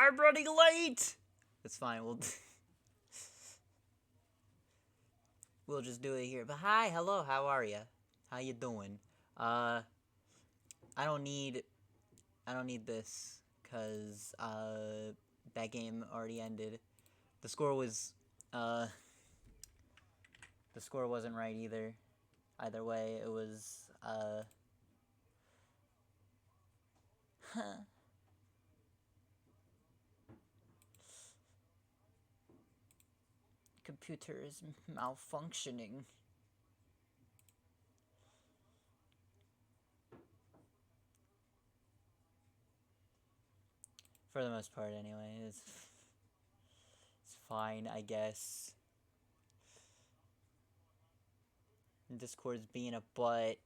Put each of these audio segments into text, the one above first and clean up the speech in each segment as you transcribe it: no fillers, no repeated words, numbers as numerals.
I'm running late. It's fine. We'll just do it here. But hi, hello. How are ya? How you doing? Uh, I don't need this because that game already ended. The score was the score wasn't right either. Either way, it was computer is malfunctioning. For the most part, anyway. It's fine, I guess. Discord's being a butt.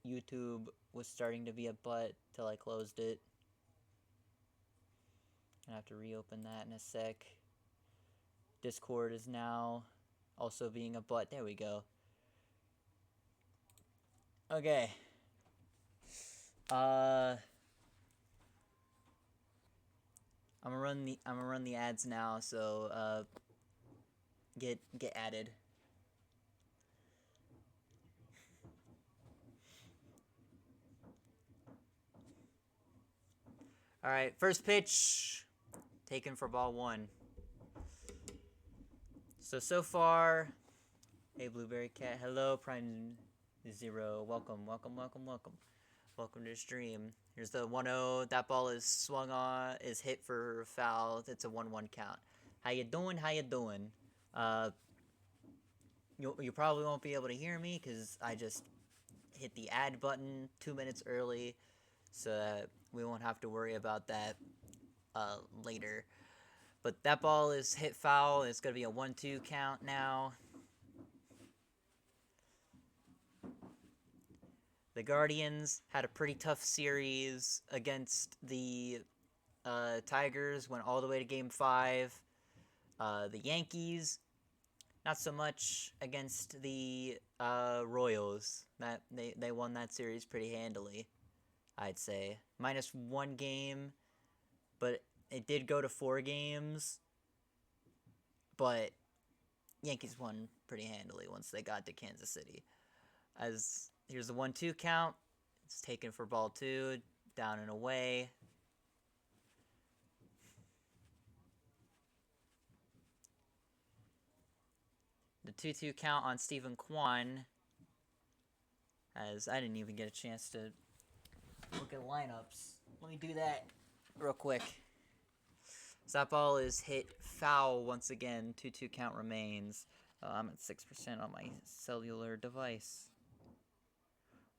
YouTube was starting to be a butt till I closed it. I have to reopen that in a sec. Discord is now also being a butt. There we go. Okay. I'm gonna run the ads now, so get added. Alright, first pitch taken for ball 1. So far, hey Blueberry Cat, hello, Prime Zero, welcome to the stream. Here's the 1-0, that ball is swung on, is hit for foul, it's a 1-1 count. How you doing? You probably won't be able to hear me, because I just hit the add button 2 minutes early, so that we won't have to worry about that later. But that ball is hit foul. It's going to be a 1-2 count now. The Guardians had a pretty tough series against the Tigers, went all the way to Game 5. The Yankees, not so much against the Royals. They won that series pretty handily, I'd say. -1 game, but it did go to 4 games, but Yankees won pretty handily once they got to Kansas City. Here's the 1-2 count. It's taken for ball 2, down and away. The 2-2 count on Stephen Kwan, as I didn't even get a chance to look at lineups. Let me do that real quick. So that ball is hit foul once again. 2-2 count remains. I'm at 6% on my cellular device.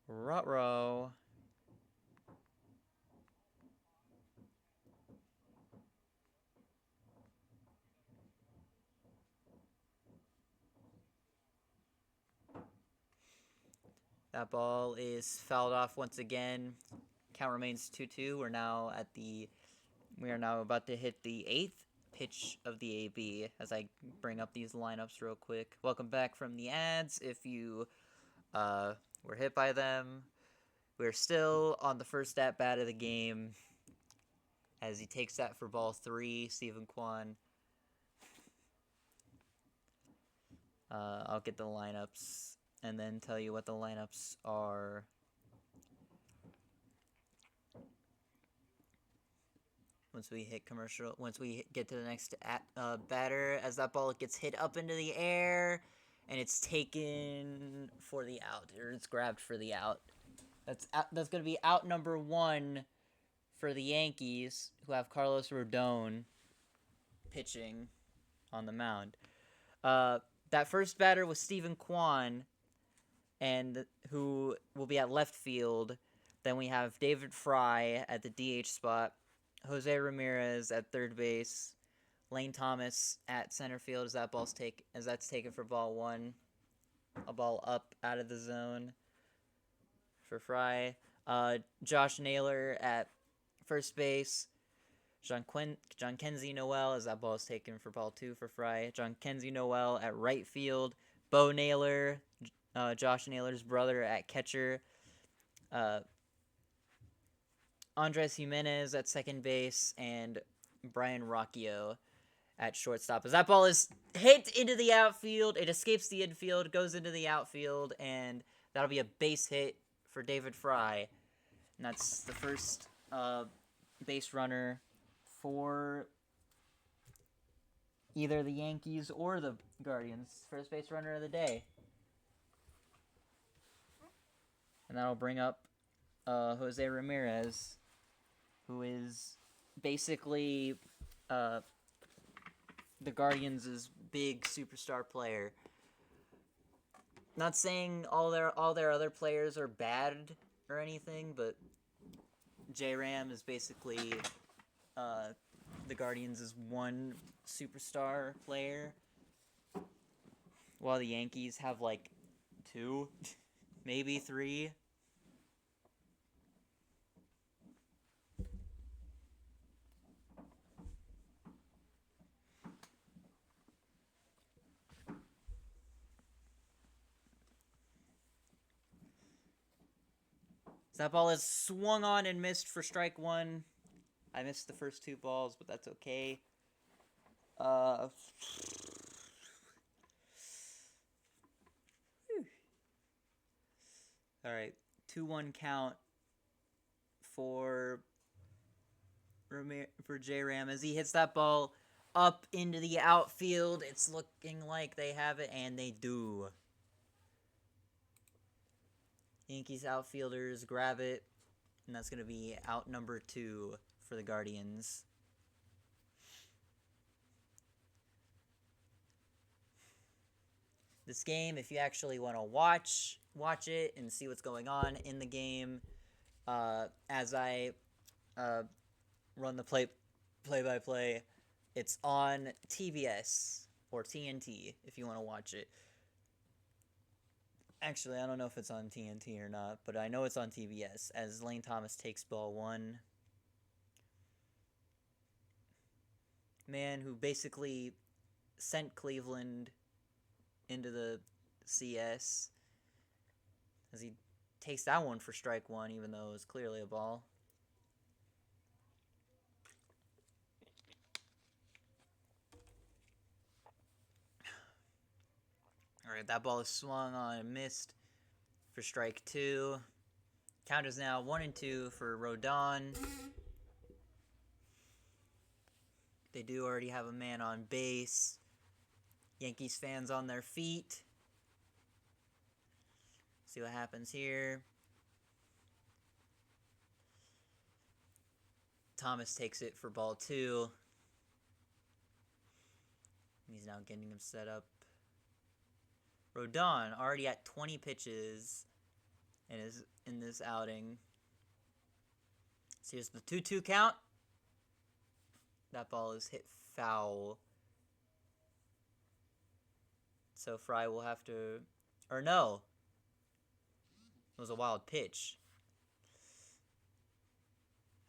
Ruh-roh. That ball is fouled off once again. Count remains 2-2. We are now about to hit the 8th pitch of the AB as I bring up these lineups real quick. Welcome back from the ads. If you were hit by them, we're still on the first at-bat of the game as he takes that for ball 3, Stephen Kwan. I'll get the lineups and then tell you what the lineups are. Once we get to the next batter, as that ball gets hit up into the air, and it's taken for the out, or it's grabbed for the out. That's going to be out number 1 for the Yankees, who have Carlos Rodon pitching on the mound. That first batter was Stephen Kwan, and who will be at left field. Then we have David Fry at the DH spot, Jose Ramirez at third base, Lane Thomas at center field as that's taken for ball 1. A ball up out of the zone for Fry. Josh Naylor at first base. John Kenzie Noel as that ball is taken for ball 2 for Fry. John Kenzie Noel at right field. Bo Naylor, Josh Naylor's brother, at catcher. Andres Jimenez at second base, and Brian Rocchio at shortstop. As that ball is hit into the outfield, it escapes the infield, goes into the outfield, and that'll be a base hit for David Fry. And that's the first base runner for either the Yankees or the Guardians. First base runner of the day. And that'll bring up Jose Ramirez, who is basically the Guardians' big superstar player. Not saying all their other players are bad or anything, but J-Ram is basically the Guardians' one superstar player, while the Yankees have like 2, maybe 3. That ball is swung on and missed for strike 1. I missed the first 2 balls, but that's okay. Alright, 2-1 count for J-Ram as he hits that ball up into the outfield. It's looking like they have it, and they do. Yankees outfielders grab it, and that's going to be out number 2 for the Guardians. This game, if you actually want to watch it and see what's going on in the game, as I run the play-by-play, it's on TBS or TNT if you want to watch it. Actually, I don't know if it's on TNT or not, but I know it's on TBS as Lane Thomas takes ball 1. Man who basically sent Cleveland into the CS as he takes that one for strike 1, even though it was clearly a ball. Alright, that ball is swung on and missed for strike 2. Count is now 1-2 for Rodon. They do already have a man on base. Yankees fans on their feet. See what happens here. Thomas takes it for ball 2. He's now getting him set up. Rodon already at 20 pitches in this outing. So here's the 2-2 count. That ball is hit foul. So Fry will have to... Or no. It was a wild pitch.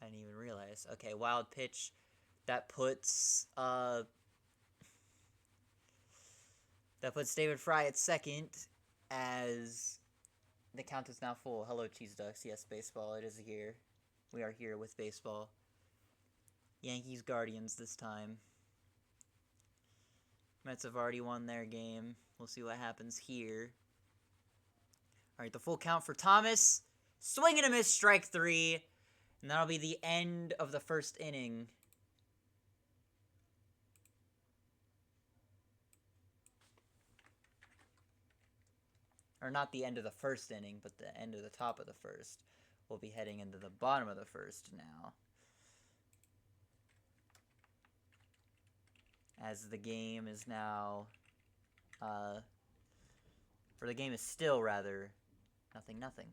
I didn't even realize. Okay, wild pitch. That puts David Fry at second as the count is now full. Hello, Cheese Ducks. Yes, baseball. It is here. We are here with baseball. Yankees Guardians this time. Mets have already won their game. We'll see what happens here. Alright, the full count for Thomas. Swing and a miss, strike 3. And that'll be the end of the first inning. Or not the end of the first inning, but the end of the top of the first. We'll be heading into the bottom of the first now. As the game is now, or the game is still, rather, 0-0.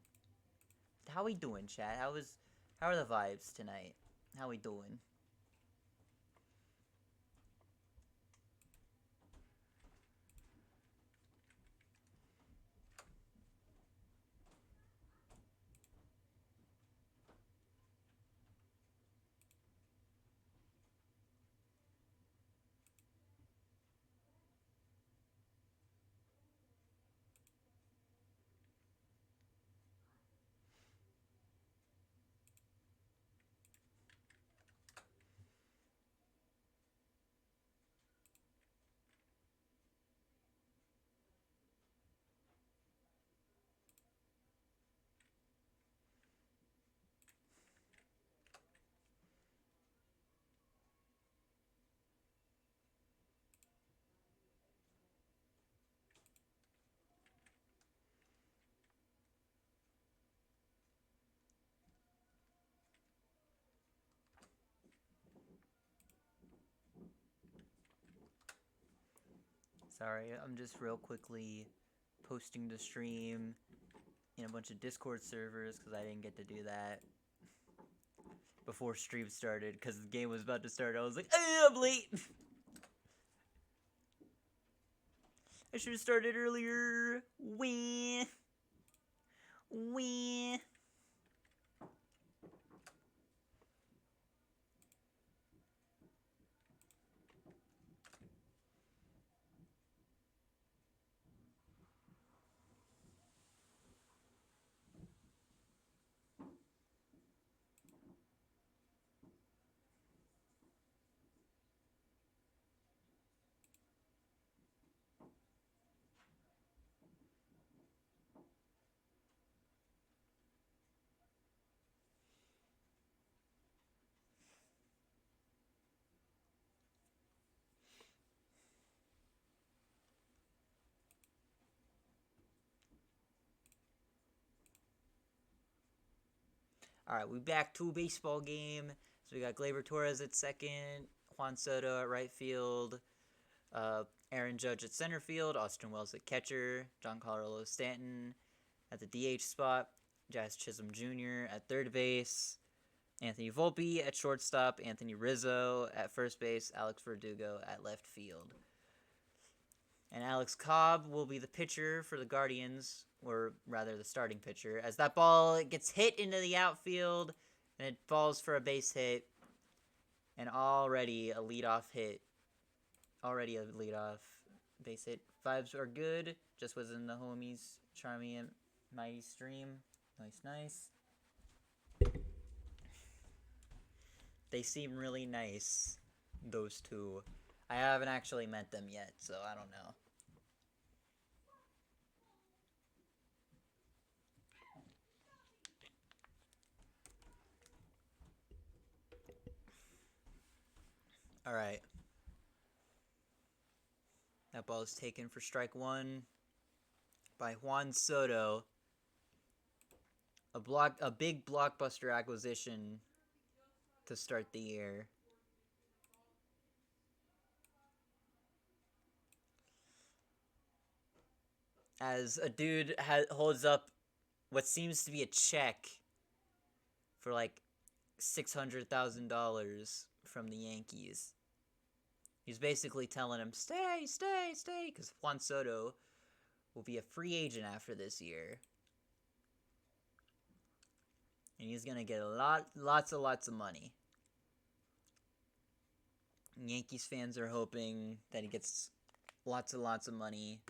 How we doing, chat? How are the vibes tonight? How we doing? Sorry, I'm just real quickly posting the stream in a bunch of Discord servers because I didn't get to do that before stream started because the game was about to start. I was like, I'm late! I should have started earlier! Wee! Wee! Alright, we back to a baseball game. So we got Gleyber Torres at second, Juan Soto at right field, Aaron Judge at center field, Austin Wells at catcher, Giancarlo Stanton at the DH spot, Jazz Chisholm Jr. at third base, Anthony Volpe at shortstop, Anthony Rizzo at first base, Alex Verdugo at left field. And Alex Cobb will be the pitcher for the Guardians, or rather the starting pitcher, as that ball gets hit into the outfield, and it falls for a base hit, and already a leadoff hit. Already a leadoff base hit. Vibes are good, just was in the homies' charming and mighty stream. Nice, nice. They seem really nice, those two. I haven't actually met them yet, so I don't know. Alright. That ball is taken for strike one by Juan Soto. A big blockbuster acquisition to start the year. As a dude holds up what seems to be a check for like $600,000 from the Yankees. He's basically telling him, stay, stay, stay, because Juan Soto will be a free agent after this year. And he's going to get lots of money. Yankees fans are hoping that he gets lots of money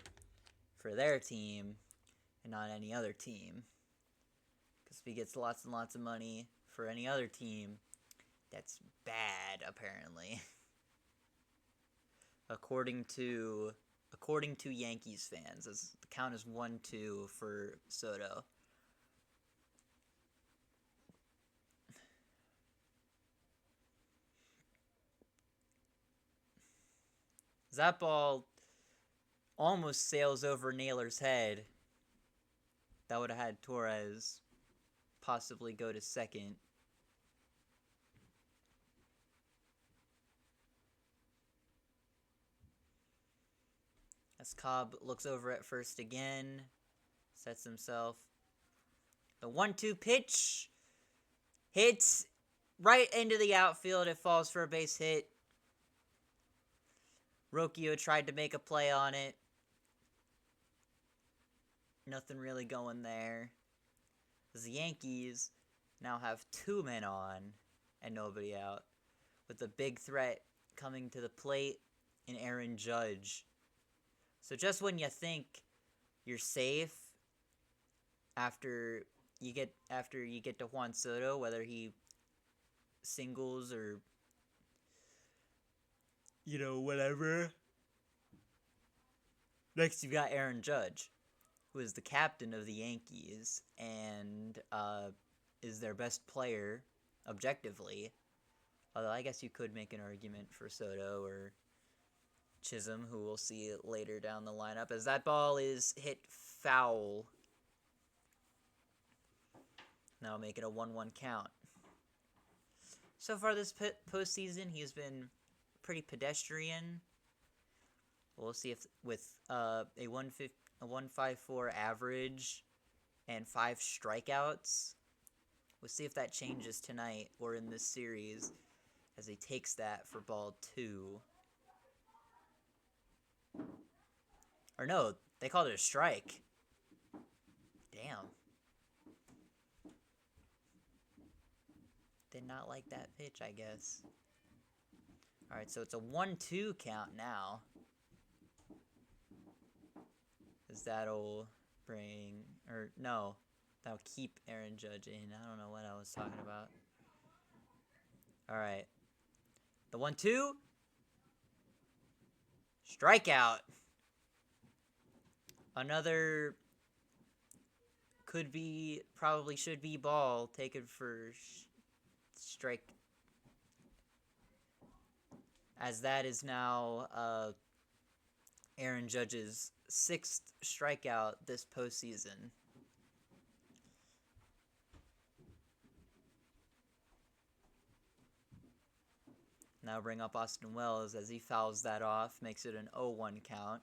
for their team and not any other team. Because if he gets lots and lots of money for any other team, that's bad, apparently. According to Yankees fans, as the count is 1-2 for Soto. That ball almost sails over Naylor's head. That would have had Torres possibly go to second. As Cobb looks over at first again, sets himself. The 1-2 pitch hits right into the outfield. It falls for a base hit. Rocchio tried to make a play on it. Nothing really going there. As the Yankees now have 2 men on and nobody out, with the big threat coming to the plate in Aaron Judge. So just when you think you're safe after you get to Juan Soto, whether he singles or whatever. Next you've got Aaron Judge, who is the captain of the Yankees and is their best player objectively. Although I guess you could make an argument for Soto or Chisholm, who we'll see later down the lineup, as that ball is hit foul. Now make it a 1-1 count. So far this postseason, he's been pretty pedestrian. We'll see if with a 154 average and 5 strikeouts, we'll see if that changes tonight or in this series as he takes that for ball 2. Or no, they called it a strike. Damn. Did not like that pitch, I guess. Alright, so it's a 1-2 count now. As that'll bring... Or, no. That'll keep Aaron Judge in. I don't know what I was talking about. Alright. The 1-2. Strikeout. Another could be, probably should be ball taken for strike. As that is now Aaron Judge's 6th strikeout this postseason. Now bring up Austin Wells as he fouls that off, makes it an 0-1 count.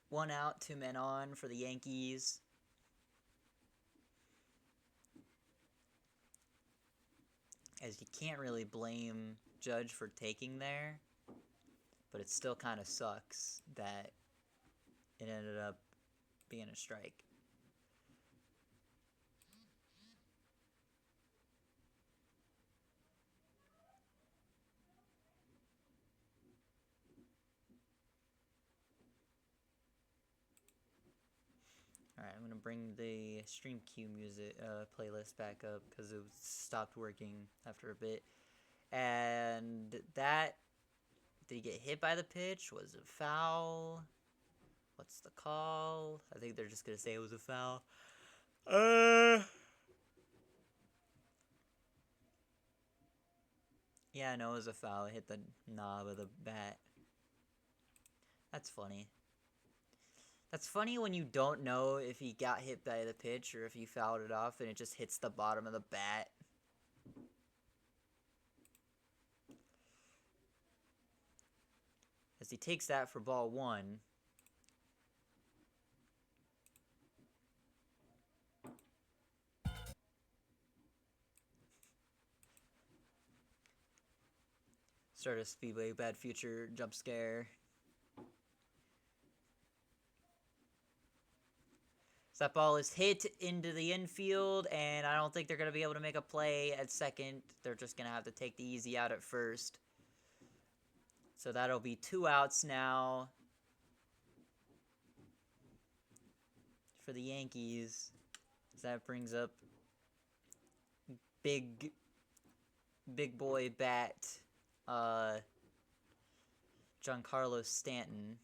1 out, 2 men on for the Yankees. As you can't really blame Judge for taking there, but it still kind of sucks that it ended up being a strike. Alright, I'm going to bring the Stream Q music playlist back up because it stopped working after a bit. And that, did he get hit by the pitch? Was it foul? What's the call? I think they're just going to say it was a foul. Yeah, no, it was a foul. It hit the knob of the bat. That's funny. That's funny when you don't know if he got hit by the pitch or if he fouled it off and it just hits the bottom of the bat. As he takes that for ball 1. Stardust Speedway, Bad Future, jump scare. So that ball is hit into the infield, and I don't think they're going to be able to make a play at second. They're just going to have to take the easy out at first. So that'll be 2 outs now for the Yankees. So that brings up big boy bat Giancarlo Stanton,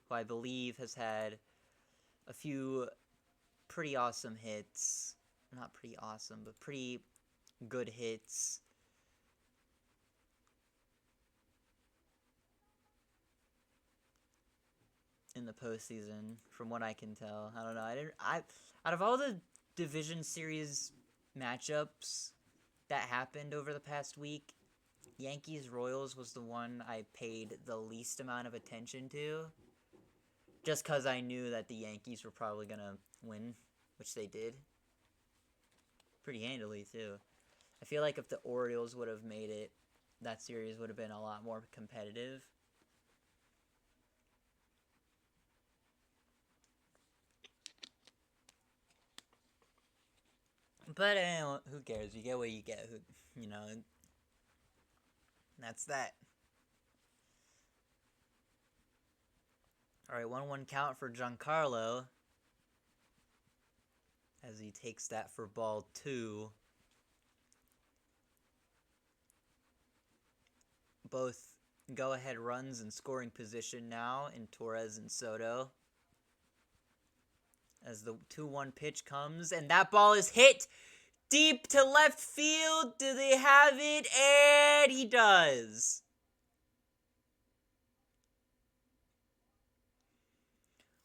who I believe has had a few pretty awesome hits. Not pretty awesome, but pretty good hits. In the postseason, from what I can tell. I don't know. Out of all the division series matchups that happened over the past week, Yankees-Royals was the one I paid the least amount of attention to. Just because I knew that the Yankees were probably going to win, which they did. Pretty handily, too. I feel like if the Orioles would have made it, that series would have been a lot more competitive. But who cares? You get what you get. You know, that's that. All right, 1-1 count for Giancarlo as he takes that for ball 2. Both go-ahead runs in scoring position now in Torres and Soto. As the 2-1 pitch comes, and that ball is hit deep to left field. Do they have it? And he does.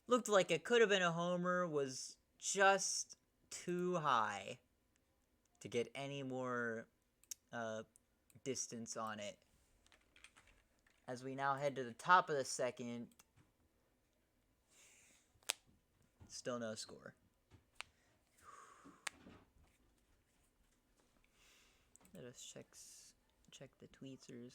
Looked like it could have been a homer, was just too high to get any more distance on it. As we now head to the top of the second. Still no score. Let us check the tweetsers.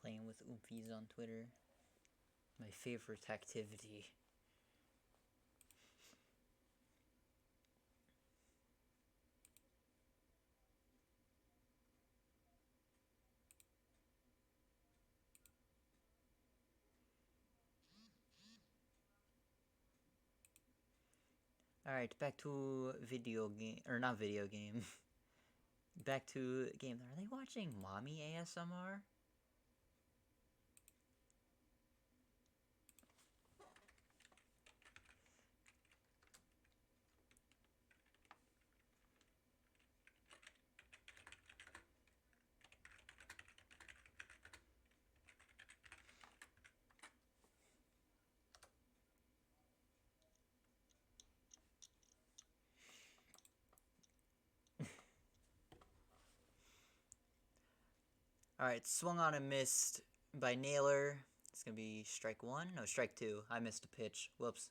Playing with oompies on Twitter. My favorite activity. Alright, back to video game, or not video game. Back to game. Are they watching mommy ASMR? Alright, swung on and missed by Naylor. It's gonna be strike one? No, strike two. I missed a pitch. Whoops.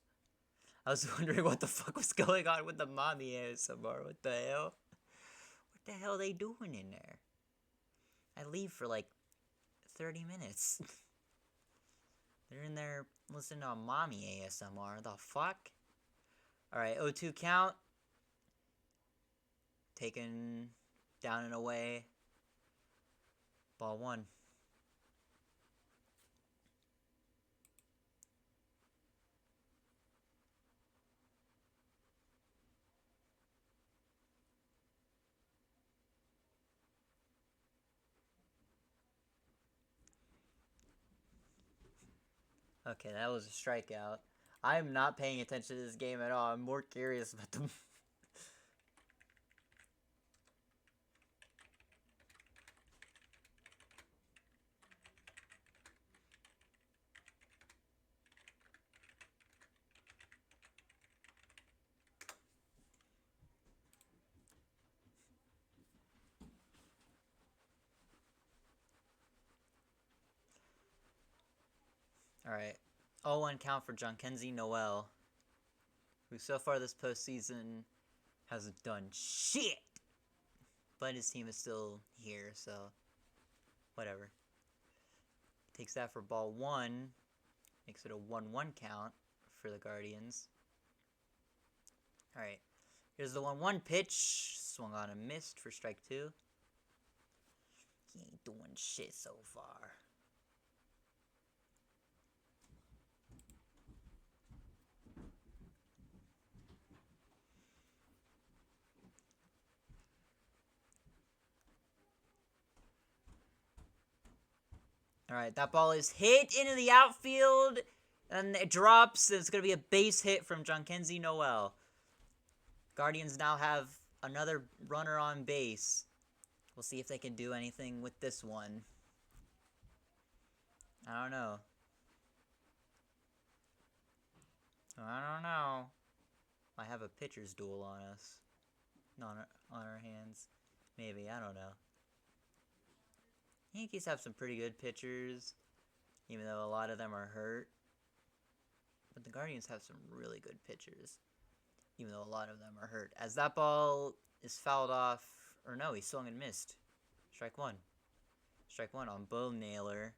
I was wondering what the fuck was going on with the mommy ASMR. What the hell? What the hell are they doing in there? I leave for like 30 minutes. They're in there listening to a mommy ASMR. The fuck? Alright, 0-2 count. Taken down and away. Ball one. Okay, that was a strikeout. I'm not paying attention to this game at all. I'm more curious about the... Alright. 0-1 count for Jhonkensy Noel, who so far this postseason hasn't done shit. But his team is still here, so whatever. Takes that for ball one. Makes it a 1-1 count for the Guardians. Alright. Here's the 1-1 pitch. Swung on and missed for strike two. He ain't doing shit so far. Alright, that ball is hit into the outfield, and it drops. It's going to be a base hit from Jhonkensy Noel. Guardians now have another runner on base. We'll see if they can do anything with this one. I don't know. I have a pitcher's duel on us. On our hands. Maybe, I don't know. Yankees have some pretty good pitchers, even though a lot of them are hurt. But the Guardians have some really good pitchers, even though a lot of them are hurt. As that ball is fouled off, or no, he swung and missed. Strike one. Strike one on Bo Naylor,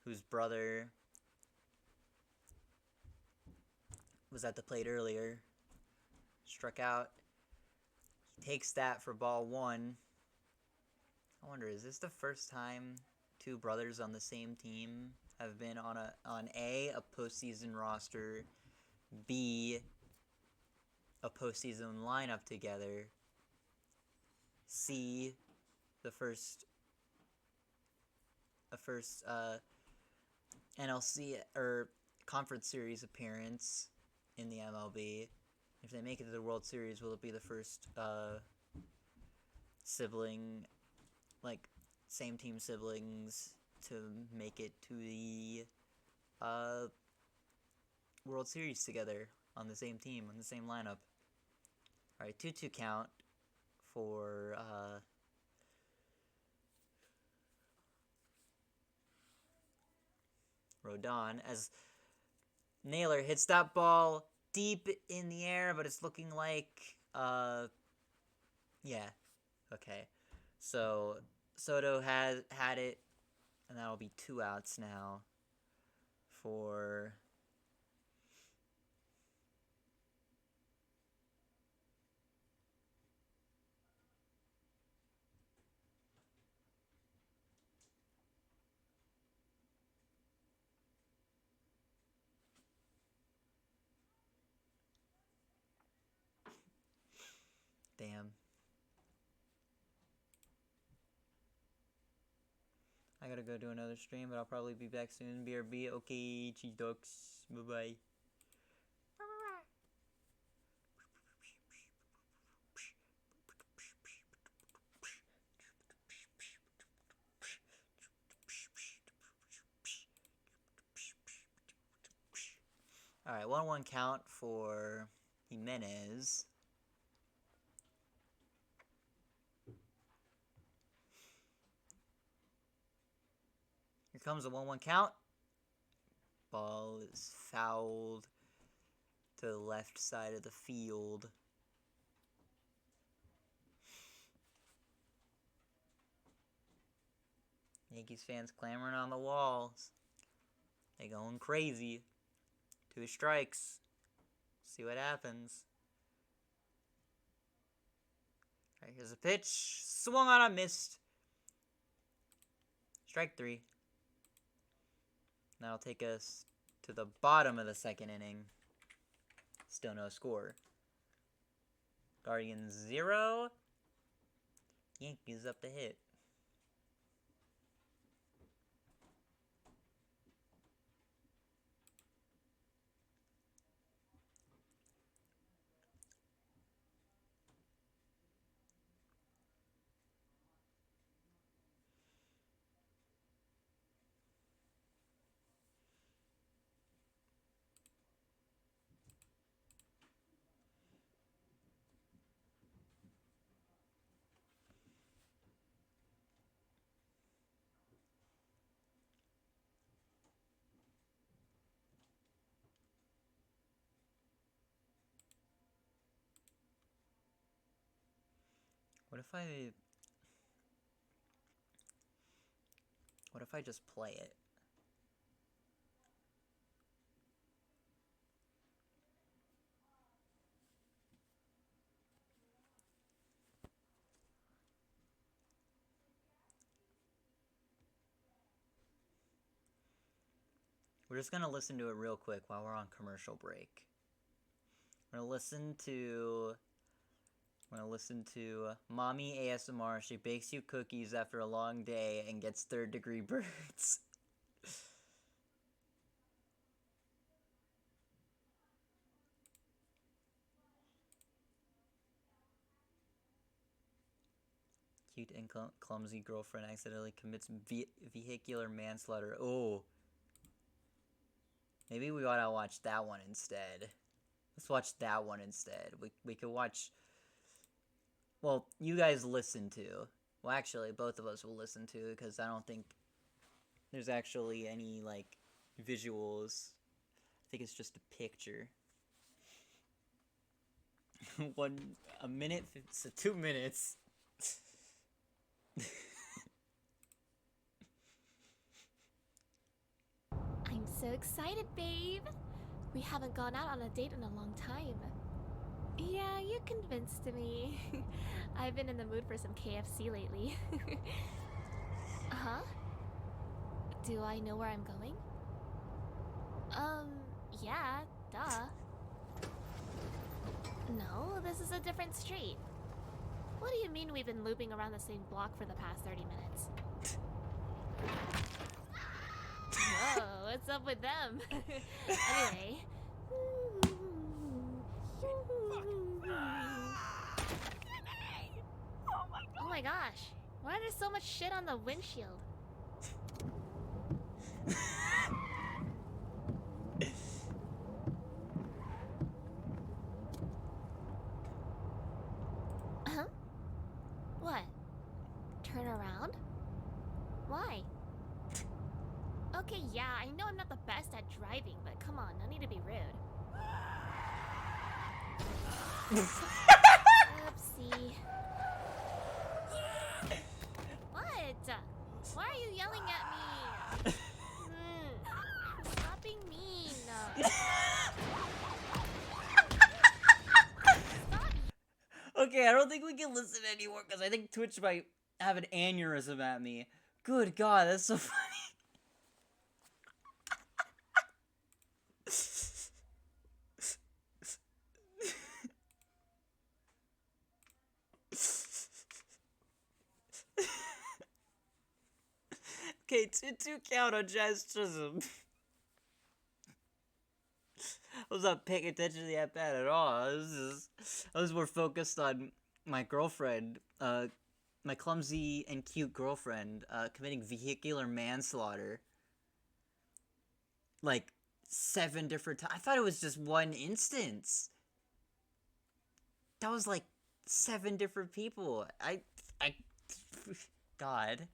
whose brother was at the plate earlier. Struck out. He takes that for ball one. I wonder, is this the first time two brothers on the same team have been on A, a postseason roster, B, a postseason lineup together, C, a first NLC or Conference Series appearance in the MLB. If they make it to the World Series, will it be the first sibling, like same team siblings, to make it to the World Series together on the same team, on the same lineup? Alright, 2-2 count for Rodon, as Naylor hits that ball deep in the air, but it's looking like, yeah, okay. So, Soto had it, and that'll be 2 outs now for damn. I gotta go do another stream, but I'll probably be back soon. BRB, okay, cheese dogs, bye-bye. Alright, 1-1 count for Jimenez. Here comes the 1-1 count. Ball is fouled to the left side of the field. Yankees fans clamoring on the walls. They going crazy. 2 strikes. See what happens. Alright, here's a pitch. Swung on, a missed. Strike 3. That'll take us to the bottom of the second inning. Still no score. Guardians 0. Yankees up to hit. What if I just play it? We're just gonna listen to it real quick while we're on commercial break. We're gonna listen to I'm gonna listen to Mommy ASMR. She bakes you cookies after a long day and gets third-degree burns. Cute and clumsy girlfriend accidentally commits vehicular manslaughter. Oh. Maybe we ought to watch that one instead. Let's watch that one instead. We could watch... Well, you guys listen to. Well, actually, both of us will listen to, because I don't think there's actually any, like, visuals. I think it's just a picture. A minute, so 2 minutes. I'm so excited, babe. We haven't gone out on a date in a long time. Yeah, you convinced me. I've been in the mood for some KFC lately. Huh? Do I know where I'm going? Yeah, duh. No, this is a different street. What do you mean we've been looping around the same block for the past 30 minutes? Whoa, what's up with them? Anyway. Oh my gosh, why is there so much shit on the windshield? Huh? What? Turn around? Why? Okay, yeah, I know I'm not the best at driving, but come on, no need to be rude. Oopsie. What? Why are you yelling at me? Stop being mean. Stop. Okay, I don't think we can listen anymore, because I think Twitch might have an aneurysm at me. Good God, that's so funny. Okay, 2-2 count on Jazz Chisholm. I was not paying attention to the at-bat at all. I was more focused on my girlfriend, my clumsy and cute girlfriend, committing vehicular manslaughter. Like, 7 different times. I thought it was just one instance. That was like 7 different people. God.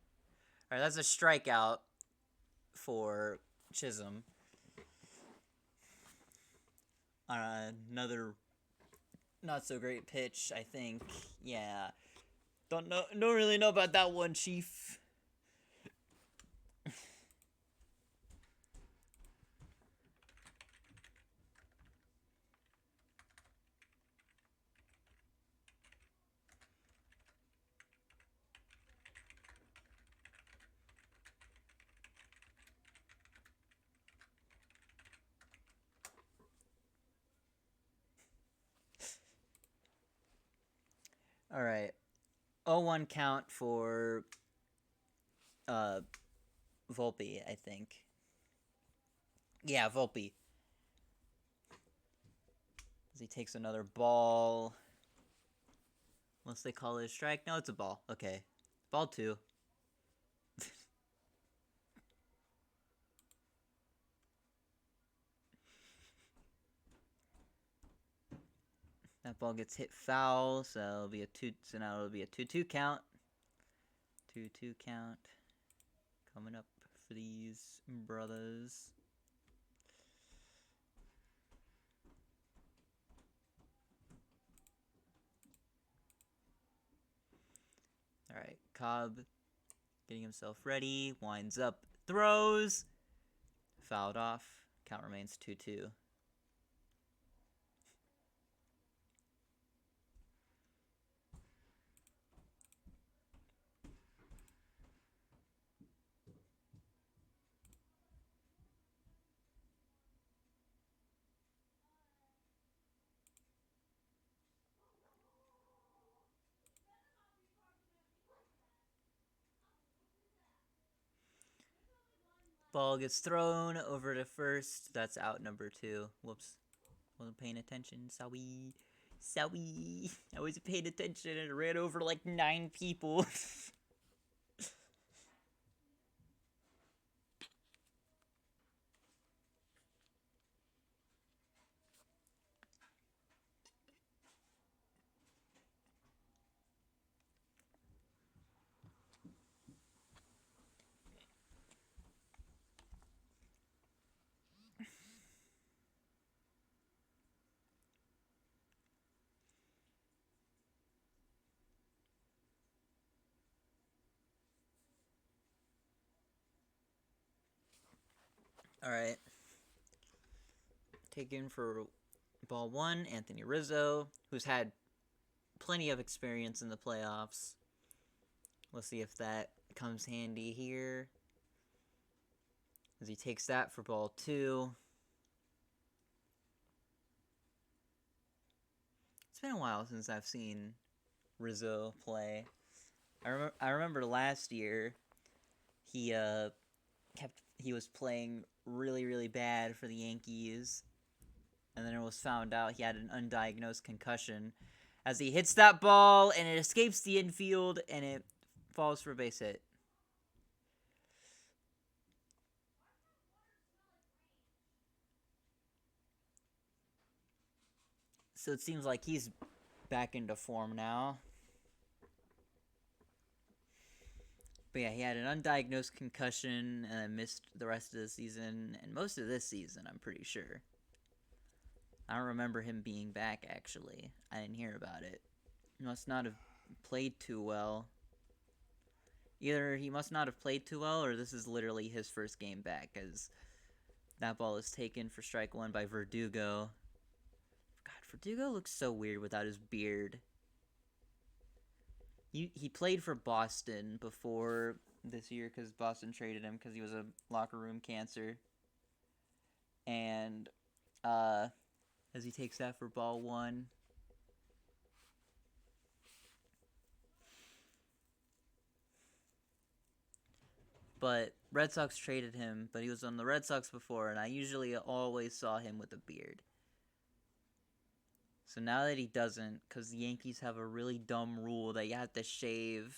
Alright, that's a strikeout for Chisholm. Another not so great pitch, I think. Yeah. Don't really know about that one, Chief. All right. 0-1 count for Volpe, I think. Yeah, Volpe. As he takes another ball. Unless they call it a strike. No, it's a ball. Okay. Ball 2. That ball gets hit foul, so it'll be a 2. So now it'll be a 2-2 count. 2-2 count. Coming up for these brothers. Alright, Cobb getting himself ready. Winds up, throws. Fouled off. Count remains 2-2. Ball gets thrown over to first. That's out number 2. Whoops. Wasn't paying attention. Sorry. I wasn't paying attention and ran over like 9 people. Alright. Taken for ball 1, Anthony Rizzo, who's had plenty of experience in the playoffs. We'll see if that comes handy here. As he takes that for ball 2. It's been a while since I've seen Rizzo play. I remember last year he was playing really, really bad for the Yankees, and then it was found out he had an undiagnosed concussion as he hits that ball and it escapes the infield and it falls for a base hit. So it seems like he's back into form now. But yeah, he had an undiagnosed concussion and missed the rest of the season and most of this season, I'm pretty sure. I don't remember him being back, actually. I didn't hear about it. He must not have played too well. Either he must not have played too well, or this is literally his first game back, as that ball is taken for strike 1 by Verdugo. God, Verdugo looks so weird without his beard. He played for Boston before this year because Boston traded him because he was a locker room cancer. And as he takes that for ball 1. But Red Sox traded him, but he was on the Red Sox before, and I usually always saw him with a beard. So now that he doesn't, because the Yankees have a really dumb rule that you have to shave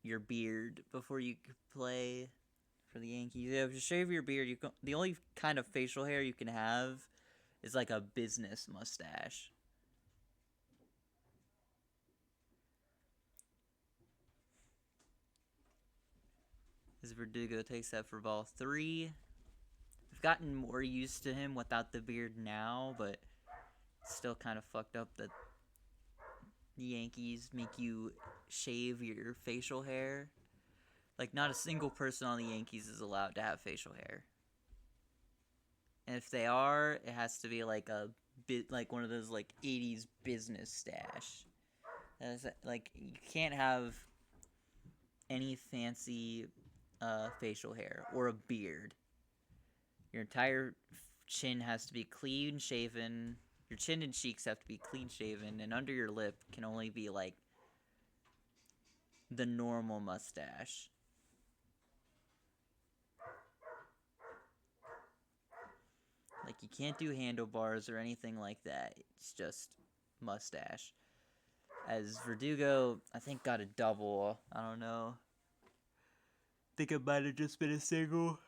your beard before you play for the Yankees. Yeah, if you shave your beard, the only kind of facial hair you can have is like a business mustache. As Verdugo takes that for ball 3. I've gotten more used to him without the beard now, but it's still kind of fucked up that the Yankees make you shave your facial hair. Like, not a single person on the Yankees is allowed to have facial hair. And if they are, it has to be like a bit like one of those like 80s business stash. Like, you can't have any fancy facial hair or a beard. Your entire chin has to be clean shaven. Your chin and cheeks have to be clean shaven, and under your lip can only be like the normal mustache. Like, you can't do handlebars or anything like that. It's just mustache. As Verdugo, I think, got a double. I don't know. I think it might have just been a single.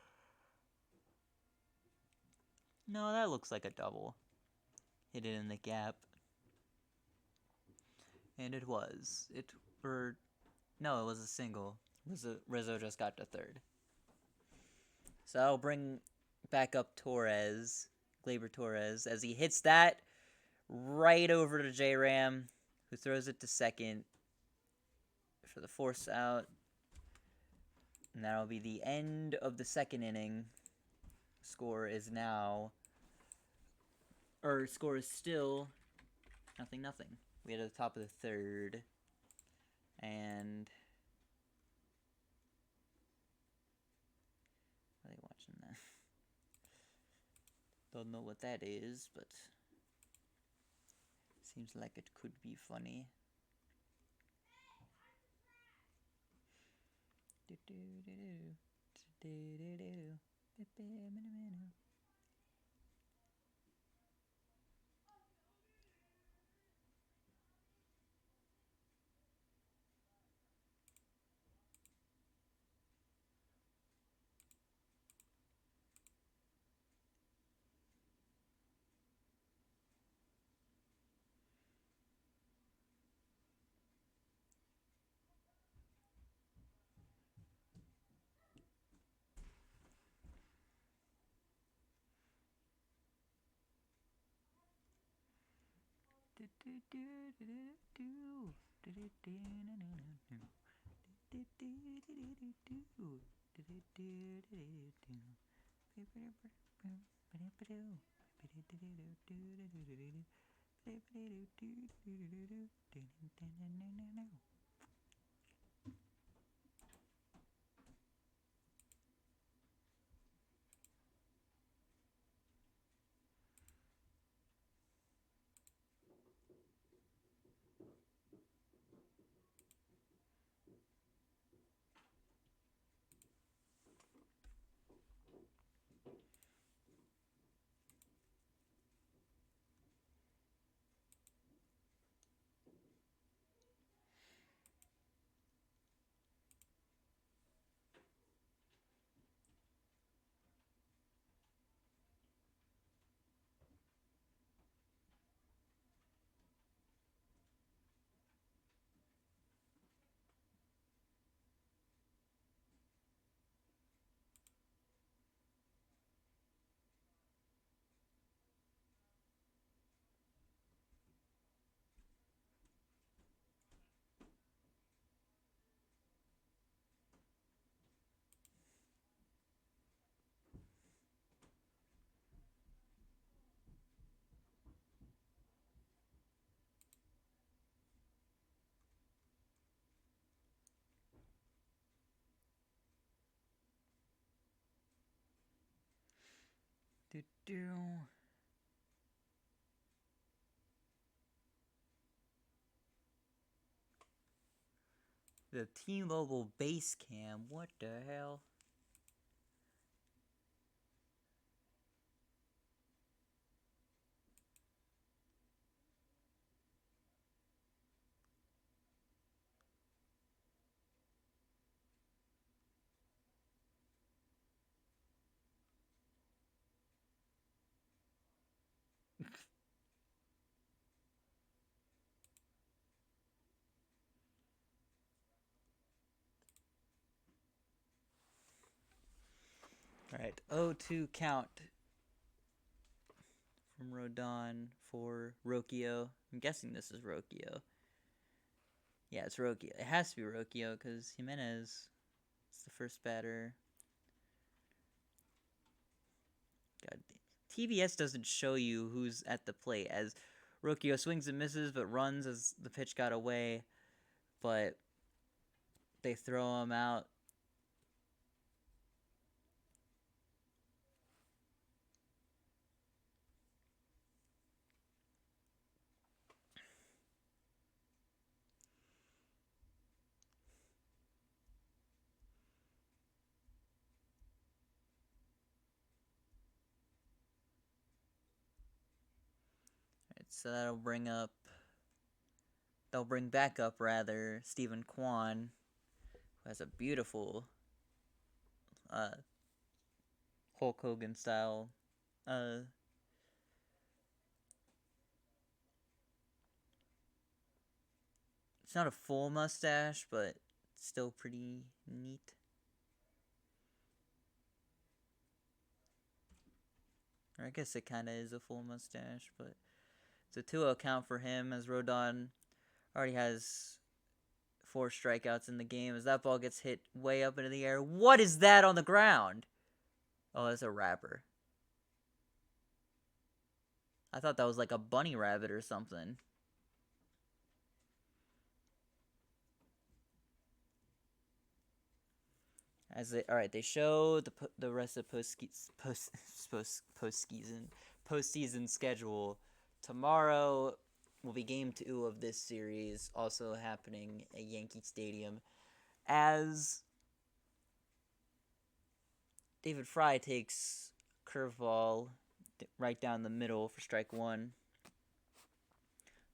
No, that looks like a double. Hit it in the gap. And it was. No, it was a single. Rizzo just got to third. So I'll bring back up Gleyber Torres, as he hits that right over to J-Ram, who throws it to second for the force out. And that'll be the end of the second inning. Score is still 0-0. We had at the top of the third. And are they watching that? Don't know what that is, but seems like it could be funny. The T-Mobile base cam, what the hell? Alright, 0-2 count from Rodon for Rocchio. I'm guessing this is Rocchio. Yeah, it's Rocchio. It has to be Rocchio because Jimenez is the first batter. God damn. TBS doesn't show you who's at the plate as Rocchio swings and misses but runs as the pitch got away. But they throw him out. So that'll bring back up rather Stephen Kwan, who has a beautiful Hulk Hogan style it's not a full mustache, but still pretty neat. Or I guess it kind of is a full mustache, but it's a 2-0 count for him as Rodon already has 4 strikeouts in the game as that ball gets hit way up into the air. What is that on the ground? Oh, that's a wrapper. I thought that was like a bunny rabbit or something. They show the rest of postseason schedule. Tomorrow will be game 2 of this series, also happening at Yankee Stadium. As David Fry takes curveball right down the middle for strike one.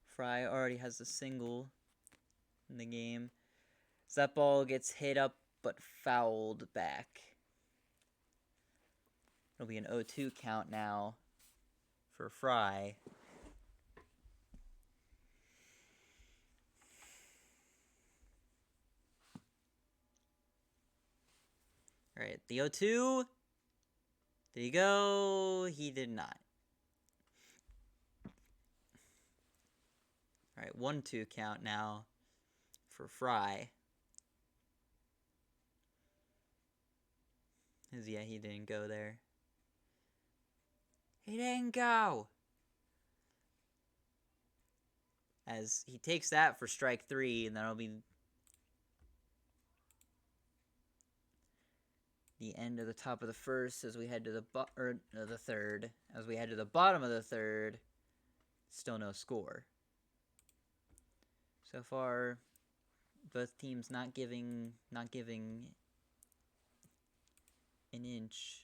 Fry already has a single in the game. So that ball gets hit up but fouled back. It'll be an 0-2 count now for Fry. Alright, the 0-2. Did he go? He did not. Alright, 1-2 count now for Fry. Yeah, he didn't go there. He didn't go! As he takes that for strike three, and that'll be the end of the top of the first as we head to the third. As we head to the bottom of the third, still no score. So far, both teams not giving an inch.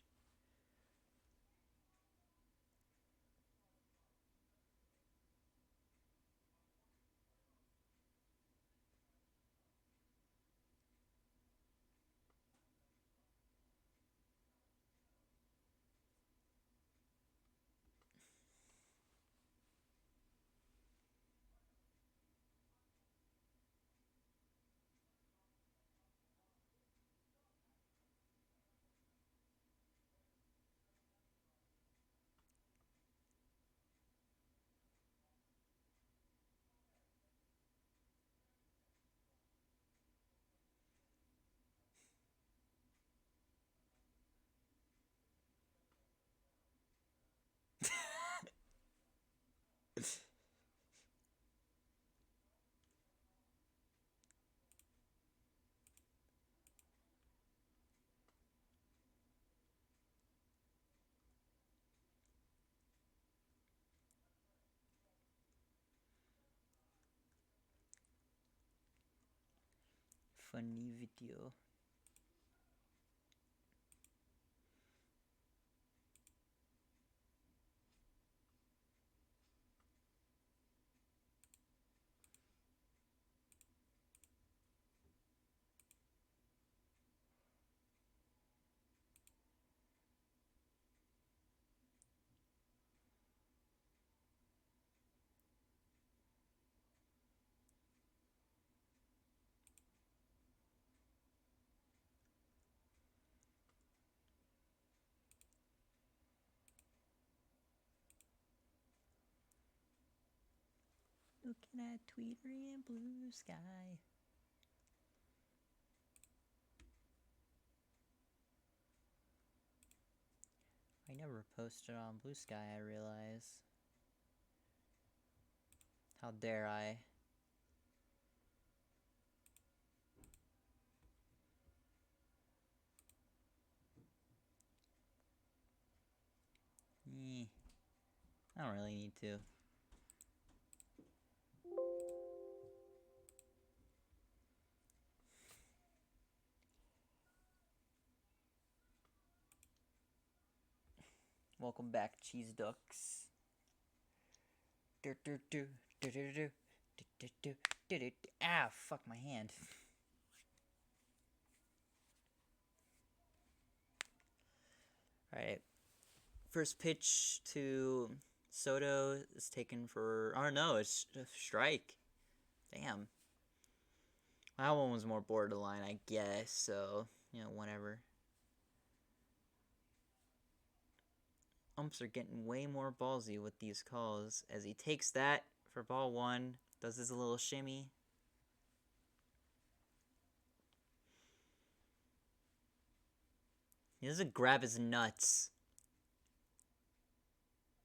Funny video. Looking at Tweeter and blue sky. I never posted on Blue Sky, I realize. How dare I? I don't really need to. Welcome back, cheese ducks. Ah, fuck my hand. Alright. First pitch to Soto is taken for... Oh no, it's a strike. Damn. That one was more borderline, I guess, so, whatever. Umps are getting way more ballsy with these calls as he takes that for ball one, does his little shimmy. He doesn't grab his nuts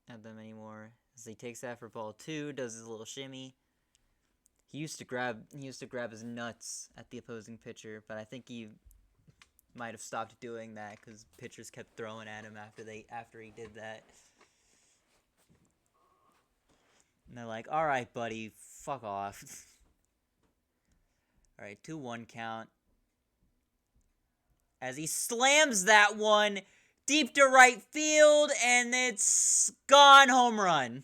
at them anymore. As he takes that for ball two, does his little shimmy. He used to grab his nuts at the opposing pitcher, but I think he might have stopped doing that because pitchers kept throwing at him after he did that. And they're like, all right, buddy, fuck off. All right, 2-1 count. as he slams that one deep to right field, and it's gone. Home run.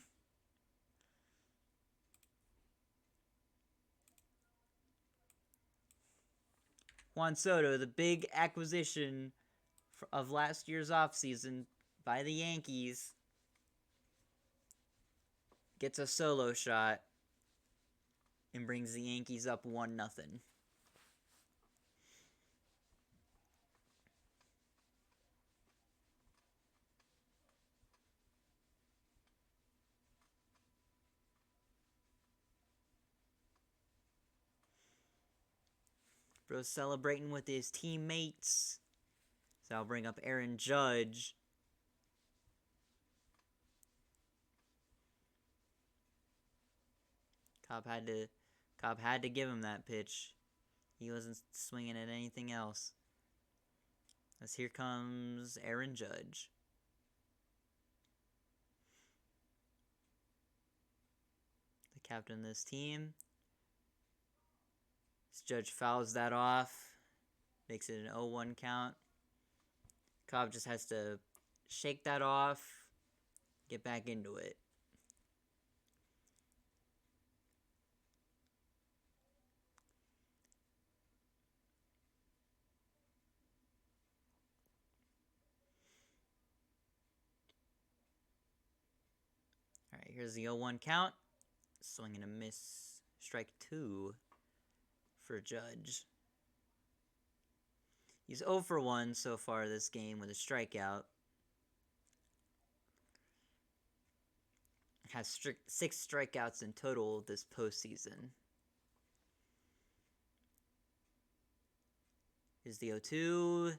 Juan Soto, the big acquisition of last year's offseason by the Yankees, gets a solo shot and brings the Yankees up 1-0. Bro's celebrating with his teammates. So I'll bring up Aaron Judge. Cobb had to give him that pitch. He wasn't swinging at anything else. As here comes Aaron Judge. The captain of this team. As Judge fouls that off. Makes it an 0-1 count. Cobb just has to shake that off. Get back into it. Alright, here's the 0-1 count. Swing and a miss. Strike 2 for Judge. He's 0 for 1 so far this game with a strikeout. Has 6 strikeouts in total this postseason. Here's the 0-2.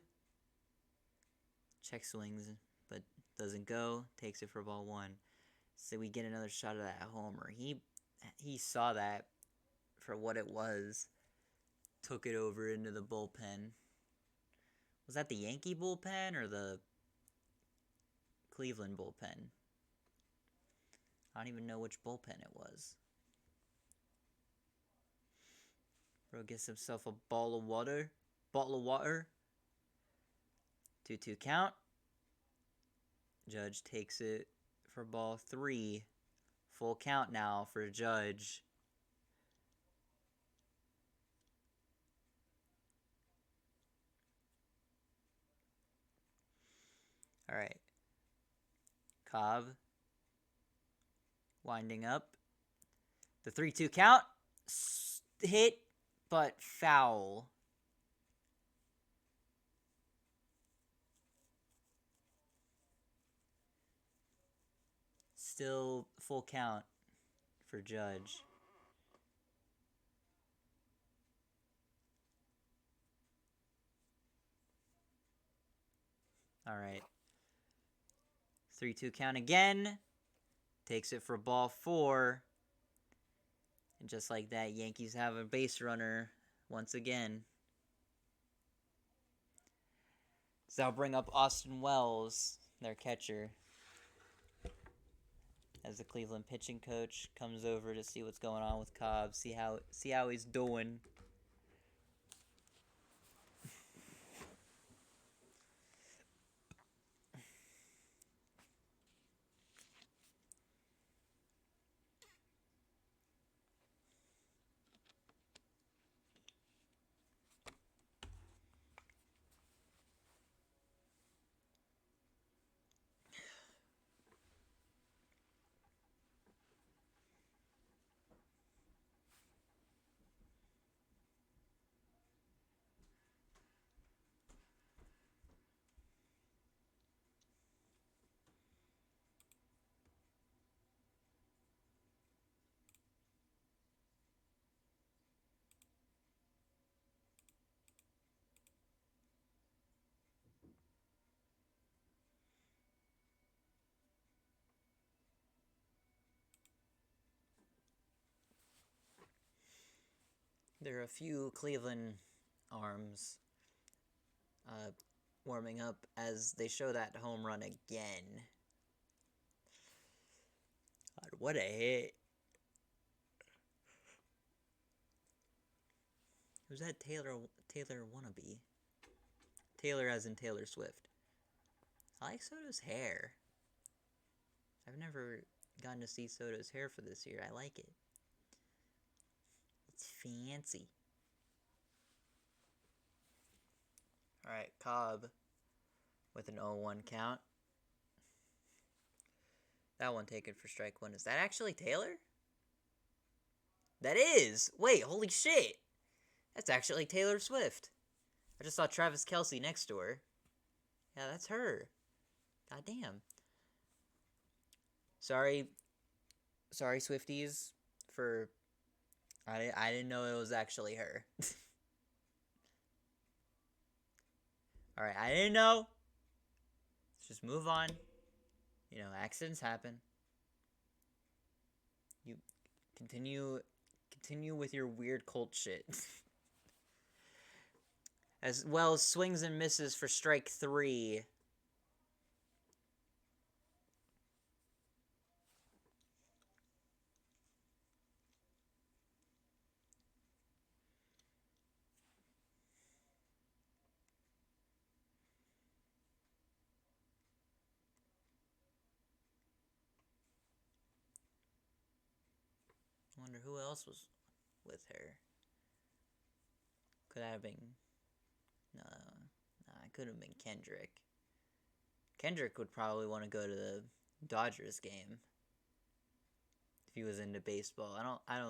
Check swings, but doesn't go. Takes it for ball 1. So we get another shot of that homer. He saw that for what it was. Took it over into the bullpen. Was that the Yankee bullpen or the Cleveland bullpen? I don't even know which bullpen it was. Bro gets himself a bottle of water. 2-2 count. Judge takes it for ball 3. Full count now for Judge. Alright. Cobb. Winding up. The 3-2 count. Hit, but foul. Still full count for Judge. Alright. 3-2 count again. Takes it for ball 4. And just like that, Yankees have a base runner once again. So I'll bring up Austin Wells, their catcher, as the Cleveland pitching coach comes over to see what's going on with Cobb, see how he's doing. There are a few Cleveland arms warming up as they show that home run again. God, what a hit. Who's that Taylor Wannabe? Taylor as in Taylor Swift. I like Soto's hair. I've never gotten to see Soto's hair for this year. I like it. It's fancy. Alright, Cobb with an 0-1 count. That one taken for strike one. Is that actually Taylor? That is! Wait, holy shit! That's actually Taylor Swift. I just saw Travis Kelce next to her. Yeah, that's her. Goddamn. Sorry, Swifties, for... I didn't know it was actually her. Alright, I didn't know. Let's just move on. You know, accidents happen. You continue with your weird cult shit. As well as swings and misses for strike 3. I wonder who else was with her. Could that have been... No, it could have been Kendrick. Kendrick would probably want to go to the Dodgers game if he was into baseball. I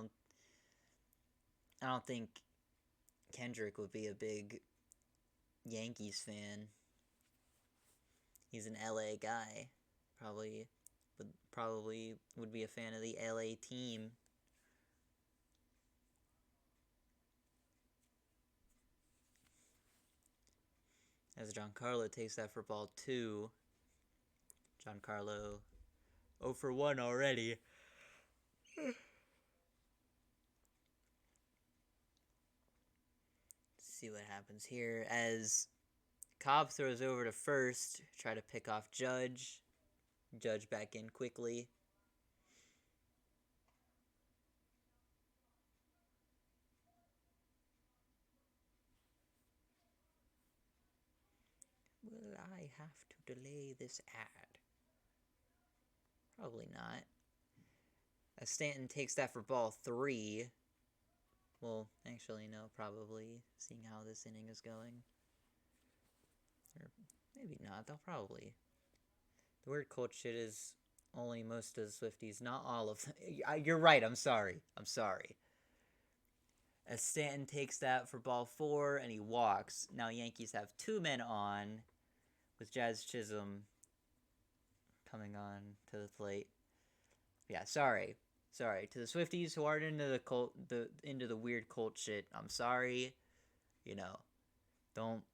don't think Kendrick would be a big Yankees fan. He's an LA guy. Probably would be a fan of the LA team. As Giancarlo takes that for ball 2. Giancarlo 0 for 1 already. Let's see what happens here as Cobb throws over to first, try to pick off Judge. Judge back in quickly. Will I have to delay this ad? Probably not. As Stanton takes that for ball 3. Well, actually, no, probably, seeing how this inning is going. Or maybe not, they'll probably. The weird cult shit is only most of the Swifties, not all of them. You're right, I'm sorry. As Stanton takes that for ball 4, and he walks. Now Yankees have 2 men on, with Jazz Chisholm coming on to the plate. Yeah, sorry. To the Swifties who aren't into the weird cult shit, I'm sorry. You know, don't.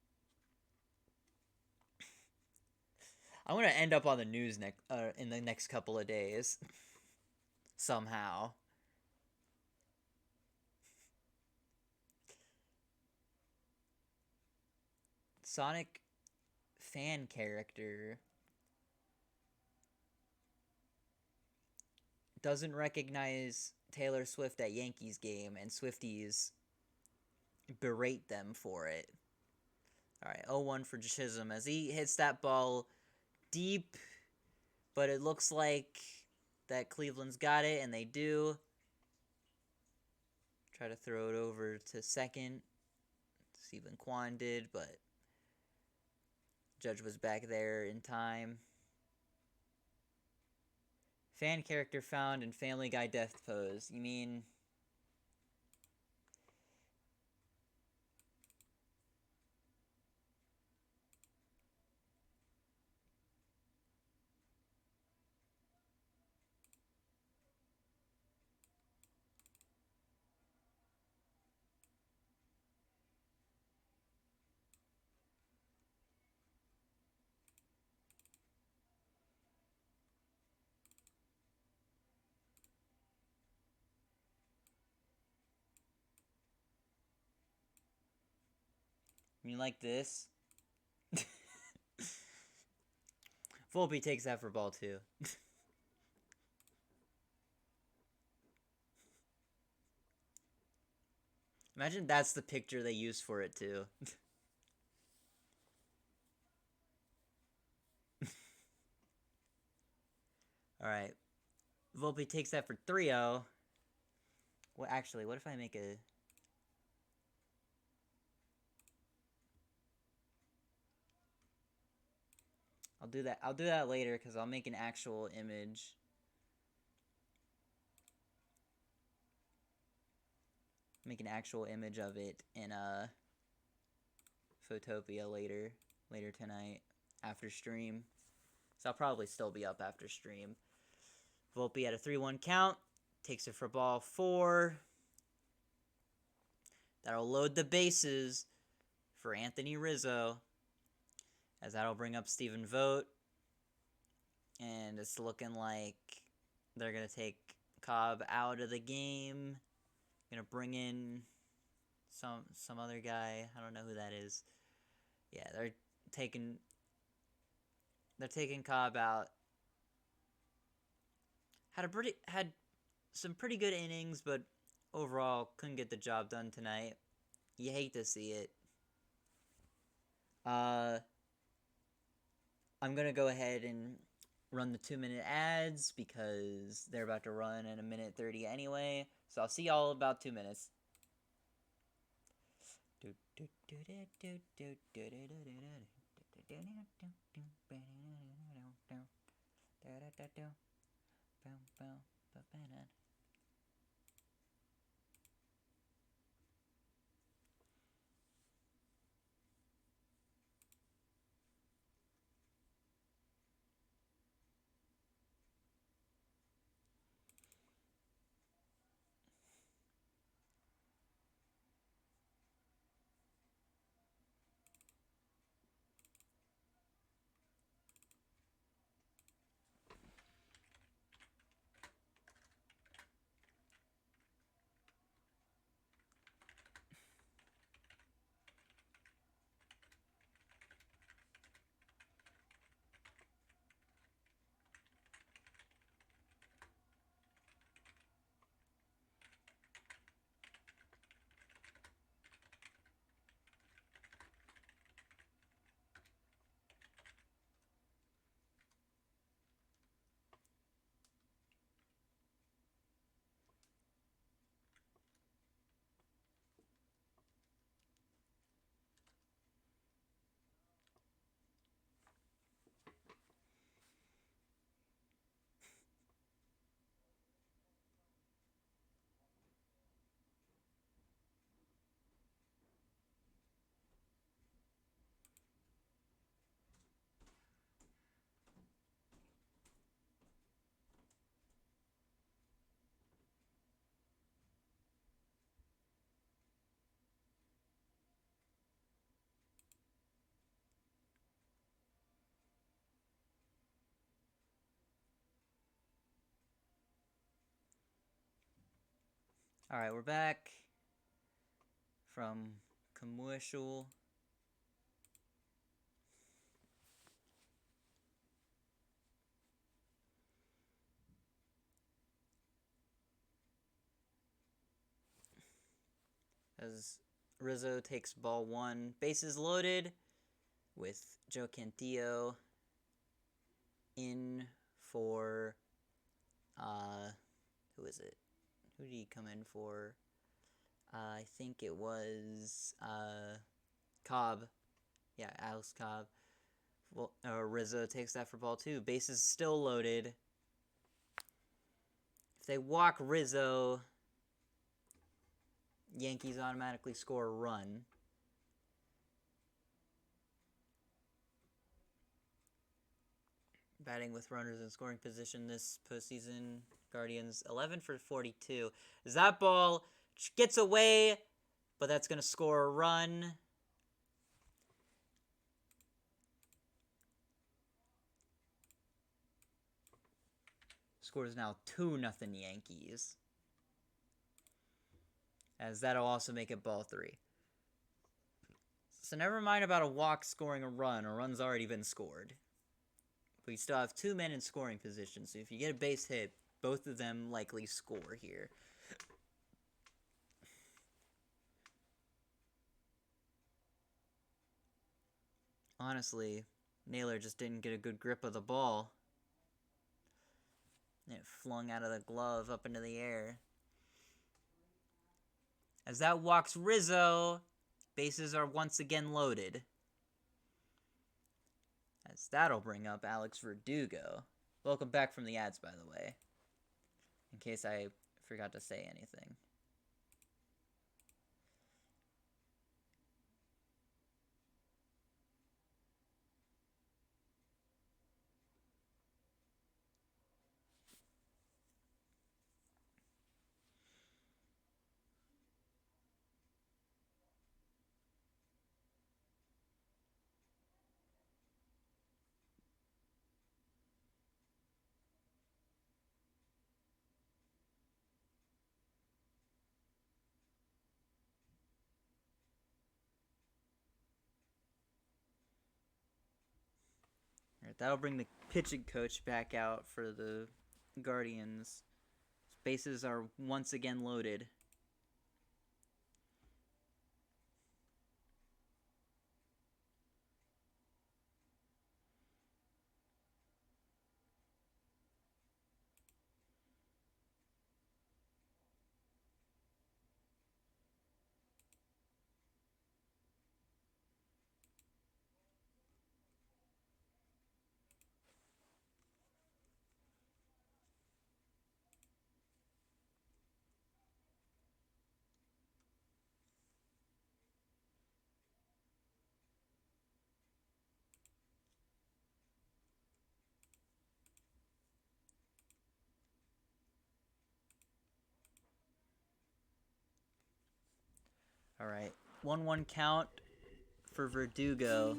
I'm gonna end up on the news in the next couple of days. Somehow. Sonic fan character doesn't recognize Taylor Swift at Yankees game, and Swifties berate them for it. Alright, 0-1 for Chisholm as he hits that ball deep, but it looks like that Cleveland's got it, and they do. Try to throw it over to second. Stephen Kwan did, but Judge was back there in time. Fan character found in Family Guy death pose. You mean... like this? Volpe takes that for ball 2. Imagine that's the picture they use for it, too. Alright. Volpe takes that for 3-0. Well, actually, what if I make a... I'll do that later, because I'll make an actual image. Make an actual image of it in Photopia later tonight after stream. So I'll probably still be up after stream. Volpe at a 3-1 count. Takes it for ball 4. That'll load the bases for Anthony Rizzo, as that'll bring up Stephen Vogt. And it's looking like they're going to take Cobb out of the game. Going to bring in some other guy. I don't know who that is. Yeah, they're taking Cobb out. Had some pretty good innings, but overall couldn't get the job done tonight. You hate to see it. I'm gonna go ahead and run the 2-minute ads because they're about to run in 1:30 anyway. So I'll see y'all in about 2 minutes. Alright, we're back from commercial. As Rizzo takes ball 1, bases loaded, with Joe Cantillo in for, who is it? Who did he come in for? I think it was, Cobb. Yeah, Alex Cobb. Well, Rizzo takes that for ball 2. Bases still loaded. If they walk Rizzo, Yankees automatically score a run. Batting with runners in scoring position this postseason, Guardians 11 for 42. As that ball gets away, but that's going to score a run. Score is now 2-0 Yankees. As that'll also make it ball 3. So never mind about a walk scoring a run. A run's already been scored. But you still have 2 men in scoring position, so if you get a base hit, both of them likely score here. Honestly, Naylor just didn't get a good grip of the ball. it flung out of the glove up into the air. As that walks Rizzo, bases are once again loaded. As that'll bring up Alex Verdugo. Welcome back from the ads, by the way. In case I forgot to say anything. Alright, that'll bring the pitching coach back out for the Guardians. Bases are once again loaded. Alright, 1-1 count for Verdugo.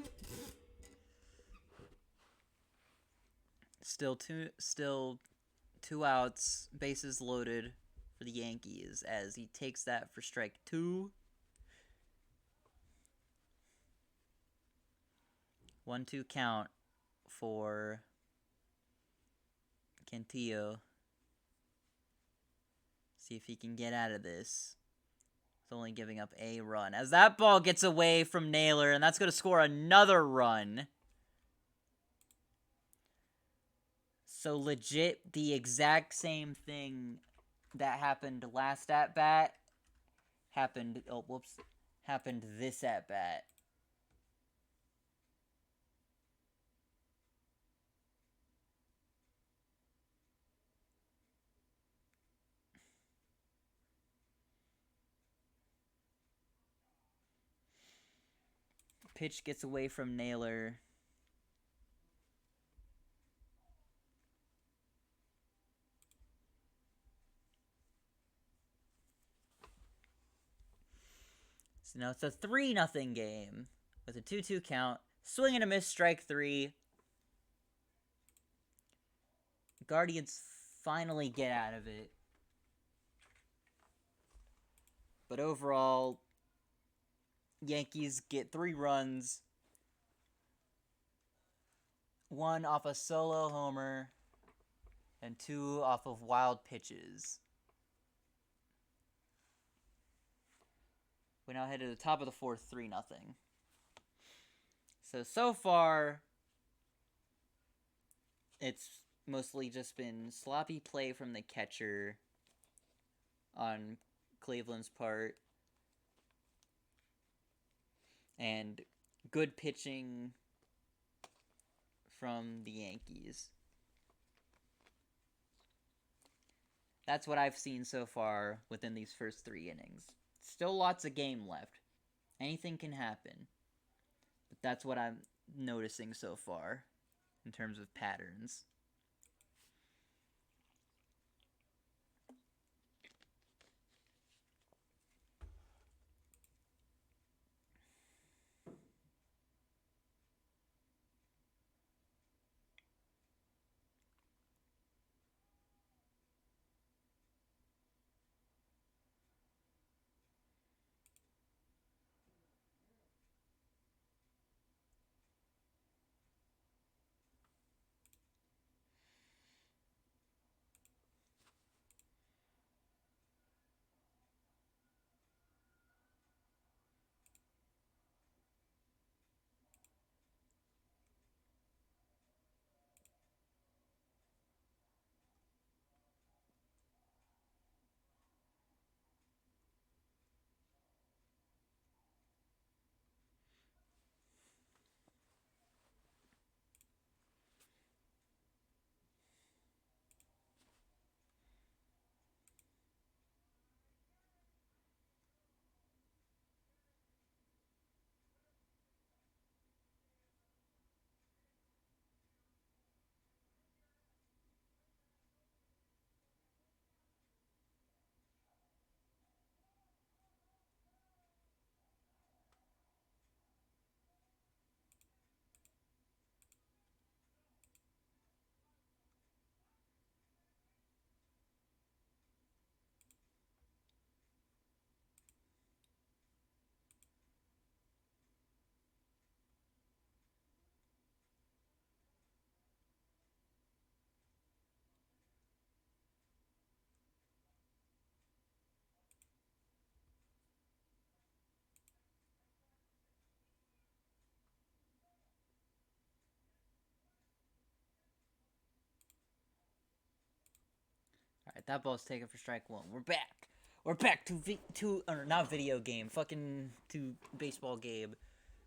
Still two outs, bases loaded for the Yankees as he takes that for strike 2. 1-2 count for Cantillo. See if he can get out of this. It's only giving up a run. As that ball gets away from Naylor, and that's going to score another run. So legit, the exact same thing that happened last at-bat happened this at-bat. Pitch gets away from Naylor. So now it's a 3-0 game with a 2-2 count. Swing and a miss, strike 3. Guardians finally get out of it. But overall, Yankees get 3 runs. 1 off a solo homer, and 2 off of wild pitches. We now head to the top of the 4th, 3-0. So far, it's mostly just been sloppy play from the catcher on Cleveland's part, and good pitching from the Yankees. That's what I've seen so far within these first 3 innings. Still lots of game left. Anything can happen. But that's what I'm noticing so far in terms of patterns. Alright, that ball's taken for strike one. We're back. We're back to or not video game. Fucking to baseball game.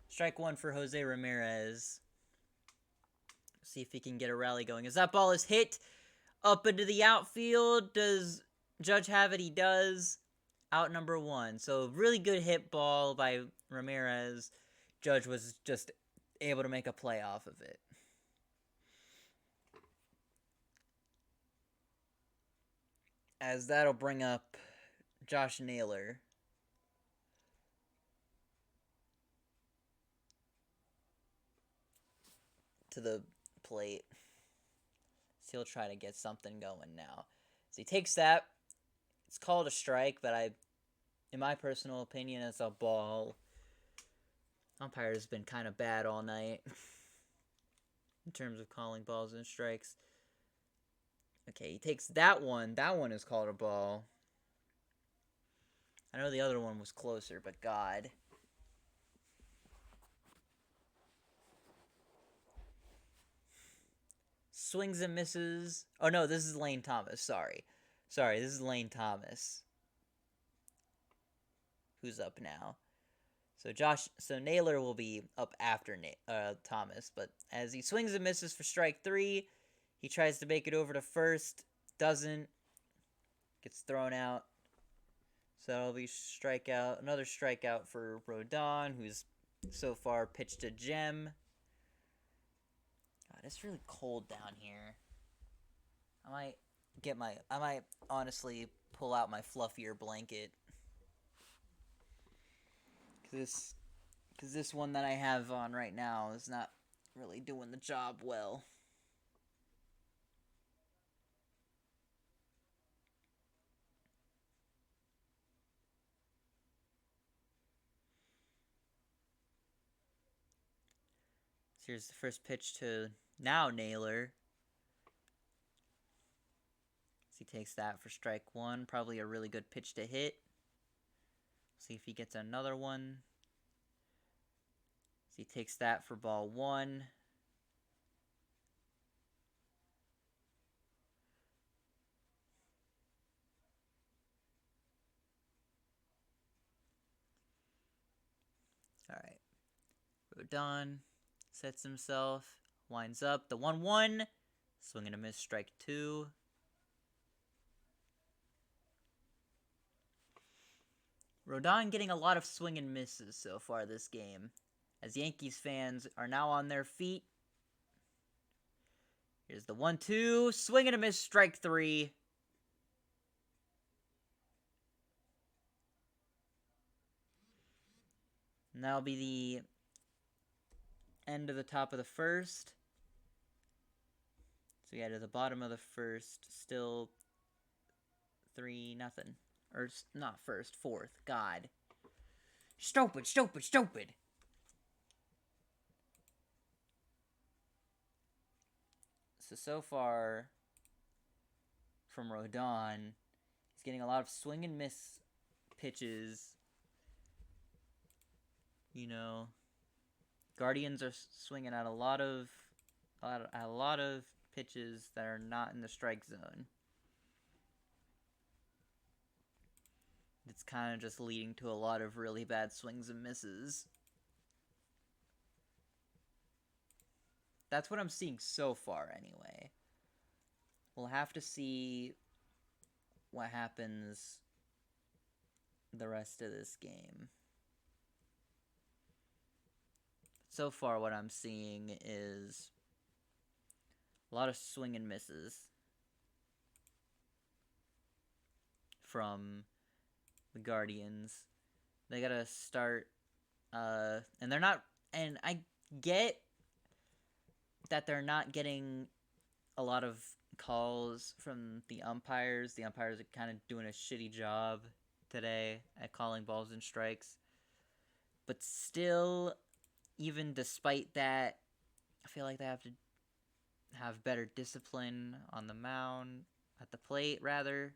Strike one for Jose Ramirez. See if he can get a rally going. As that ball is hit up into the outfield, does Judge have it? He does. Out number one. So really good hit ball by Ramirez. Judge was just able to make a play off of it. As that'll bring up Josh Naylor. To the plate. So he'll try to get something going now. So he takes that. It's called a strike, but in my personal opinion, it's a ball. Umpire's been kind of bad all night in terms of calling balls and strikes. Okay, he takes that one. That one is called a ball. I know the other one was closer, but God. Swings and misses. Oh, no, this is Lane Thomas. Sorry, this is Lane Thomas. Who's up now? So Naylor will be up after Thomas, but as he swings and misses for strike three, he tries to make it over to first, doesn't, gets thrown out. So that'll be another strikeout for Rodon, who's so far pitched a gem. God, it's really cold down here. I might honestly pull out my fluffier blanket. Because this one that I have on right now is not really doing the job well. So here's the first pitch to now Naylor. So he takes that for strike one. Probably a really good pitch to hit. See if he gets another one. So he takes that for ball one. Alright. Rodon sets himself. Winds up. The 1-1. Swing and a miss, strike two. Rodon getting a lot of swing and misses so far this game, as Yankees fans are now on their feet. Here's the 1-2, swing and a miss, strike three. And that'll be the end of the top of the first. So yeah, to the bottom of the first, still 3-0. Or not first, fourth. God. Stupid. So far, from Rodon, he's getting a lot of swing and miss pitches. You know, Guardians are swinging at a lot of pitches that are not in the strike zone. It's kind of just leading to a lot of really bad swings and misses. That's what I'm seeing so far, anyway. We'll have to see what happens the rest of this game. So far, what I'm seeing is a lot of swing and misses from the Guardians. They gotta start, and they're not, and I get that they're not getting a lot of calls from the umpires. The umpires are kind of doing a shitty job today at calling balls and strikes. But still, even despite that, I feel like they have to have better discipline on the mound, at the plate, rather.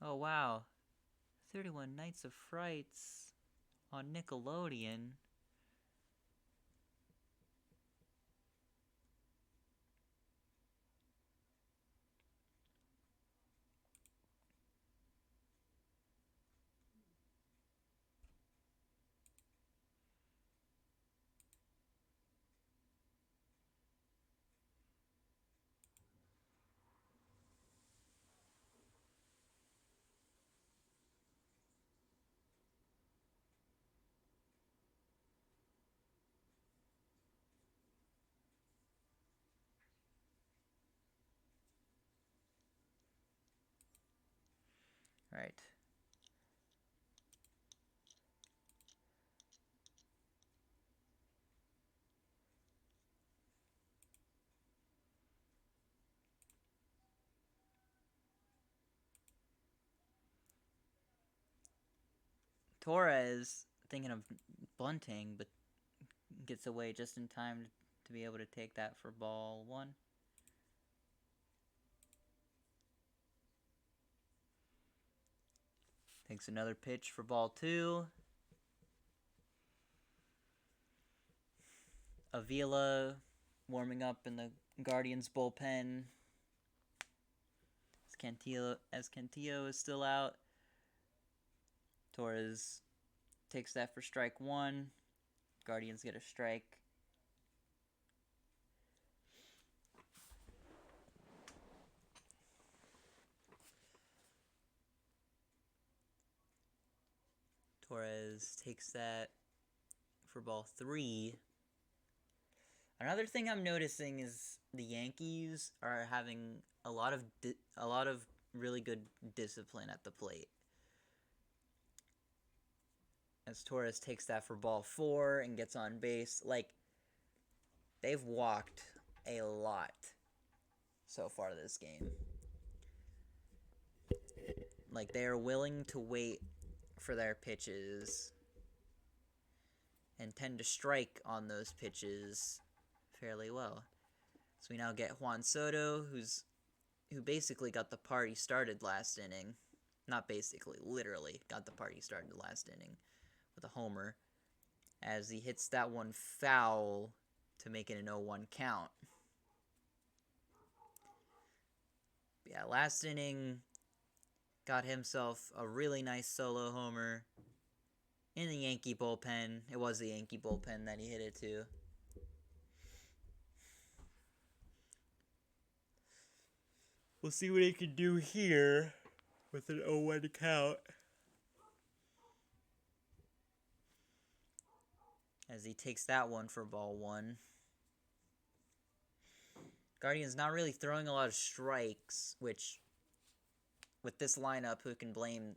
Oh wow. 31 Nights of Frights on Nickelodeon. Right. Torres thinking of bunting, but gets away just in time to be able to take that for ball one. Takes another pitch for ball two. Avila warming up in the Guardians bullpen. As Cantillo is still out. Torres takes that for strike one. Guardians get a strike. Torres takes that for ball three. Another thing I'm noticing is the Yankees are having a lot of really good discipline at the plate. As Torres takes that for ball four and gets on base, like, they've walked a lot so far this game. Like, they are willing to wait for their pitches and tend to strike on those pitches fairly well. So we now get Juan Soto, who basically got the party started last inning. Not basically, literally got the party started last inning with a homer, as he hits that one foul to make it an 0-1 count. Yeah, last inning got himself a really nice solo homer in the Yankee bullpen. It was the Yankee bullpen that he hit it to. We'll see what he can do here with an 0-1 count, as he takes that one for ball one. Guardians not really throwing a lot of strikes, which, with this lineup, who can blame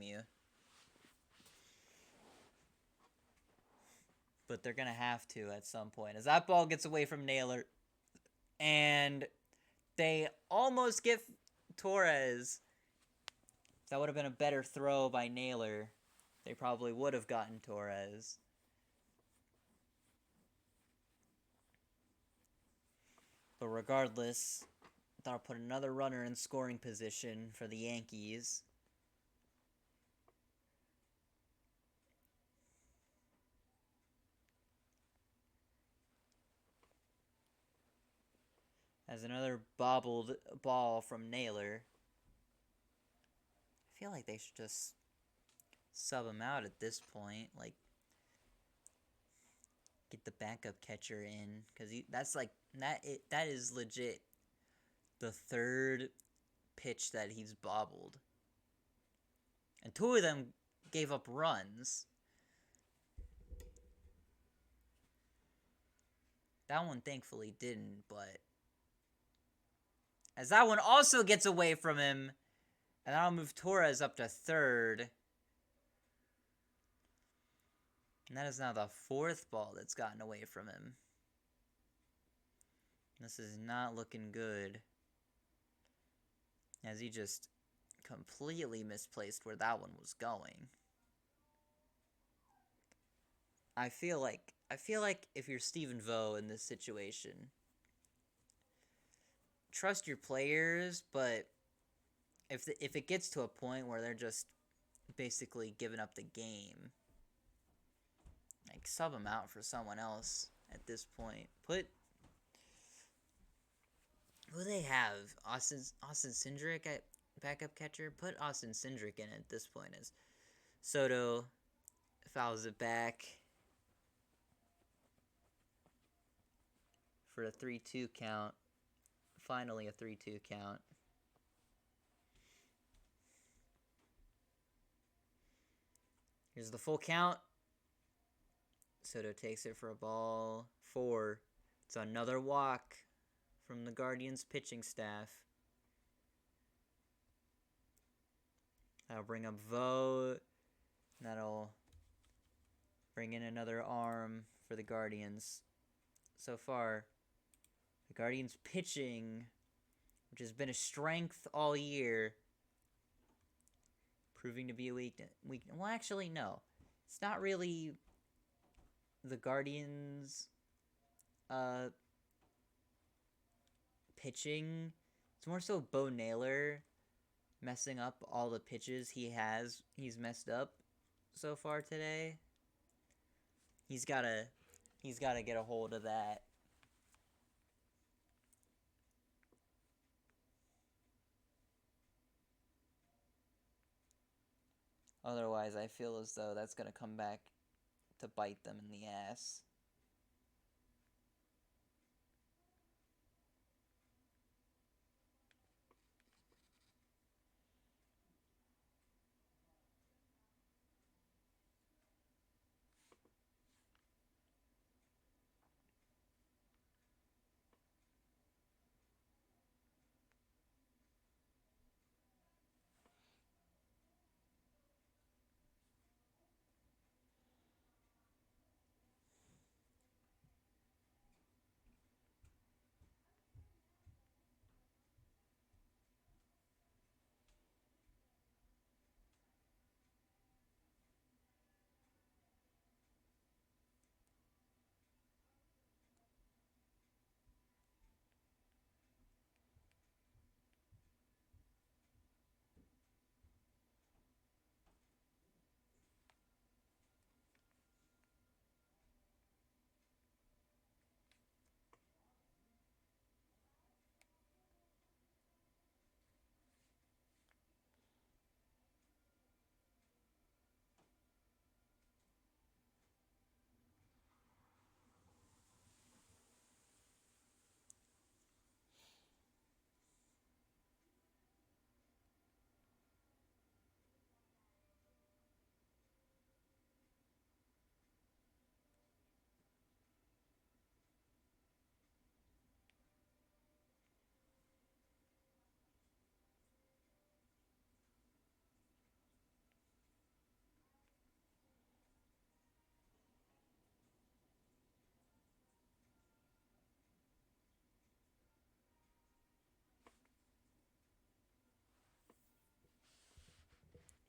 you? But they're gonna have to at some point, as that ball gets away from Naylor, and they almost get Torres. That would have been a better throw by Naylor. They probably would have gotten Torres. But regardless, that'll put another runner in scoring position for the Yankees. As another bobbled ball from Naylor. I feel like they should just sub him out at this point. Like, get the backup catcher in, because that is legit the third pitch that he's bobbled, and two of them gave up runs. That one thankfully didn't, but as that one also gets away from him, and that'll move Torres up to third. And that is now the fourth ball that's gotten away from him. This is not looking good, as he just completely misplaced where that one was going. I feel like if you're Stephen Vo in this situation, trust your players, but if it gets to a point where they're just basically giving up the game, like sub them out for someone else at this point. Put who do they have? Austin Cindric at backup catcher. Put Austin Cindric in at this point as Soto fouls it back for a 3-2 count. Finally a 3-2 count. Here's the full count. Soto takes it for a ball 4. It's another walk from the Guardians pitching staff. That'll bring up Vogt. That'll bring in another arm for the Guardians. So far, the Guardians pitching, which has been a strength all year, proving to be a weakness. Well, actually, no. It's not really the Guardians' pitching. It's more so Bo Naylor messing up all the pitches he's messed up so far today. He's gotta get a hold of that. Otherwise, I feel as though that's gonna come back to bite them in the ass.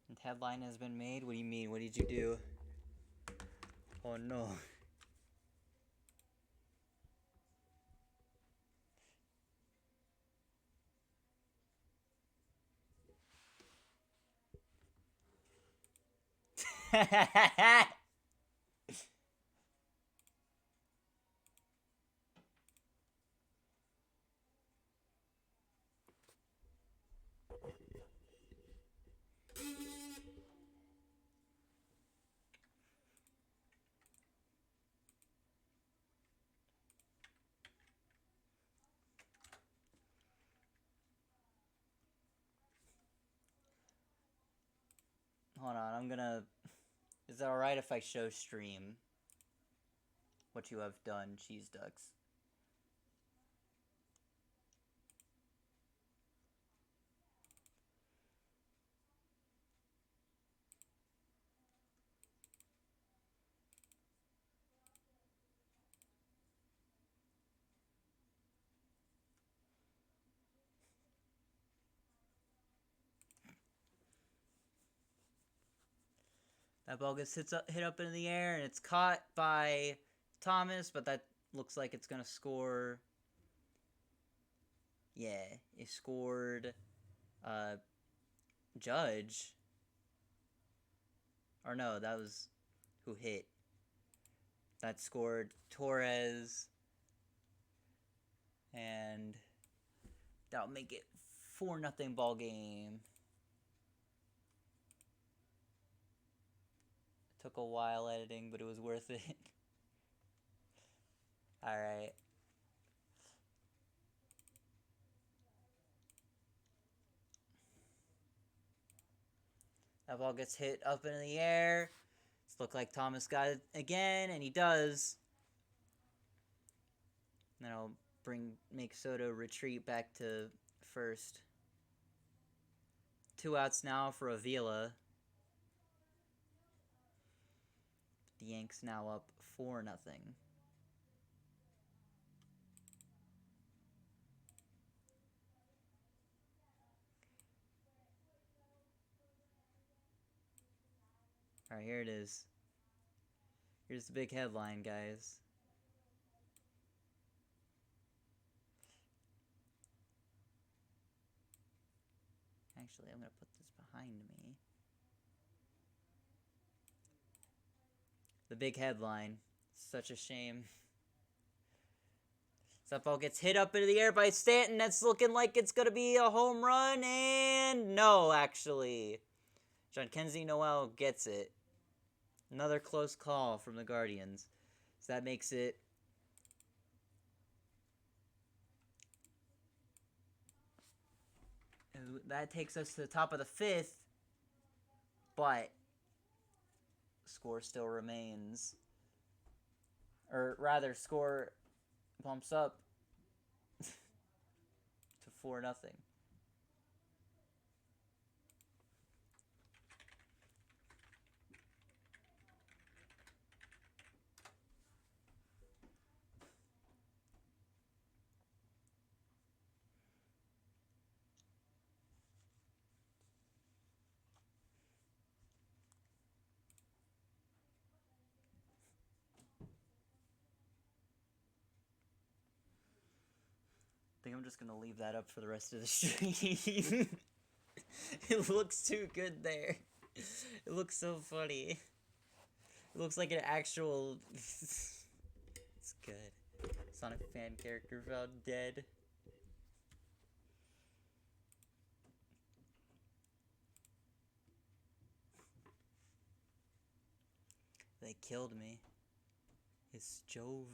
The headline has been made. What do you mean? What did you do? Oh no. Hold on, I'm gonna... Is it alright if I show stream what you have done, cheese ducks? That ball gets hit up in the air, and it's caught by Thomas, but that looks like it's going to score. Yeah, it scored Judge. Or no, that was who hit. That scored Torres. And that'll make it 4-0 ball game. Took a while editing, but it was worth it. Alright. That ball gets hit up into the air. It's looked like Thomas got it again, and he does. And then I'll make Soto retreat back to first. 2 outs now for Avila. The Yanks now up 4-0. Alright, here it is. Here's the big headline, guys. Actually, I'm going to put this behind me. The big headline. Such a shame. That ball gets hit up into the air by Stanton. That's looking like it's going to be a home run. And no, actually. Jhonkensy Noel gets it. Another close call from the Guardians. So that makes it... That takes us to the top of the 5th. But... score still remains. Or rather, score bumps up to 4-0. I think I'm just gonna leave that up for the rest of the stream. It looks too good there. It looks so funny. It looks like an actual... It's good. Sonic fan character found dead. They killed me. It's Jove.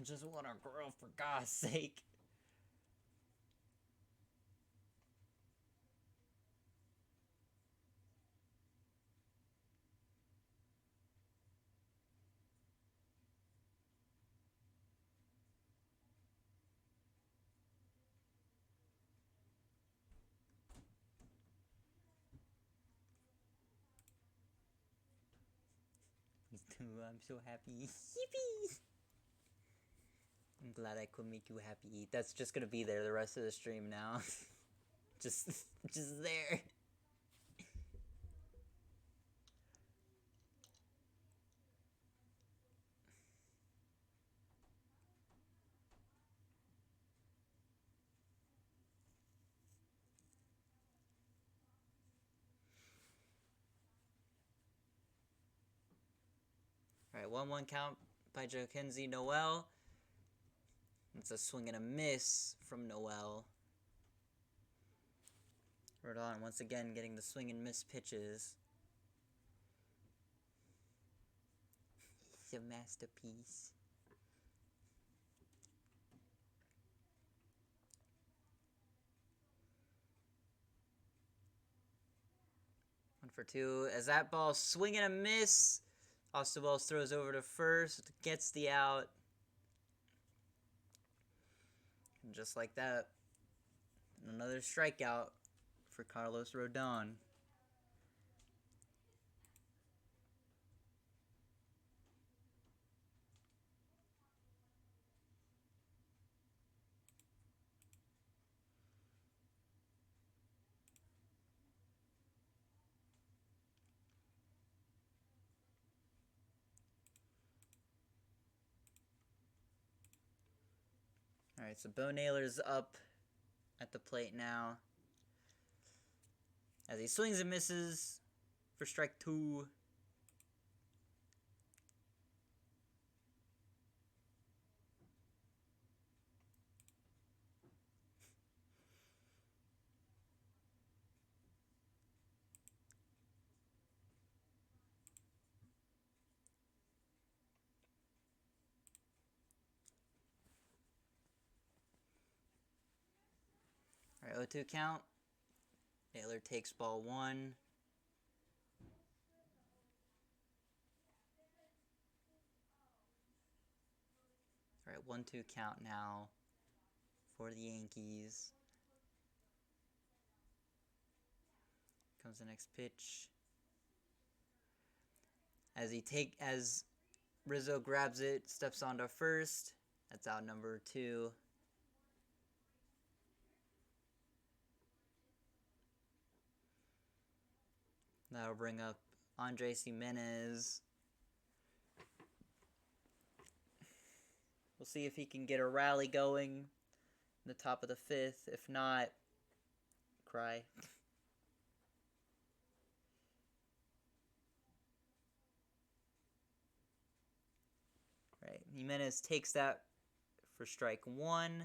I just want to grow, for God's sake. I'm so happy. Yippee! I'm glad I could make you happy. That's just gonna be there the rest of the stream now. just there. Alright, 1-1 count by Jockenzie Noel. It's a swing and a miss from Noel. Rodon once again getting the swing and miss pitches. He's a masterpiece. One for two. As that ball swing and a miss. Austin Wells throws over to first. Gets the out. And just like that, another strikeout for Carlos Rodon. Alright, so Bo Naylor's up at the plate now. As he swings and misses for strike two. Alright, 0-2 count. Naylor takes ball one. Alright, 1-2 count now for the Yankees. Comes the next pitch. As Rizzo grabs it, steps onto first. That's out number 2. That'll bring up Andres Jimenez. We'll see if he can get a rally going in the top of the 5th. If not, cry. Right, Jimenez takes that for strike one.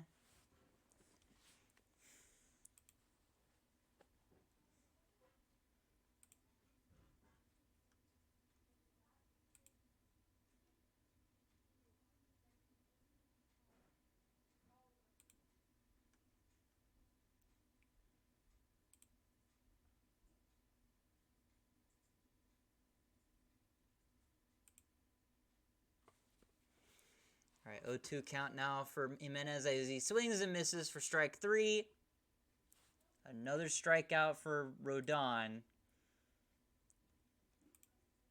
Alright, 0-2 count now for Jimenez as he swings and misses for strike 3. Another strikeout for Rodon.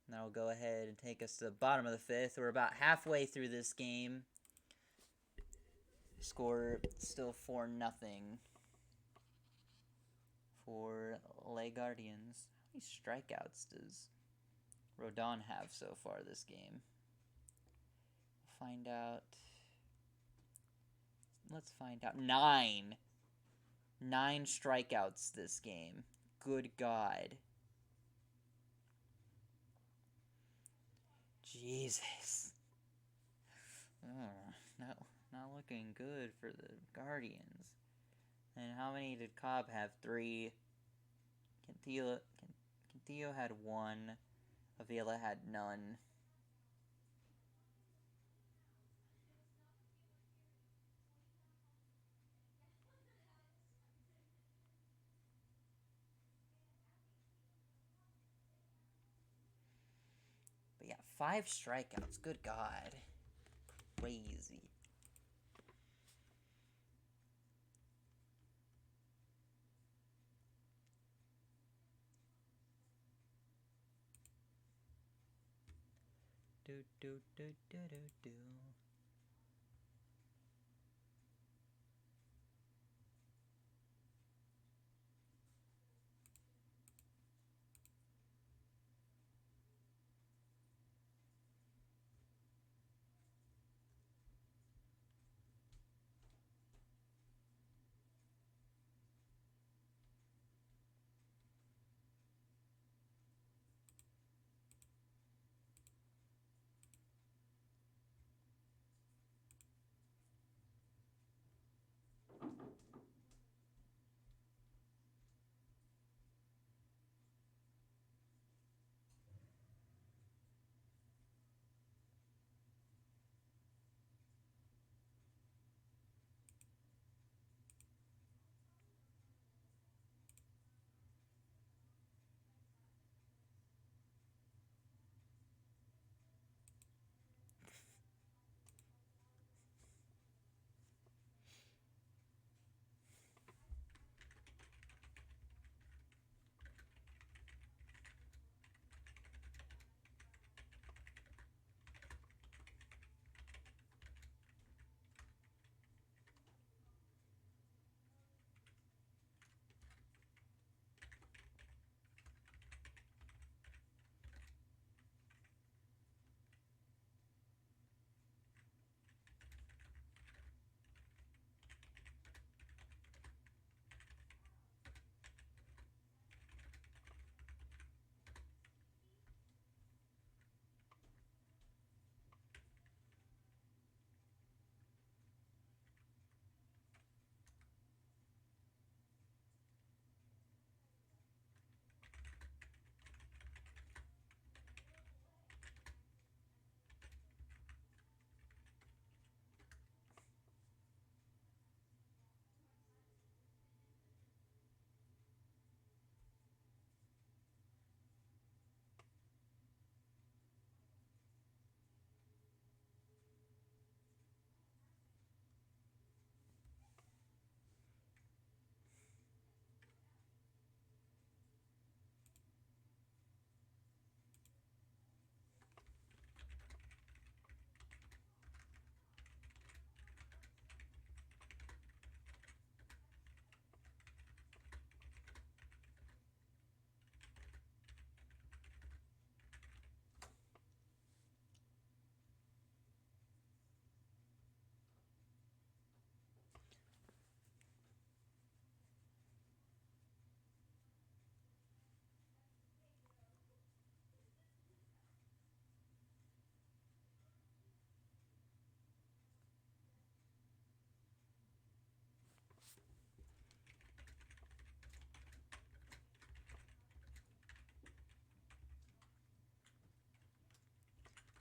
That'll go ahead and take us to the bottom of the 5th. We're about halfway through this game. Score still 4-0 for LA Guardians. How many strikeouts does Rodon have so far this game? We'll find out. Let's find out. 9. 9 strikeouts this game. Good God. Jesus. Not looking good for the Guardians. And how many did Cobb have? 3. Cantillo had 1. Avila had none. But yeah, 5 strikeouts. Good God. Crazy. Do do do do do do.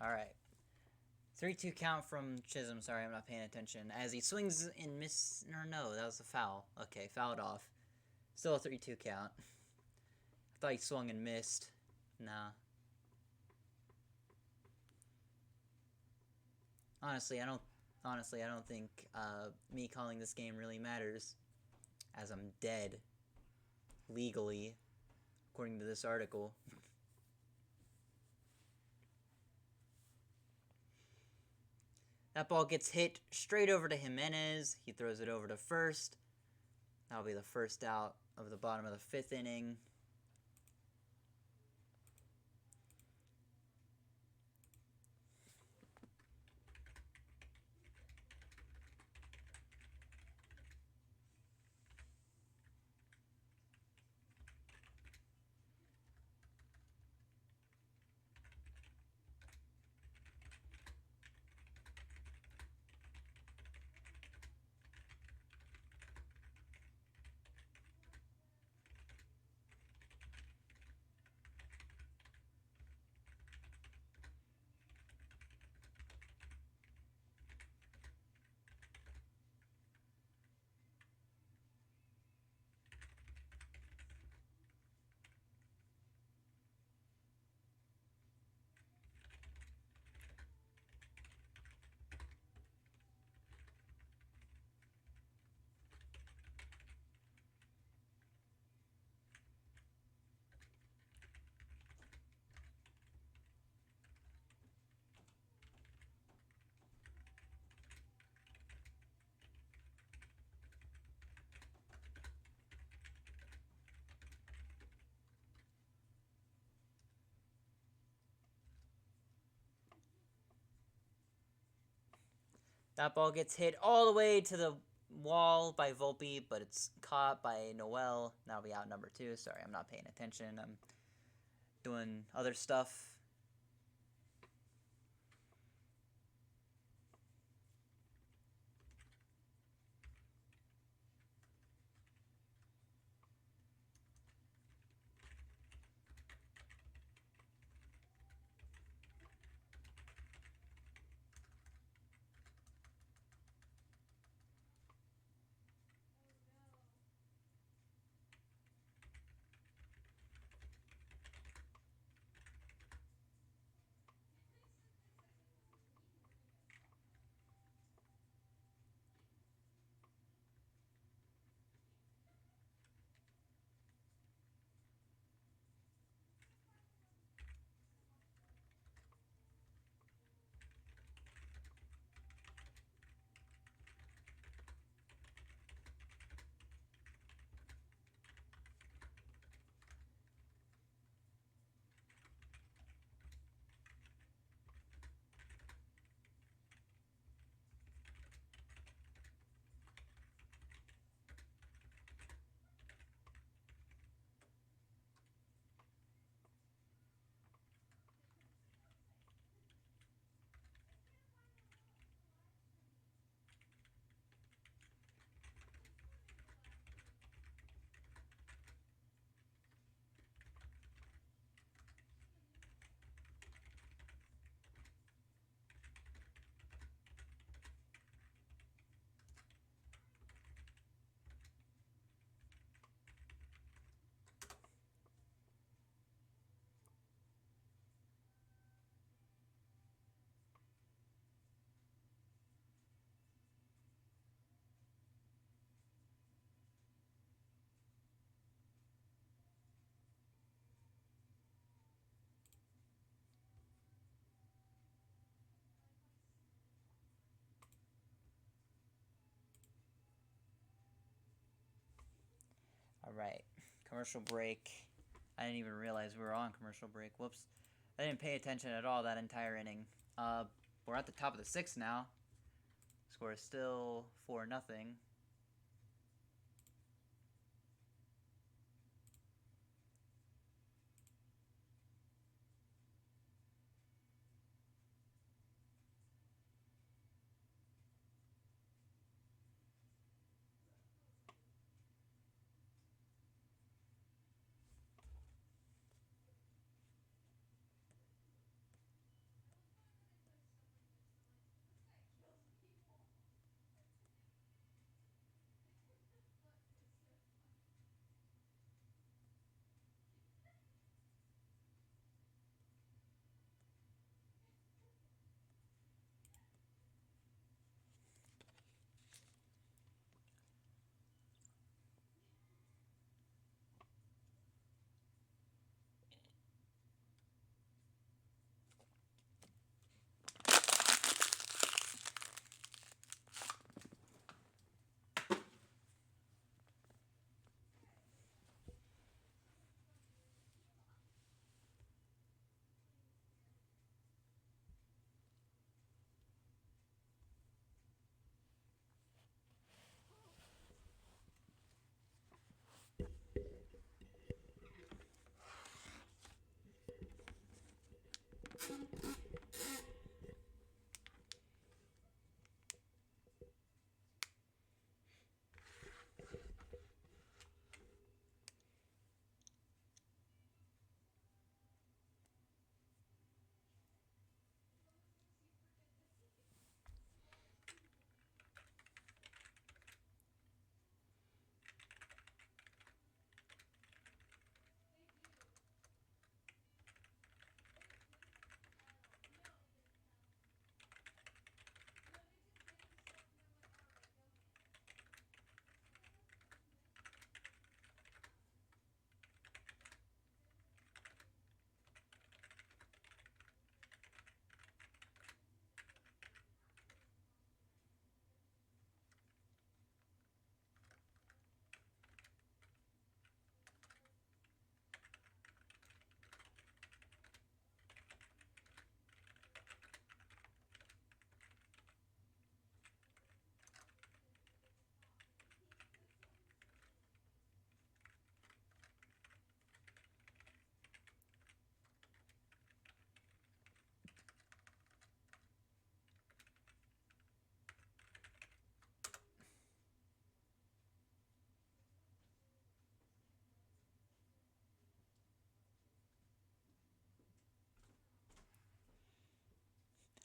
Alright. 3-2 count from Chisholm. Sorry, I'm not paying attention. As he swings and miss. No, that was a foul. Okay, fouled off. Still a 3-2 count. I thought he swung and missed. Nah. Honestly, I don't think me calling this game really matters, as I'm dead legally, according to this article. That ball gets hit straight over to Jimenez. He throws it over to first. That'll be the first out of the bottom of the 5th inning. That ball gets hit all the way to the wall by Volpe, but it's caught by Noel. That'll be out number 2. Sorry, I'm not paying attention. I'm doing other stuff. Alright, commercial break. I didn't even realize we were on commercial break. Whoops. I didn't pay attention at all that entire inning. We're at the top of the 6th now. Score is still 4-0.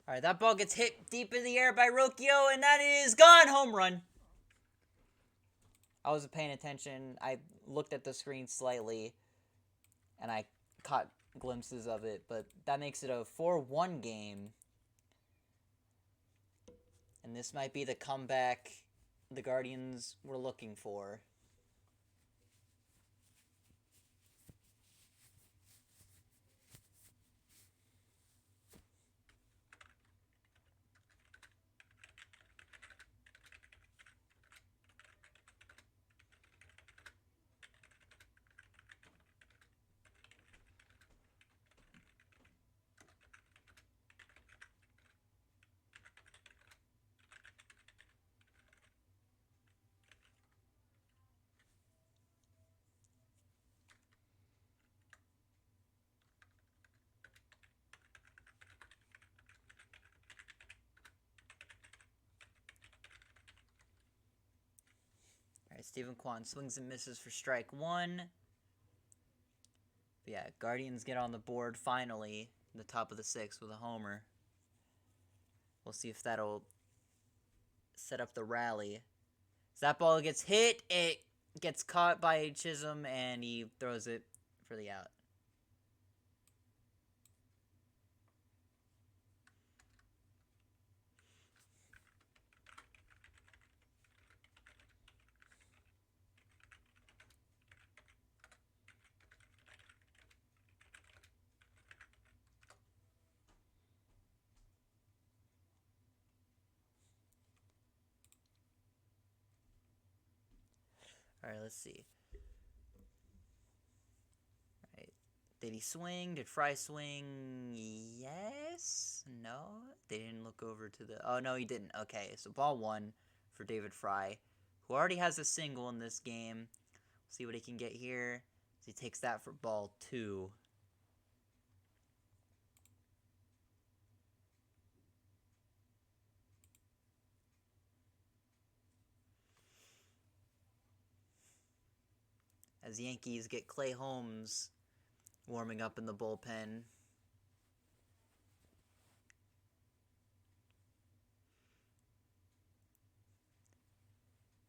All right, that ball gets hit deep in the air by Rocchio, and that is gone. Home run. I wasn't paying attention. I looked at the screen slightly, and I caught glimpses of it, but that makes it a 4-1 game. And this might be the comeback the Guardians were looking for. All right, Stephen Kwan swings and misses for strike one. But yeah, Guardians get on the board finally in the top of the sixth with a homer. We'll see if that'll set up the rally. As that ball gets hit, it gets caught by Chisholm, and he throws it for the out. All right, let's see. All right, did he swing? Did Fry swing? Yes? No? They didn't look over to the... Oh, no, he didn't. Okay, so ball one for David Fry, who already has a single in this game. See what he can get here. So he takes that for ball two. As Yankees get Clay Holmes warming up in the bullpen.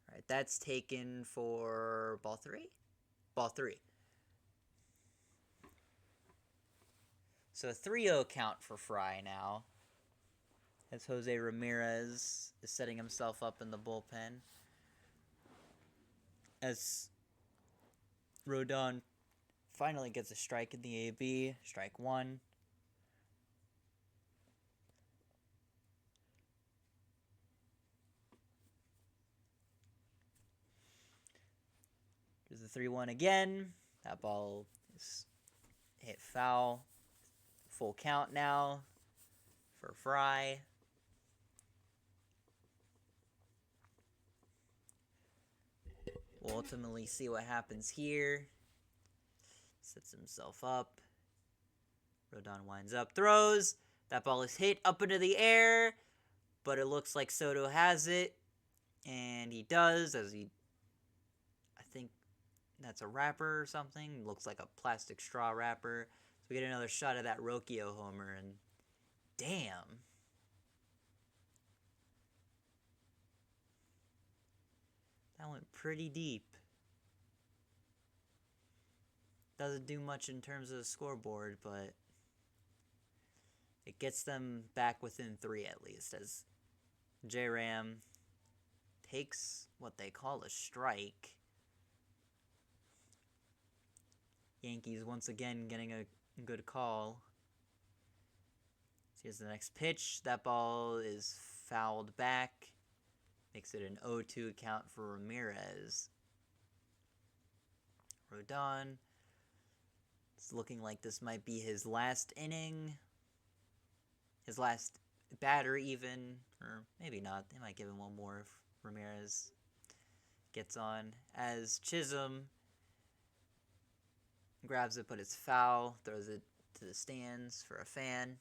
All right, that's taken for ball three? Ball three. So a 3-0 count for Fry now, as Jose Ramirez is setting himself up in the bullpen. As Rodon finally gets a strike in the AB, strike one. There's the 3-1 again. That ball is hit foul. Full count now for Fry. We'll ultimately see what happens here. Sets himself up. Rodon winds up, throws. That ball is hit up into the air, but it looks like Soto has it. And he does, as he... I think that's a wrapper or something. Looks like a plastic straw wrapper. So we get another shot of that Rocchio homer, and damn. That went pretty deep. Doesn't do much in terms of the scoreboard, but it gets them back within 3 at least, as J-Ram takes what they call a strike. Yankees once again getting a good call. Here's the next pitch. That ball is fouled back. Makes it an 0-2 count for Ramirez. Rodon. It's looking like this might be his last inning. His last batter even. Or maybe not. They might give him one more if Ramirez gets on. As Chisholm grabs it, but it's foul. Throws it to the stands for a fan.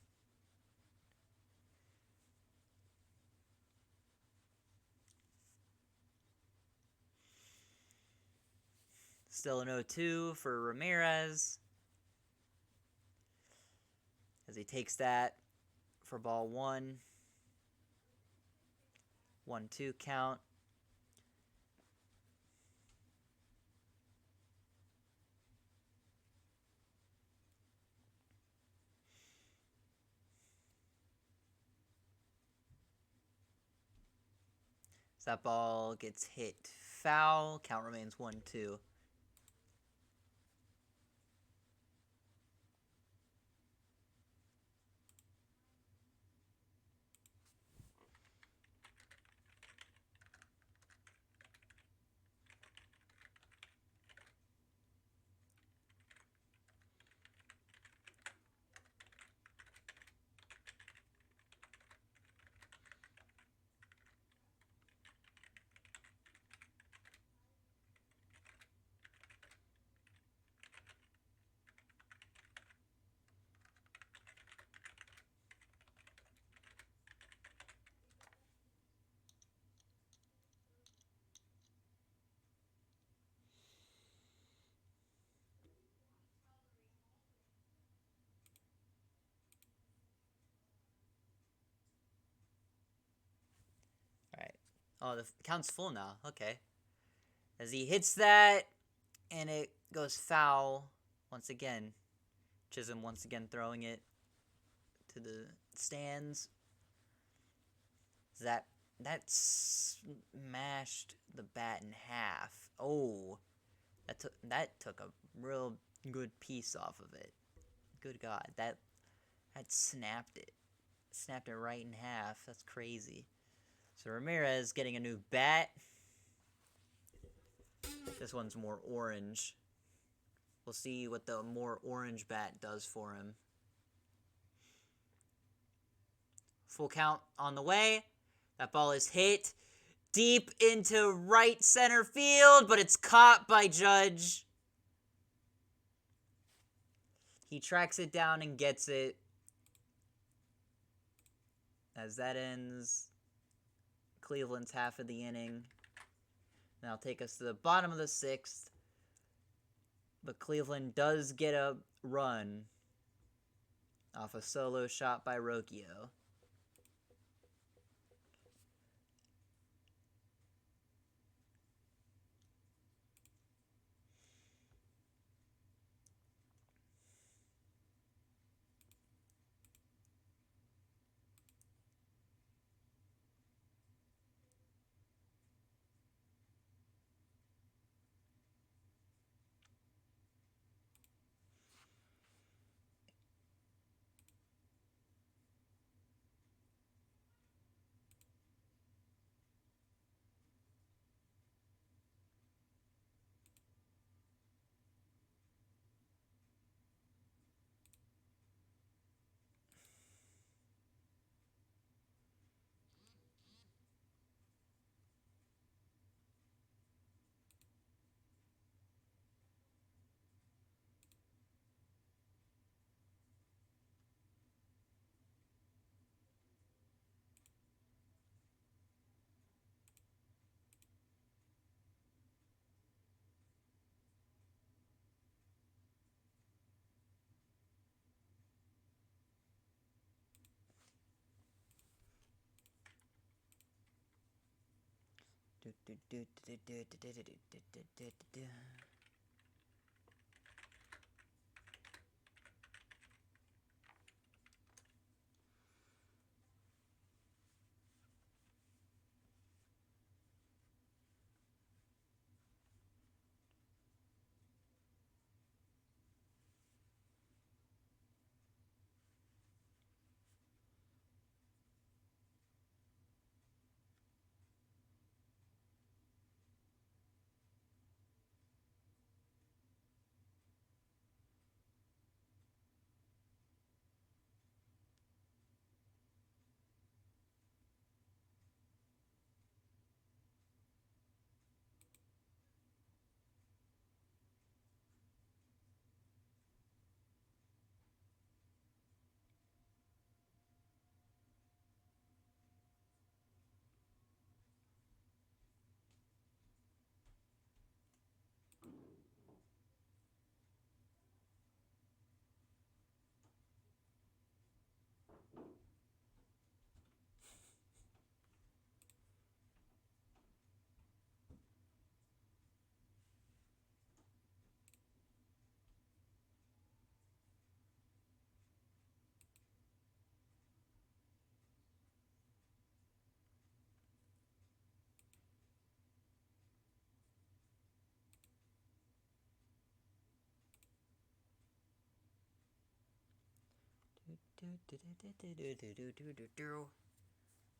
Still an 0-2 for Ramirez. As he takes that for ball one. 1-2 count. So that ball gets hit foul. Count remains 1-2. Alright. Oh, the count's full now. Okay. As he hits that, and it goes foul once again. Chisholm once again throwing it to the stands. That smashed the bat in half. Oh, that took a real good piece off of it. Good God, that snapped it. Snapped it right in half. That's crazy. So Ramirez getting a new bat. This one's more orange. We'll see what the more orange bat does for him. Full count on the way. That ball is hit deep into right center field, but it's caught by Judge. He tracks it down and gets it. As that ends Cleveland's half of the inning. That'll take us to the bottom of the sixth. But Cleveland does get a run off a solo shot by Rocchio.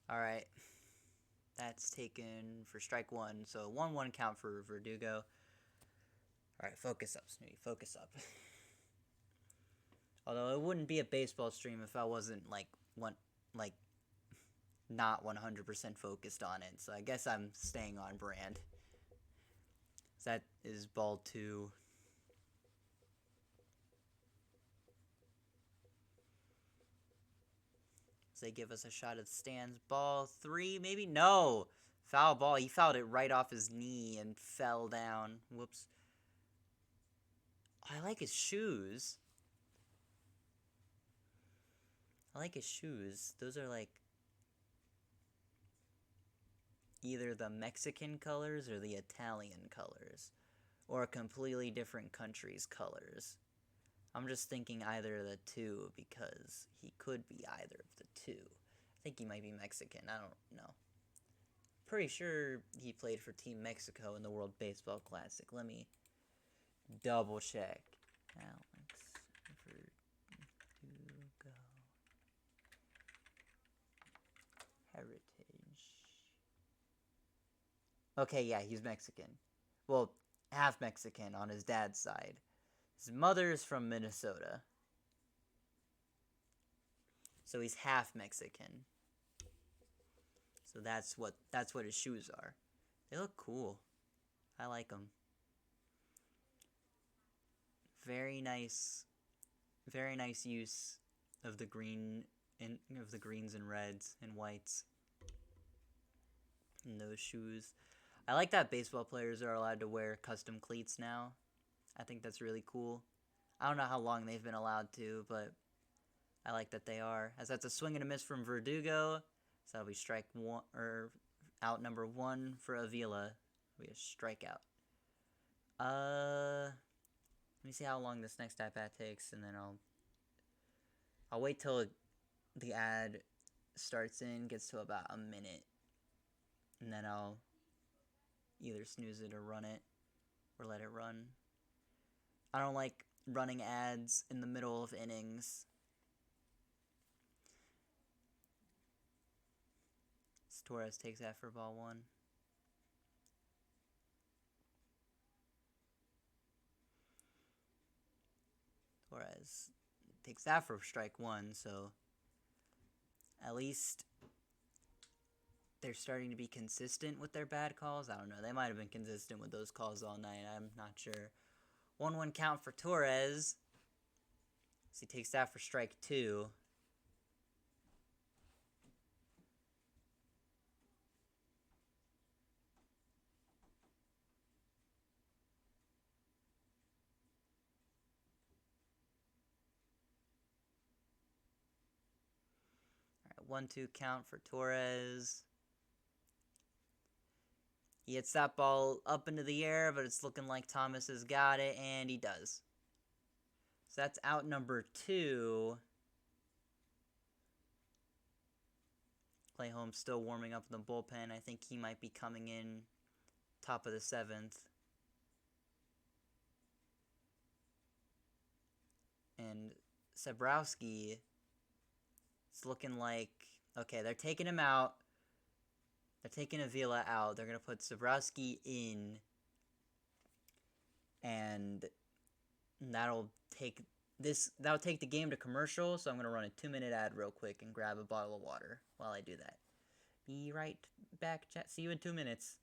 All right, that's taken for strike one. So 1-1 count for Verdugo. All right, focus up, Snooty. Focus up. Although it wouldn't be a baseball stream if I wasn't not 100% focused on it. So I guess I'm staying on brand. So that is ball 2. So they give us a shot at the stands. Ball 3, maybe? No! Foul ball. He fouled it right off his knee and fell down. Whoops. I like his shoes. Those are like either the Mexican colors or the Italian colors. Or a completely different country's colors. I'm just thinking either of the two because he could be either of the two. I think he might be Mexican. I don't know. Pretty sure he played for Team Mexico in the World Baseball Classic. Let me double check. Alex Verdugo. Heritage. Okay, yeah, he's Mexican. Well, half Mexican on his dad's side. His mother is from Minnesota. So he's half Mexican. So that's what his shoes are. They look cool. I like them. Very nice use of the green and of the greens and reds and whites in those shoes. I like that baseball players are allowed to wear custom cleats now. I think that's really cool. I don't know how long they've been allowed to, but I like that they are. As that's a swing and a miss from Verdugo. So that'll be strike one, or out number 1 for Avila. It'll be a strikeout. Let me see how long this next at-bat takes, and then I'll wait till the ad starts in, gets to about a minute, and then I'll either snooze it or run it, or let it run. I don't like running ads in the middle of innings. Torres takes that for ball 1. Torres takes that for strike 1, so at least they're starting to be consistent with their bad calls. I don't know. They might have been consistent with those calls all night. I'm not sure. 1-1 count for Torres. So he takes that for strike 2. All right, 1-2 count for Torres. He hits that ball up into the air, but it's looking like Thomas has got it, and he does. So that's out number 2. Clay Holmes still warming up in the bullpen. I think he might be coming in top of the 7th. And Sabrowski, it's looking like, okay, they're taking him out. They're taking Avila out. They're going to put Sabrowski in. And that'll take the game to commercial, so I'm going to run a 2-minute ad real quick and grab a bottle of water while I do that. Be right back, chat. See you in 2 minutes.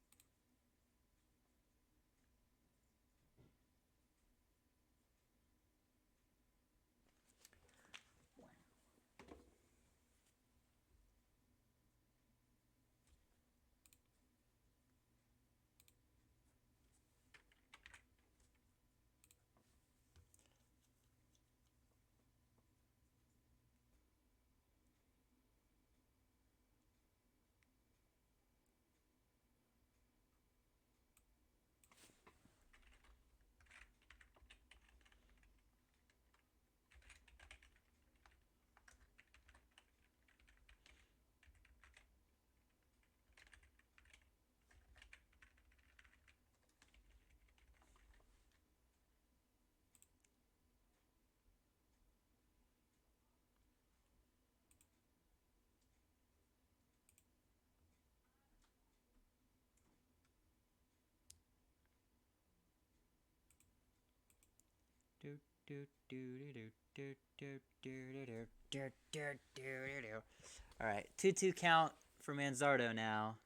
Alright, 2-2 count for Manzardo now.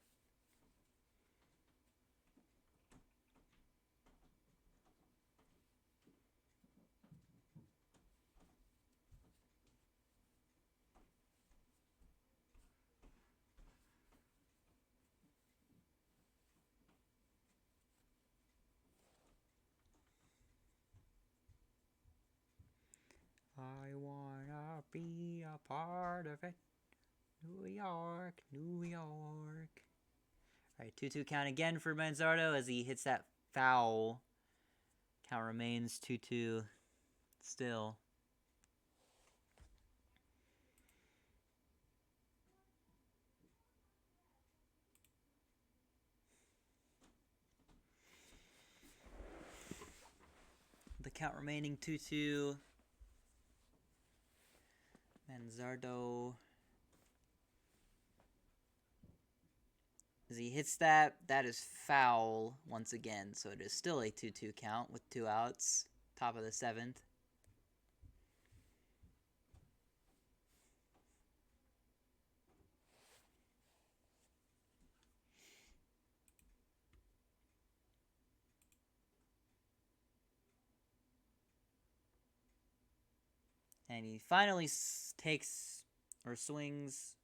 I wanna be a part of it. New York, New York. Alright, 2-2 count again for Manzardo as he hits that foul. Count remains 2-2 still. The count remaining 2-2. Manzardo. As he hits that, that is foul once again. So it is still a 2-2 count with 2 outs. Top of the 7th. And he finally takes or swings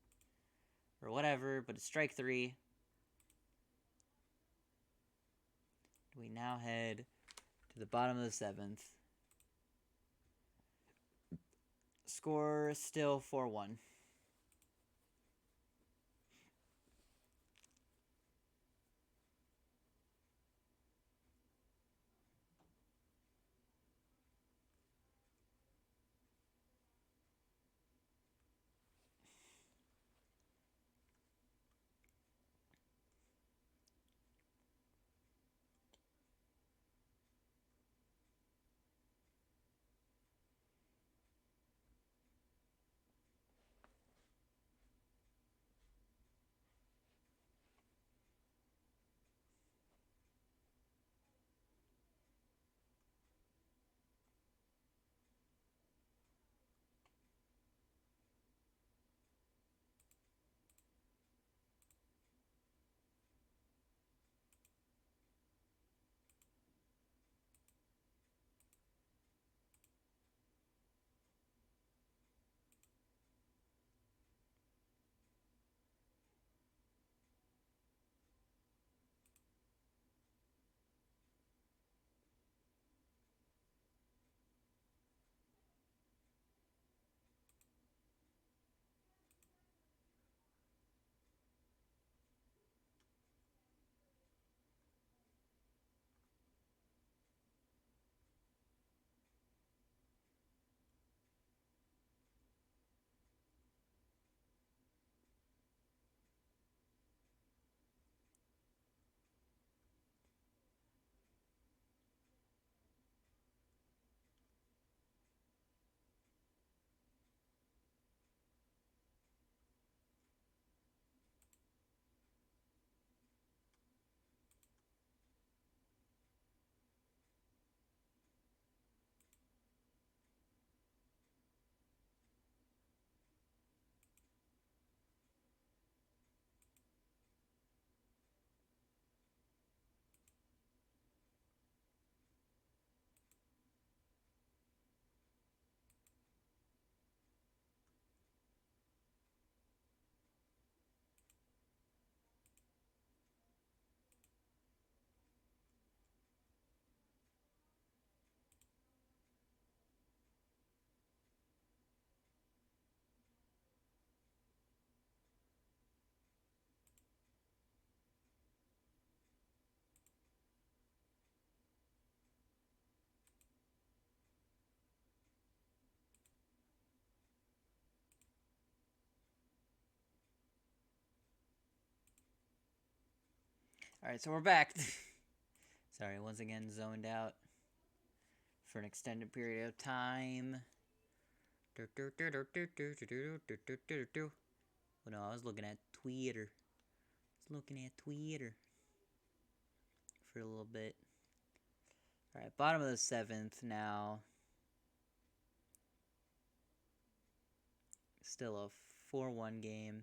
or whatever, but it's strike 3. We now head to the bottom of the 7th. Score still 4-1. Alright, so we're back. Sorry, once again zoned out for an extended period of time. Oh no, I was looking at Twitter. For a little bit. Alright, bottom of the 7th now. Still a 4-1 game.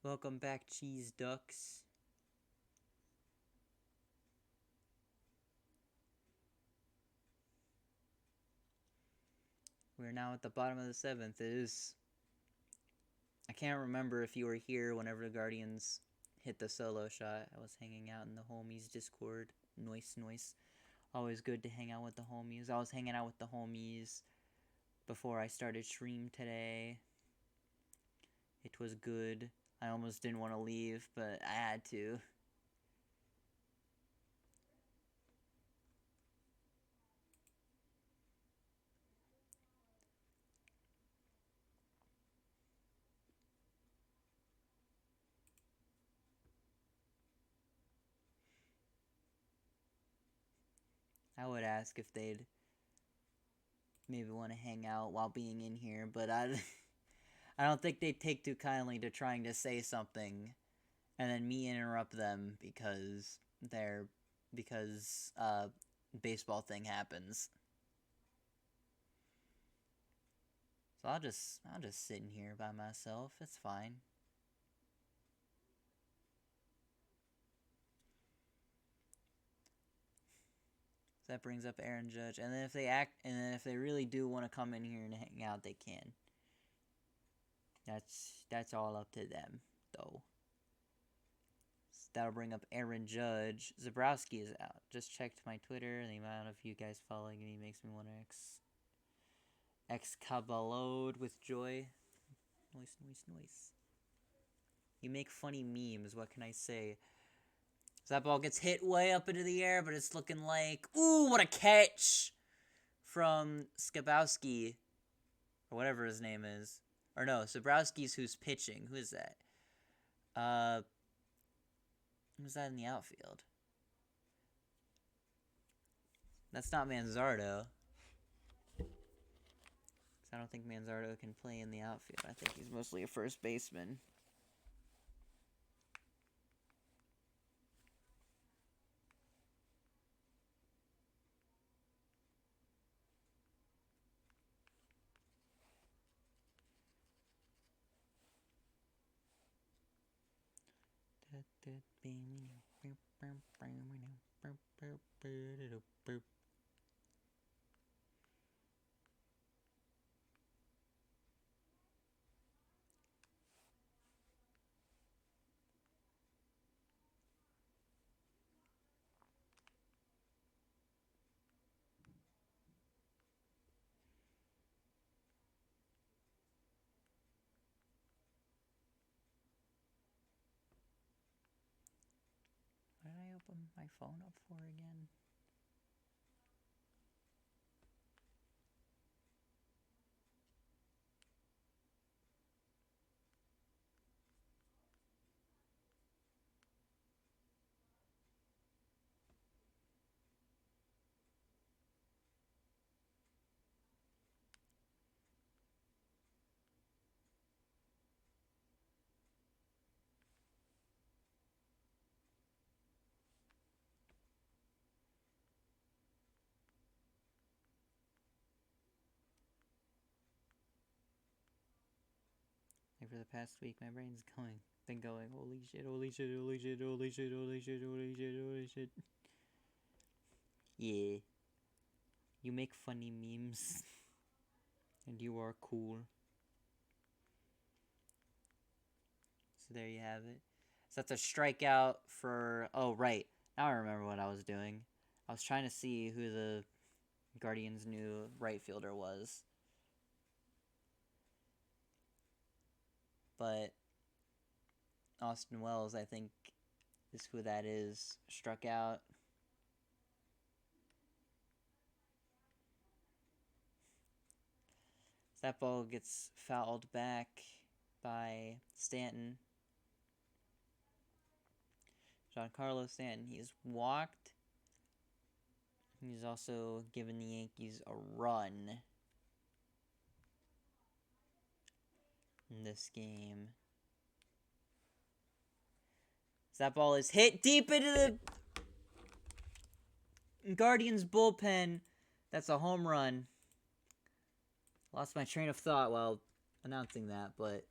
Welcome back, Cheese Ducks. We're now at the bottom of the 7th. It is... I can't remember if you were here whenever the Guardians hit the solo shot. I was hanging out in the homies Discord. Noise. Always good to hang out with the homies. I was hanging out with the homies before I started stream today. It was good. I almost didn't want to leave, but I had to. I would ask if they'd maybe want to hang out while being in here, but I don't think they'd take too kindly to trying to say something and then me interrupt them because baseball thing happens. So I'll just sit in here by myself. It's fine. So that brings up Aaron Judge, and then if they really do want to come in here and hang out, they can. That's all up to them, though. So that'll bring up Aaron Judge. Zabrowski is out. Just checked my Twitter, and the amount of you guys following me makes me want to excabalode with joy. Noise. You make funny memes, what can I say? So that ball gets hit way up into the air, but it's looking like... Ooh, what a catch! From Skabowski. Or whatever his name is. Or no, Zabrowski's who's pitching. Who is that? Who's that in the outfield? That's not Manzardo. I don't think Manzardo can play in the outfield. I think he's mostly a first baseman. What did I open my phone up for again? Like for the past week, my brain's been going, holy shit. Yeah. You make funny memes. And you are cool. So there you have it. So that's a strikeout for... Oh, right. Now I remember what I was doing. I was trying to see who the Guardians' new right fielder was. But Austin Wells, I think, is who that is. Struck out. That ball gets fouled back by Stanton. Giancarlo Stanton. He's walked. He's also given the Yankees a run. in this game. As that ball is hit deep into the Guardians bullpen. That's a home run. Lost my train of thought while announcing that, but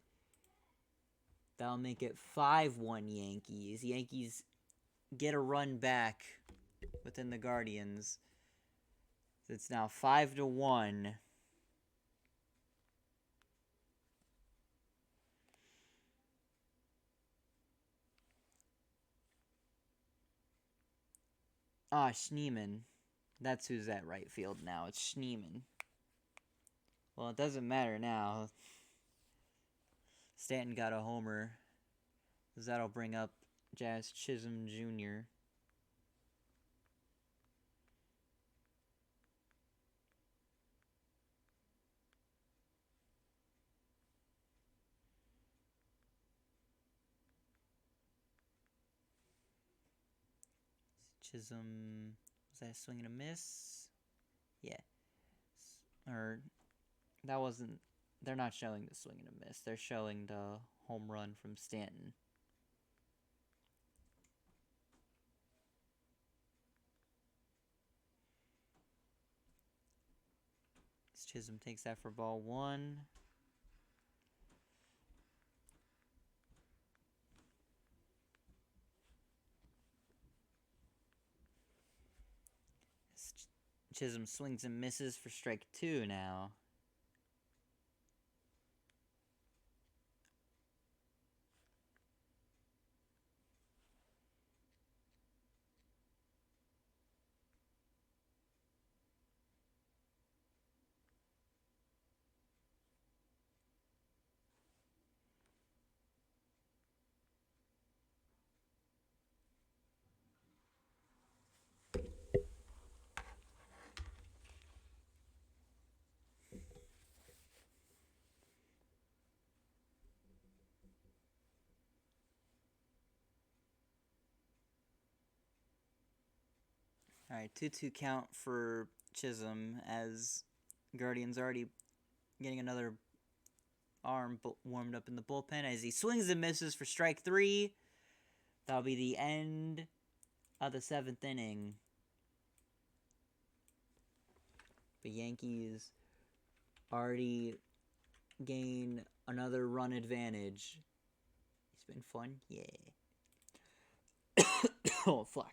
that'll make it 5-1 Yankees. Yankees get a run back within the Guardians. It's now 5-1. Schneeman. That's who's at right field now. It's Schneeman. Well, it doesn't matter now. Stanton got a homer. That'll bring up Jazz Chisholm Jr. Chisholm, was that a swing and a miss? Yeah. Or, that wasn't, they're not showing the swing and a miss. They're showing the home run from Stanton. Chisholm takes that for ball 1. Chisholm swings and misses for strike 2 now. Alright, 2-2 count for Chisholm as Guardians already getting another arm warmed up in the bullpen as he swings and misses for strike 3. That'll be the end of the 7th inning. The Yankees already gain another run advantage. It's been fun, yeah. Oh, fuck.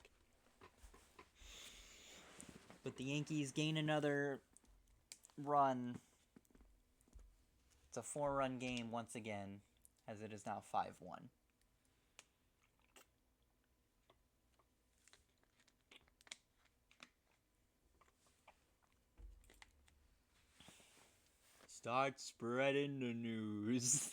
But the Yankees gain another run. It's a 4-run game once again, as it is now 5-1. Start spreading the news.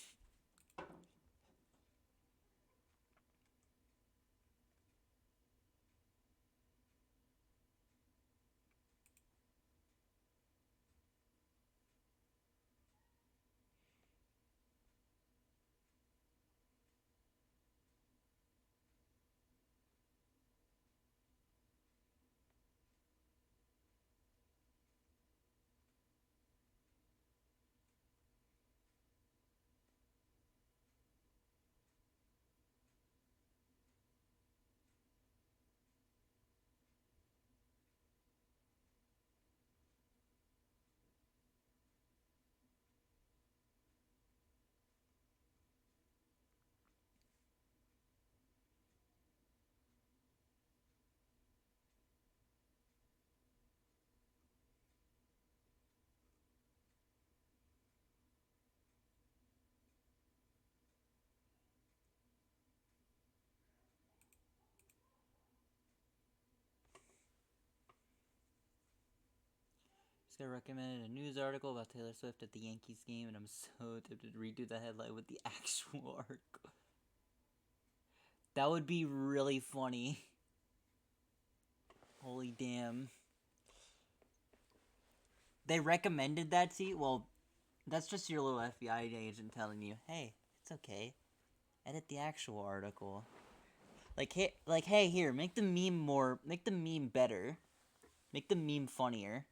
Just got recommended a news article about Taylor Swift at the Yankees game, and I'm so tempted to redo the headline with the actual article. That would be really funny. Holy damn. They recommended that to you? Well, that's just your little FBI agent telling you, hey, it's okay. Edit the actual article. Like, hey, here, make the meme better. Make the meme funnier.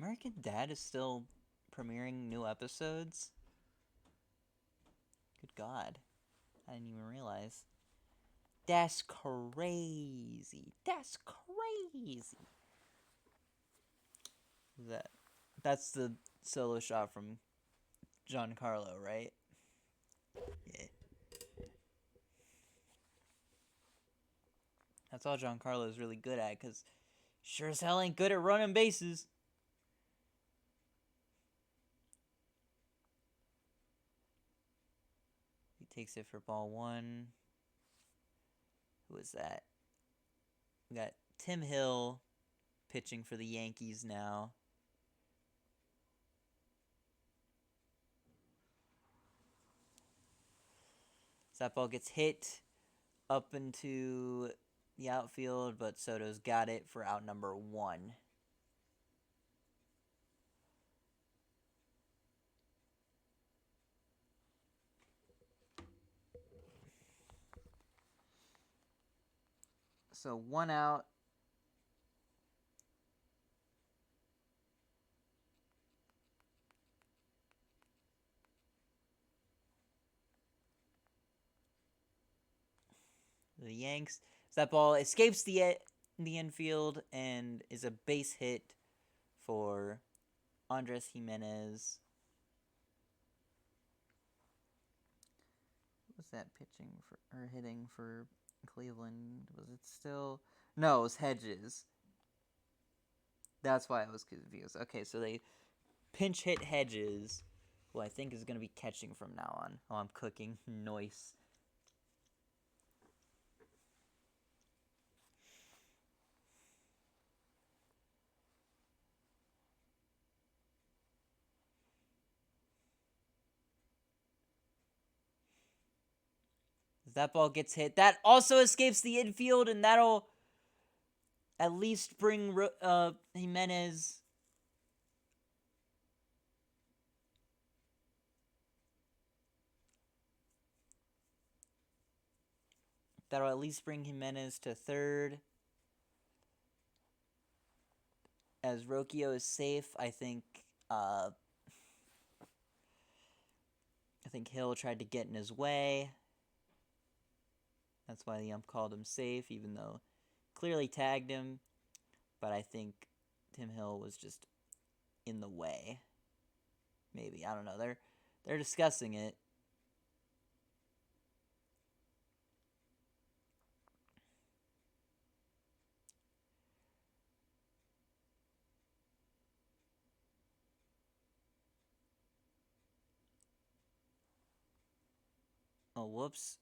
American Dad is still premiering new episodes? Good God. I didn't even realize. That's crazy. That's crazy. That's the solo shot from Giancarlo, right? Yeah. That's all Giancarlo is really good at, because sure as hell ain't good at running bases. He takes it for ball one. Who is that? We got Tim Hill pitching for the Yankees now. So that ball gets hit up into the outfield, but Soto's got it for out number one. So 1 out. The Yanks. So that ball escapes the infield and is a base hit for Andres Jimenez. Was that pitching for or hitting for Cleveland? Was it still? No, it was Hedges. That's why I was confused. Okay, so they pinch hit Hedges, who I think is going to be catching from now on. Oh, I'm cooking. Nice. That ball gets hit. That also escapes the infield, and that'll at least bring Jimenez. That'll at least bring Jimenez to third. As Rocchio is safe, I think Hill tried to get in his way. That's why the ump called him safe, even though clearly tagged him. But I think Tim Hill was just in the way. Maybe, I don't know. They're discussing it. Oh, whoops.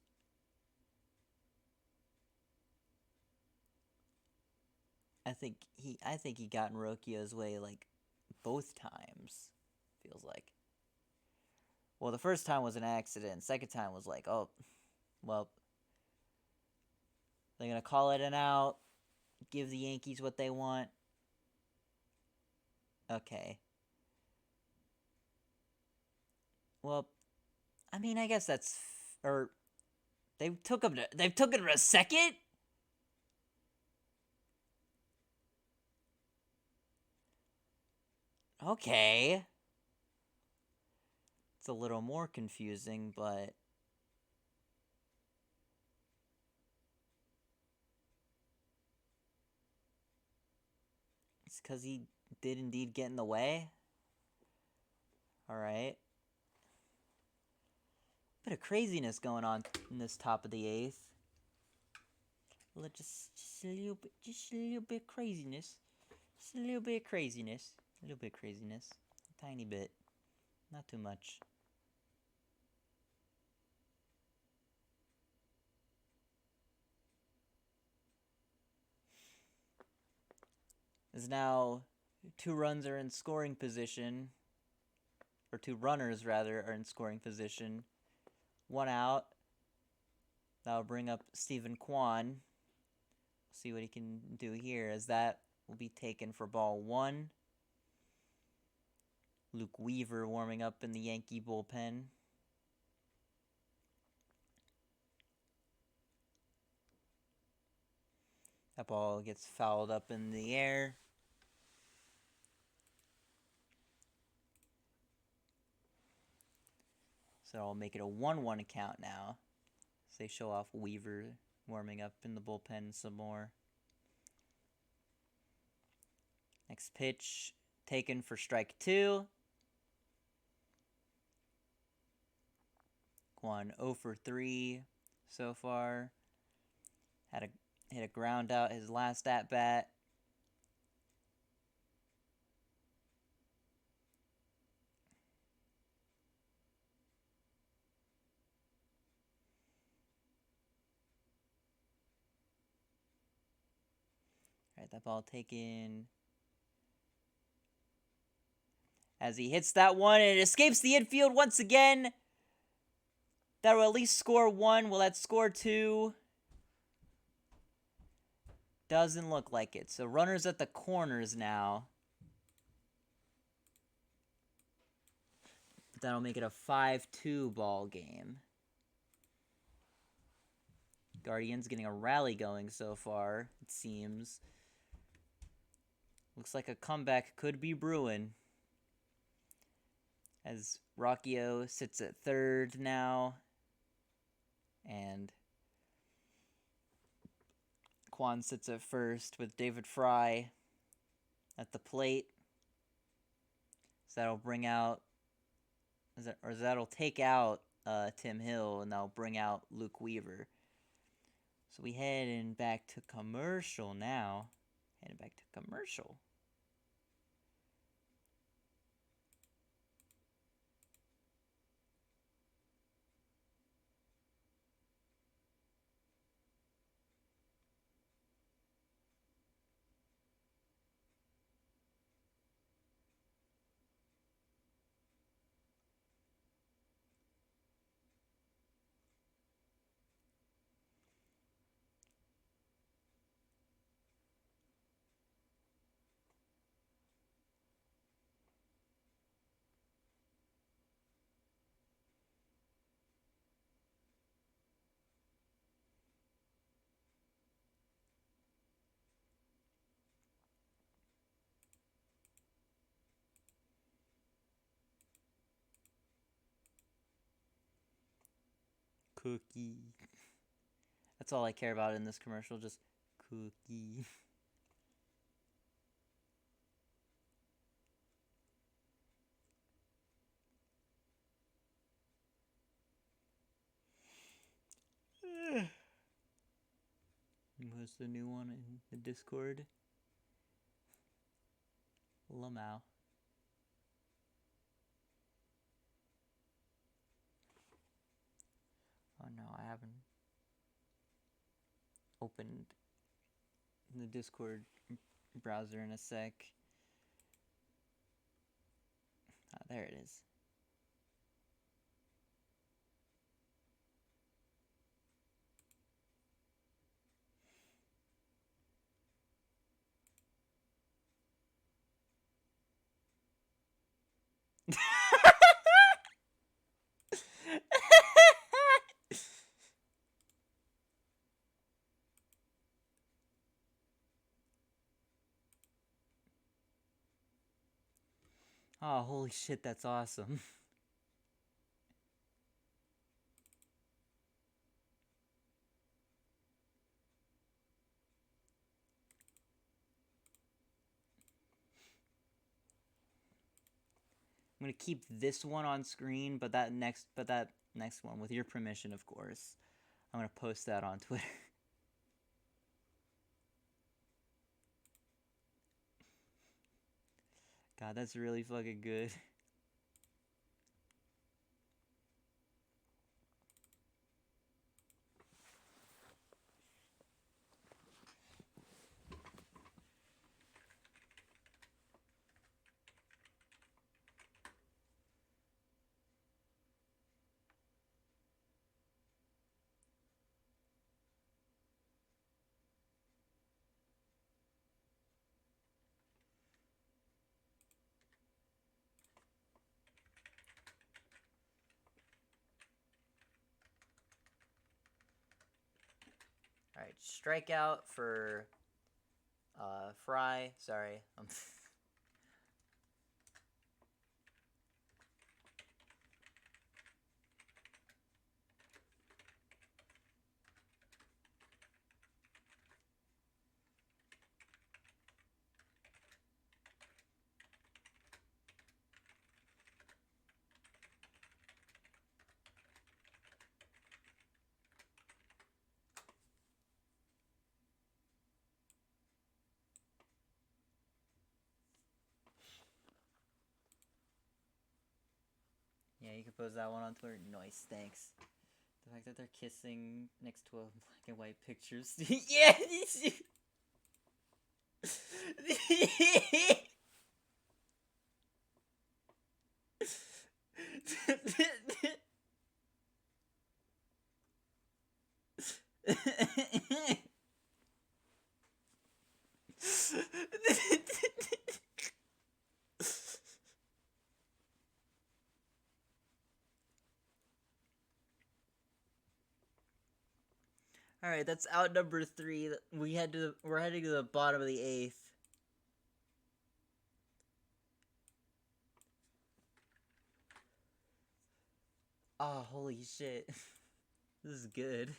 I think he got in Rocchio's way like both times. Feels like. Well, the first time was an accident. Second time was like, oh, well, they're gonna call it an out. Give the Yankees what they want. Okay. Well, I mean, I guess that's or they took him to a second. Okay. It's a little more confusing, but it's because he did indeed get in the way. Alright. Bit of craziness going on in this top of the eighth. Just a little bit craziness. Just a little bit craziness. A little bit craziness. A tiny bit. Not too much. As now 2 runs are in scoring position. Or 2 runners, rather, are in scoring position. 1 out. That'll bring up Stephen Kwan. See what he can do here, as that will be taken for ball 1. Luke Weaver warming up in the Yankee bullpen. That ball gets fouled up in the air. So I'll make it a 1-1 count now. So they show off Weaver warming up in the bullpen some more. Next pitch taken for strike 2. Kwon 0 for 3 so far. Hit a ground out his last at bat. Alright, that ball taken. As he hits that one, and it escapes the infield once again. That will at least score 1. Will that score 2? Doesn't look like it. So runners at the corners now. That'll make it a 5-2 ball game. Guardians getting a rally going so far, it seems. Looks like a comeback could be brewing. As Rockio sits at third now. And Kwon sits at first with David Fry at the plate. So that'll bring out, that'll take out Tim Hill, and that'll bring out Luke Weaver. So we heading back to commercial now. Heading back to commercial. Cookie. That's all I care about in this commercial, just cookie. What's the new one in the Discord? Lamau. Oh no, I haven't opened the Discord browser in a sec. Ah, there it is. Oh, holy shit, that's awesome. I'm gonna keep this one on screen, but that next one, with your permission, of course, I'm gonna post that on Twitter. God, that's really fucking good. Alright, strikeout for Fry. Sorry. Yeah, you can post that one on Twitter. Nice, thanks. The fact that they're kissing next to a black and white picture. Yeah! All right, that's out number 3. We're heading to the bottom of the 8th. Oh, holy shit. This is good.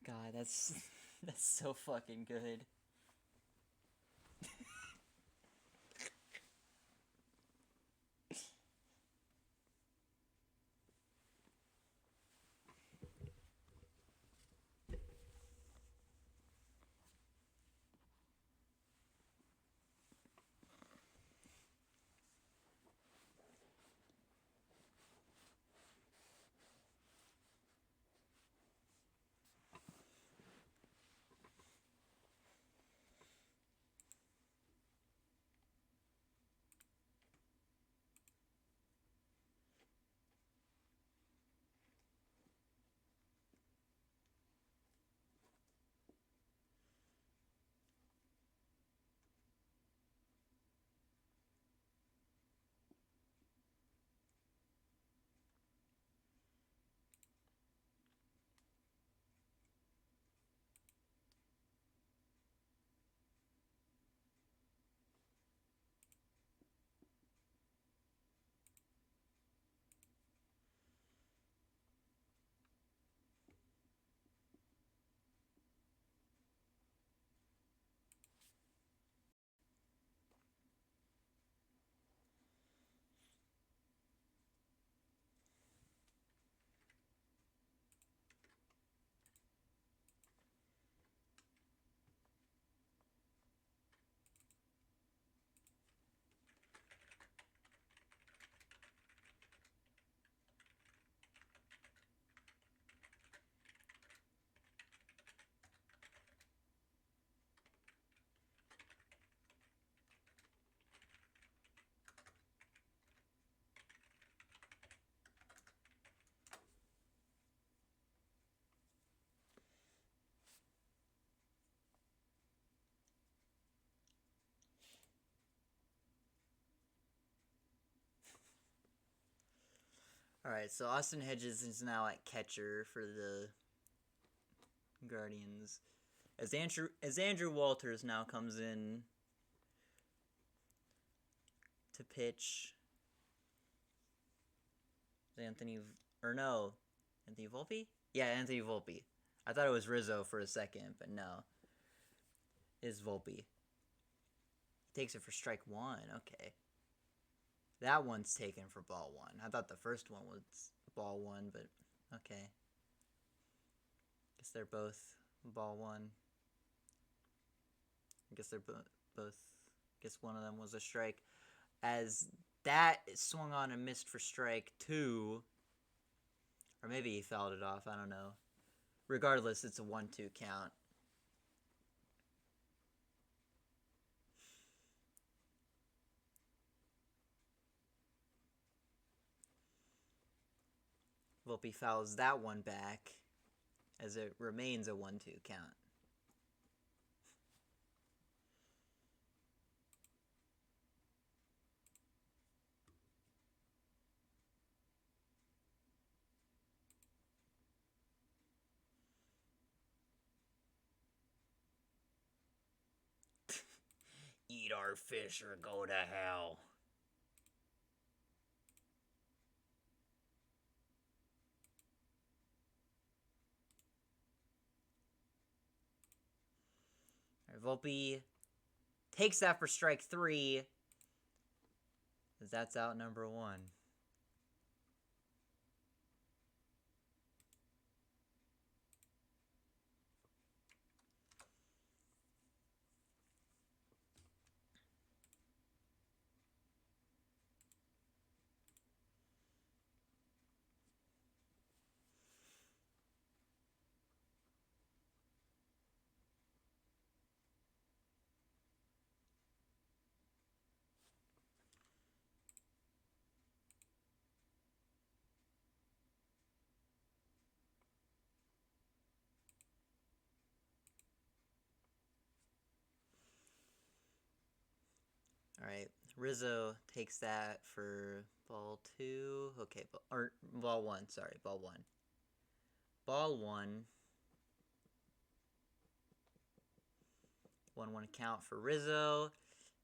God, that's so fucking good. Alright, so Austin Hedges is now at catcher for the Guardians. As Andrew Walters now comes in to pitch. Anthony Volpe? Yeah, Anthony Volpe. I thought it was Rizzo for a second, but no. It's Volpe. He takes it for strike 1, okay. That one's taken for ball 1. I thought the first one was ball 1, but okay. Guess they're both ball 1. I guess they're both. Guess one of them was a strike. As that swung on and missed for strike 2. Or maybe he fouled it off. I don't know. Regardless, it's a 1-2 count. Volpe fouls that one back as it remains a 1-2 count. our fish or go to hell. Volpe takes that for strike 3. That's out number 1. Alright, Rizzo takes that for ball 2. Okay, or ball 1, sorry, ball 1. Ball 1. 1-1 count for Rizzo.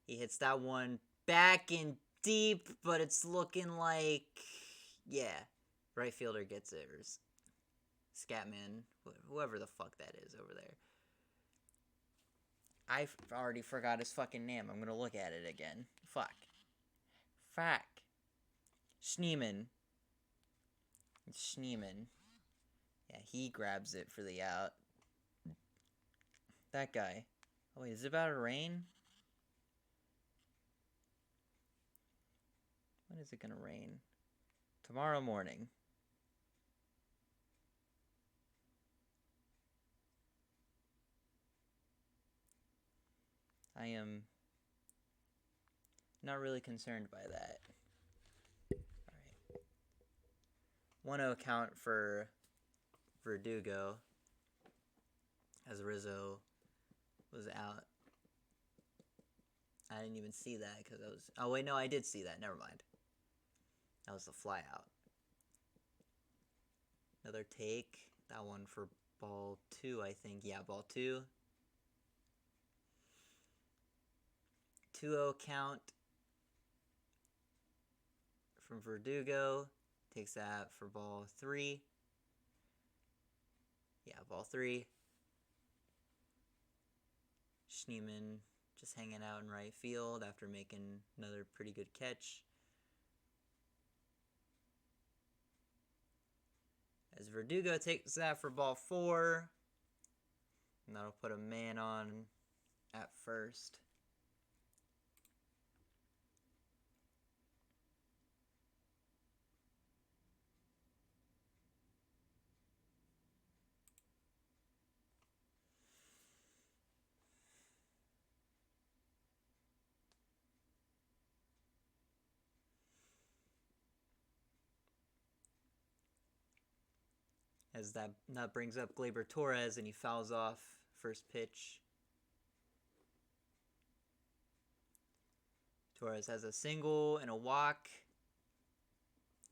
He hits that one back in deep, but it's looking like, yeah, right fielder gets it, or Scatman, whoever the fuck that is over there. I already forgot his fucking name. I'm gonna look at it again. Fuck. Schneeman. It's Schneeman. Yeah, he grabs it for the out. That guy. Oh wait, is it about to rain? When is it gonna rain? Tomorrow morning. I am not really concerned by that. Alright. 1-0 count for Verdugo as Rizzo was out. I didn't even see that because I was... Oh, wait, no, I did see that. Never mind. That was the fly out. Another take. That one for ball 2, I think. Yeah, ball 2. 2-0 count from Verdugo. Takes that for ball 3. Yeah, ball 3. Schneeman just hanging out in right field after making another pretty good catch. As Verdugo takes that for ball 4. And that'll put a man on at first. As that brings up Gleyber Torres and he fouls off first pitch. Torres has a single and a walk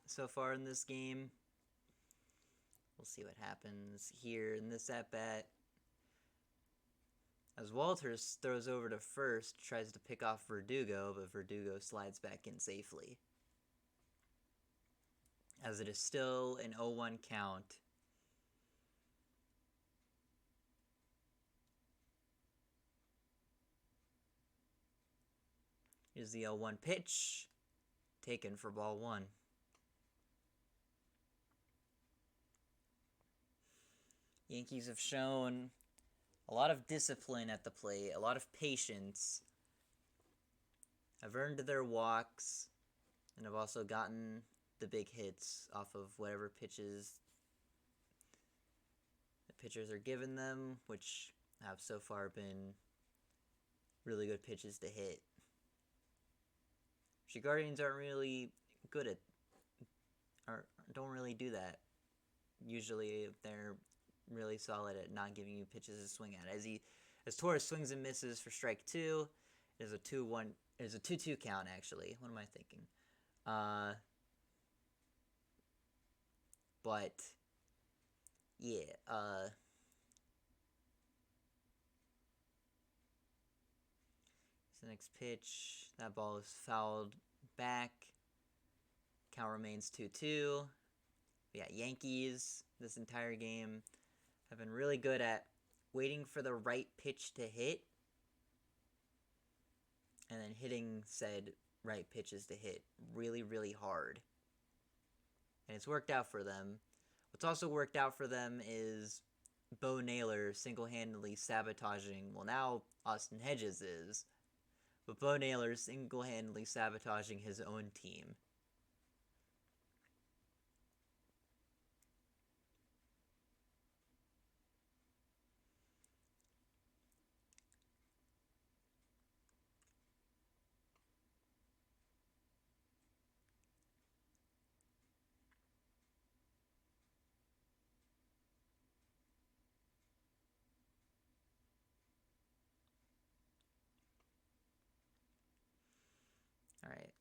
so far in this game. We'll see what happens here in this at-bat. As Walters throws over to first, tries to pick off Verdugo, but Verdugo slides back in safely. As it is still an 0-1 count. Here's the 0-1 pitch, taken for ball 1. Yankees have shown a lot of discipline at the plate, a lot of patience. Have earned their walks, and have also gotten the big hits off of whatever pitches the pitchers are giving them, which have so far been really good pitches to hit. The Guardians aren't really good at, or don't really do that. Usually they're really solid at not giving you pitches to swing at. As Torres swings and misses for strike 2, it is a 2-1. It is a 2-2 count actually. What am I thinking? But yeah, The next pitch. That ball is fouled back. Count remains 2-2. We got Yankees this entire game. Have been really good at waiting for the right pitch to hit and then hitting said right pitches to hit really, really hard. And it's worked out for them. What's also worked out for them is Bo Naylor single-handedly sabotaging, well, now Austin Hedges is, but Bo Naylor single-handedly sabotaging his own team. All right.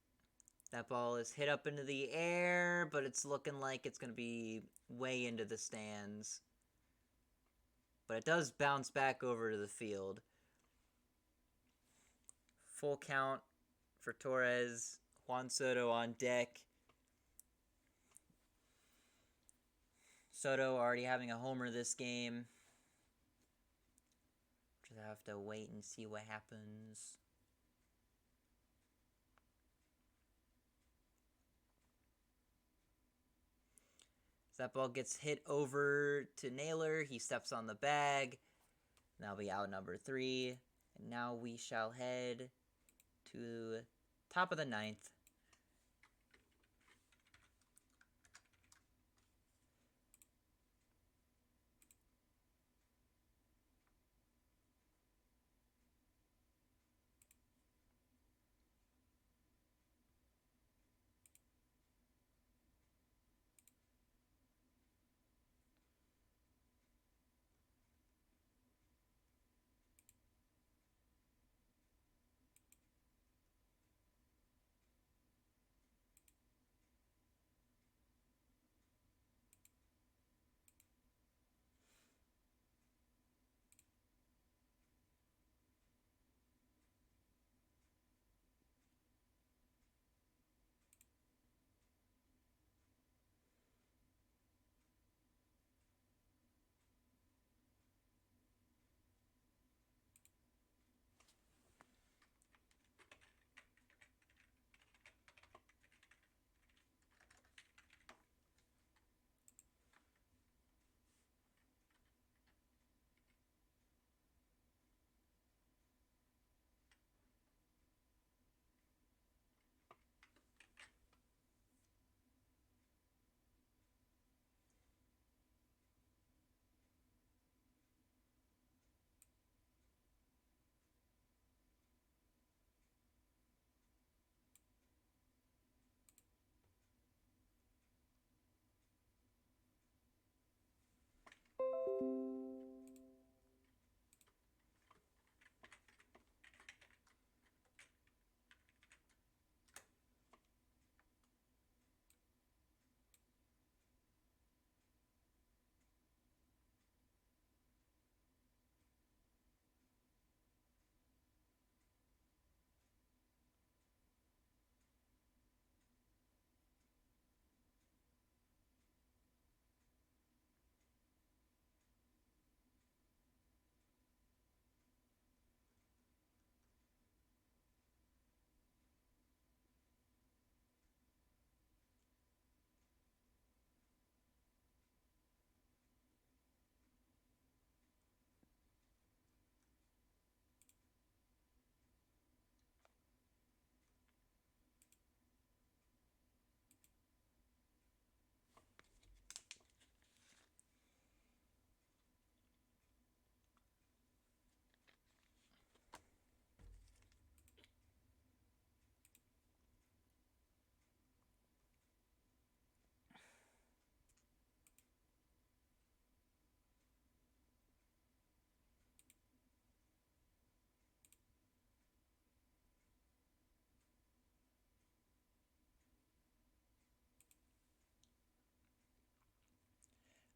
That ball is hit up into the air, but it's looking like it's going to be way into the stands. But it does bounce back over to the field. Full count for Torres. Juan Soto on deck. Soto already having a homer this game. Just have to wait and see what happens. That ball gets hit over to Naylor. He steps on the bag. That'll be out number 3. And now we shall head to top of the 9th.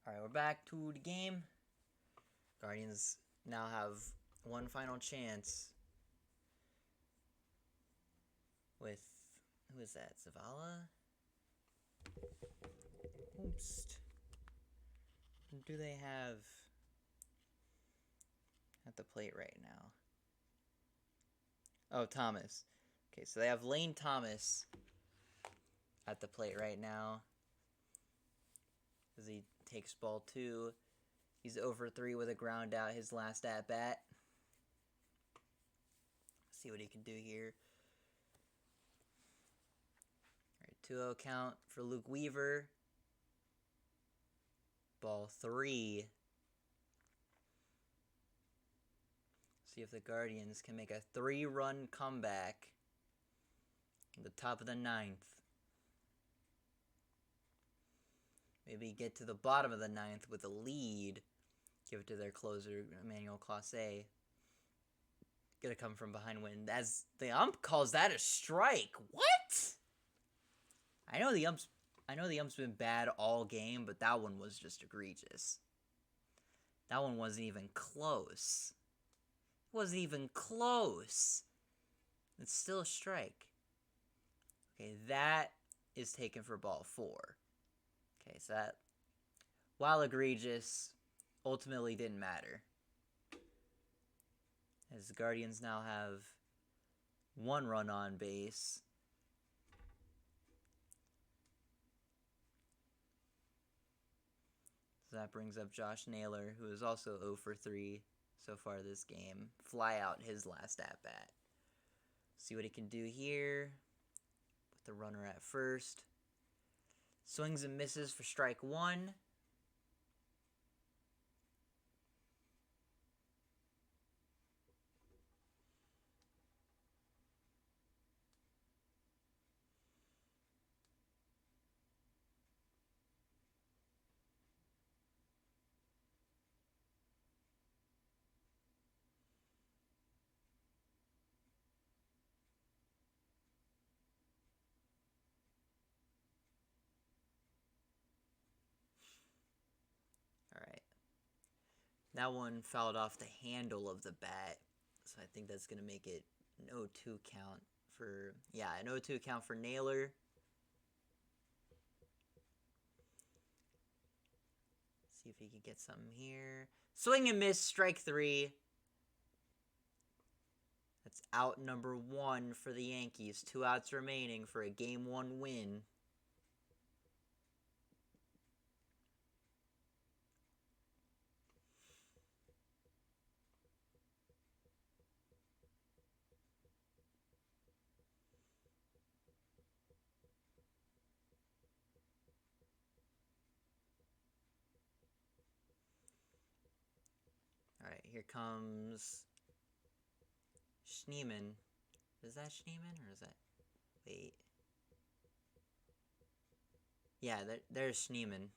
All right, we're back to the game. Guardians now have one final chance with, who is that, Zavala? Oops. Who do they have at the plate right now? Oh, Thomas. Okay, so they have Lane Thomas at the plate right now as he takes ball 2. He's over 3 with a ground out, his last at bat. See what he can do here. All right, 2-0 count for Luke Weaver. Ball 3. See if the Guardians can make a 3-run comeback in the top of the 9th. Maybe get to the bottom of the 9th with a lead. Give it to their closer, Emmanuel Clase. Gonna come from behind win. As the ump calls that a strike. What? I know the ump's been bad all game, but that one was just egregious. That one wasn't even close. It wasn't even close. It's still a strike. Okay, that is taken for ball 4. Okay, so that, while egregious, ultimately didn't matter. As the Guardians now have 1 run on base. So that brings up Josh Naylor, who is also 0 for 3 so far this game. Fly out his last at-bat. See what he can do here with the runner at first. Swings and misses for strike 1. Alright. That one fouled off the handle of the bat. So I think that's going to make it an 0-2 count for... Yeah, an 0-2 count for Naylor. See if he can get something here. Swing and miss, strike 3. That's out number 1 for the Yankees. 2 outs remaining for a Game 1 win. Alright, here comes Schneemann. Is that Schneemann or is that... Wait. Yeah, there's Schneemann.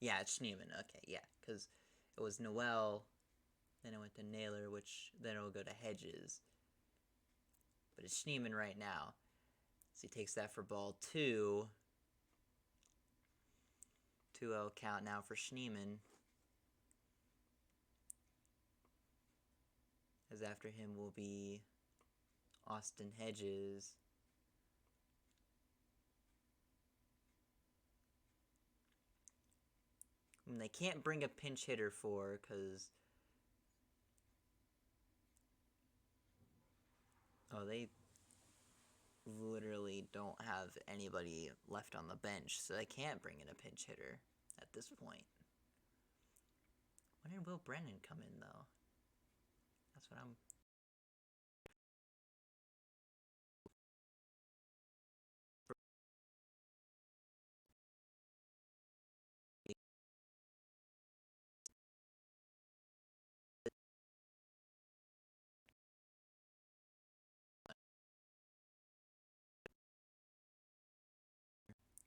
Yeah, it's Schneemann. Okay, yeah, because it was Noel, then it went to Naylor, which then it will go to Hedges. But it's Schneemann right now. So he takes that for ball 2. 2-0 count now for Schneemann. As after him will be Austin Hedges. And they can't bring a pinch hitter for because... Oh, they literally don't have anybody left on the bench, so they can't bring in a pinch hitter at this point. When did Will Brennan come in, though? That's what I'm...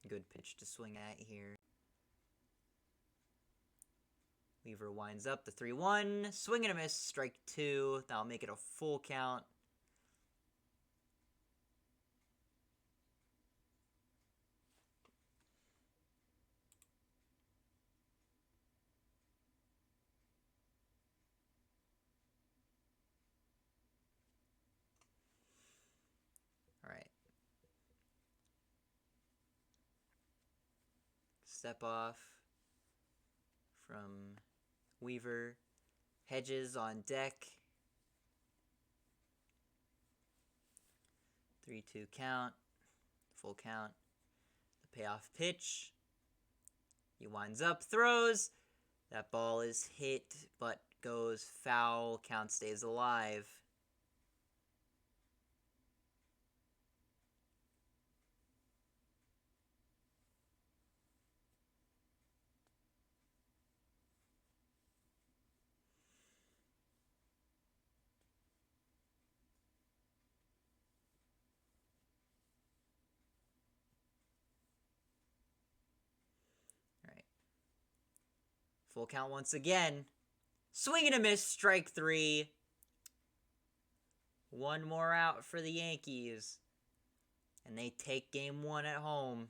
Good pitch to swing at here. Weaver winds up the 3-1. Swing and a miss, strike 2. That'll make it a full count. step off from Weaver. Hedges on deck. 3-2 count. Full count. The payoff pitch. He winds up, throws. That ball is hit, but goes foul. Count stays alive. Full count once again. Swing and a miss, strike 3. One more out for the Yankees. And they take game 1 at home.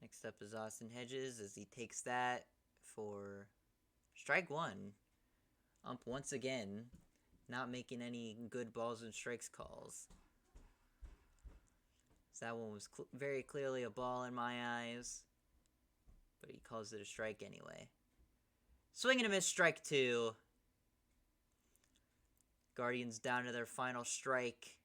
Next up is Austin Hedges as he takes that for strike 1. Ump once again, not making any good balls and strikes calls. So that one was very clearly a ball in my eyes, but he calls it a strike anyway. Swing and a miss, strike 2. Guardians down to their final strike.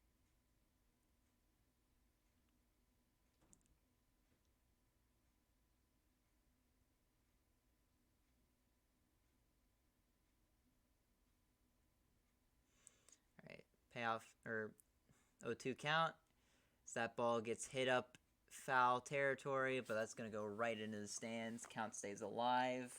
Payoff, or 0-2 count. So that ball gets hit up foul territory, but that's going to go right into the stands. Count stays alive.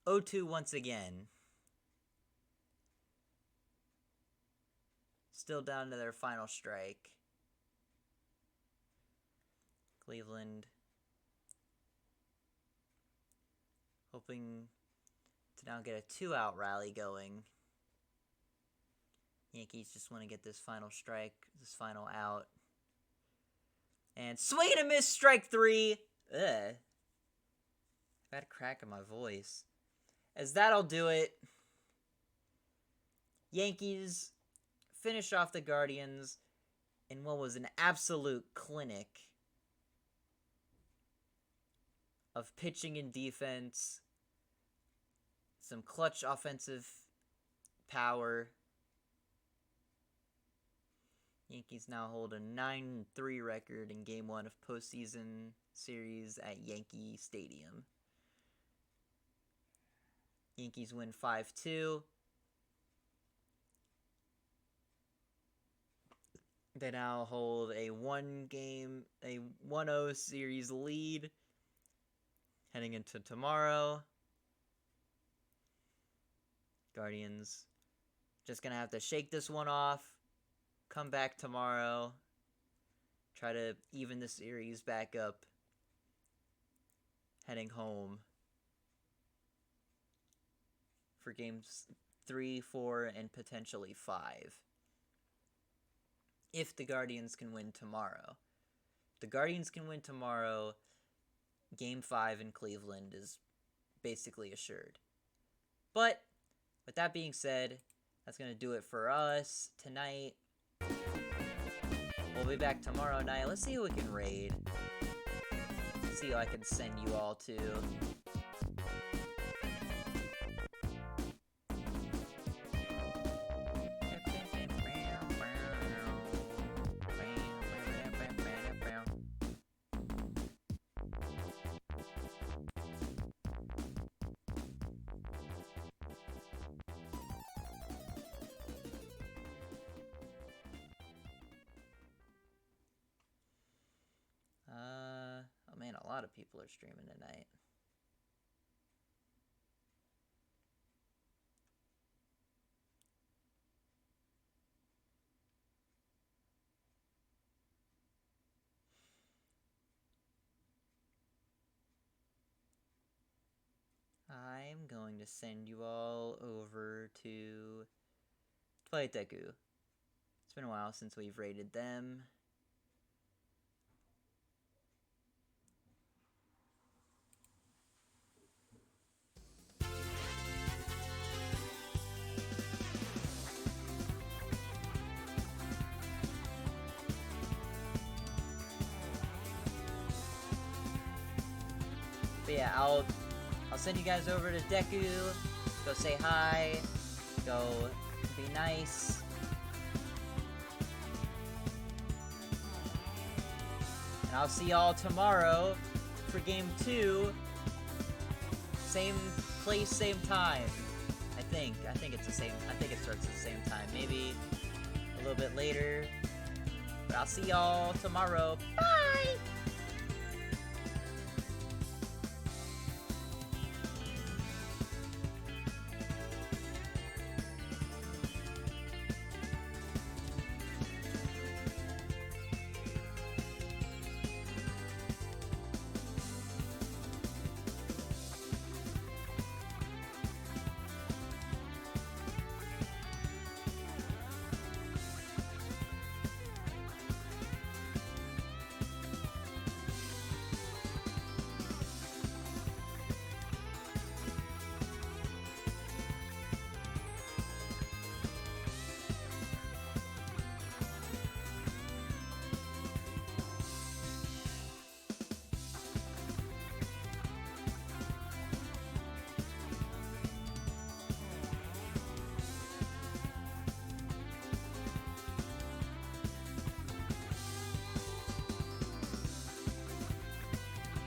O2 once again. Still down to their final strike. Cleveland hoping to now get a 2-out rally going. Yankees just want to get this final strike, this final out. And swing and a miss, strike 3. Ugh. I've had a crack in my voice. As that'll do it. Yankees finish off the Guardians in what was an absolute clinic of pitching and defense, some clutch offensive power. Yankees now hold a 9-3 record in Game 1 of postseason series at Yankee Stadium. Yankees win 5-2. They now hold a 1-0 series lead heading into tomorrow. Guardians just going to have to shake this one off, come back tomorrow, try to even the series back up, heading home for games 3, 4, and potentially 5. If the Guardians can win tomorrow. If the Guardians can win tomorrow, Game 5 in Cleveland is basically assured. But with that being said, that's going to do it for us tonight. We'll be back tomorrow night. Let's see who we can raid. Let's see who I can send you all to. Oh man, a lot of people are streaming tonight. I'm going to send you all over to play Deku. It's been a while since we've raided them. But yeah, I'll send you guys over to Deku. Go say hi. Go be nice. And I'll see y'all tomorrow for game 2. Same place, same time. I think it's the same. I think it starts at the same time. Maybe a little bit later. But I'll see y'all tomorrow. Bye!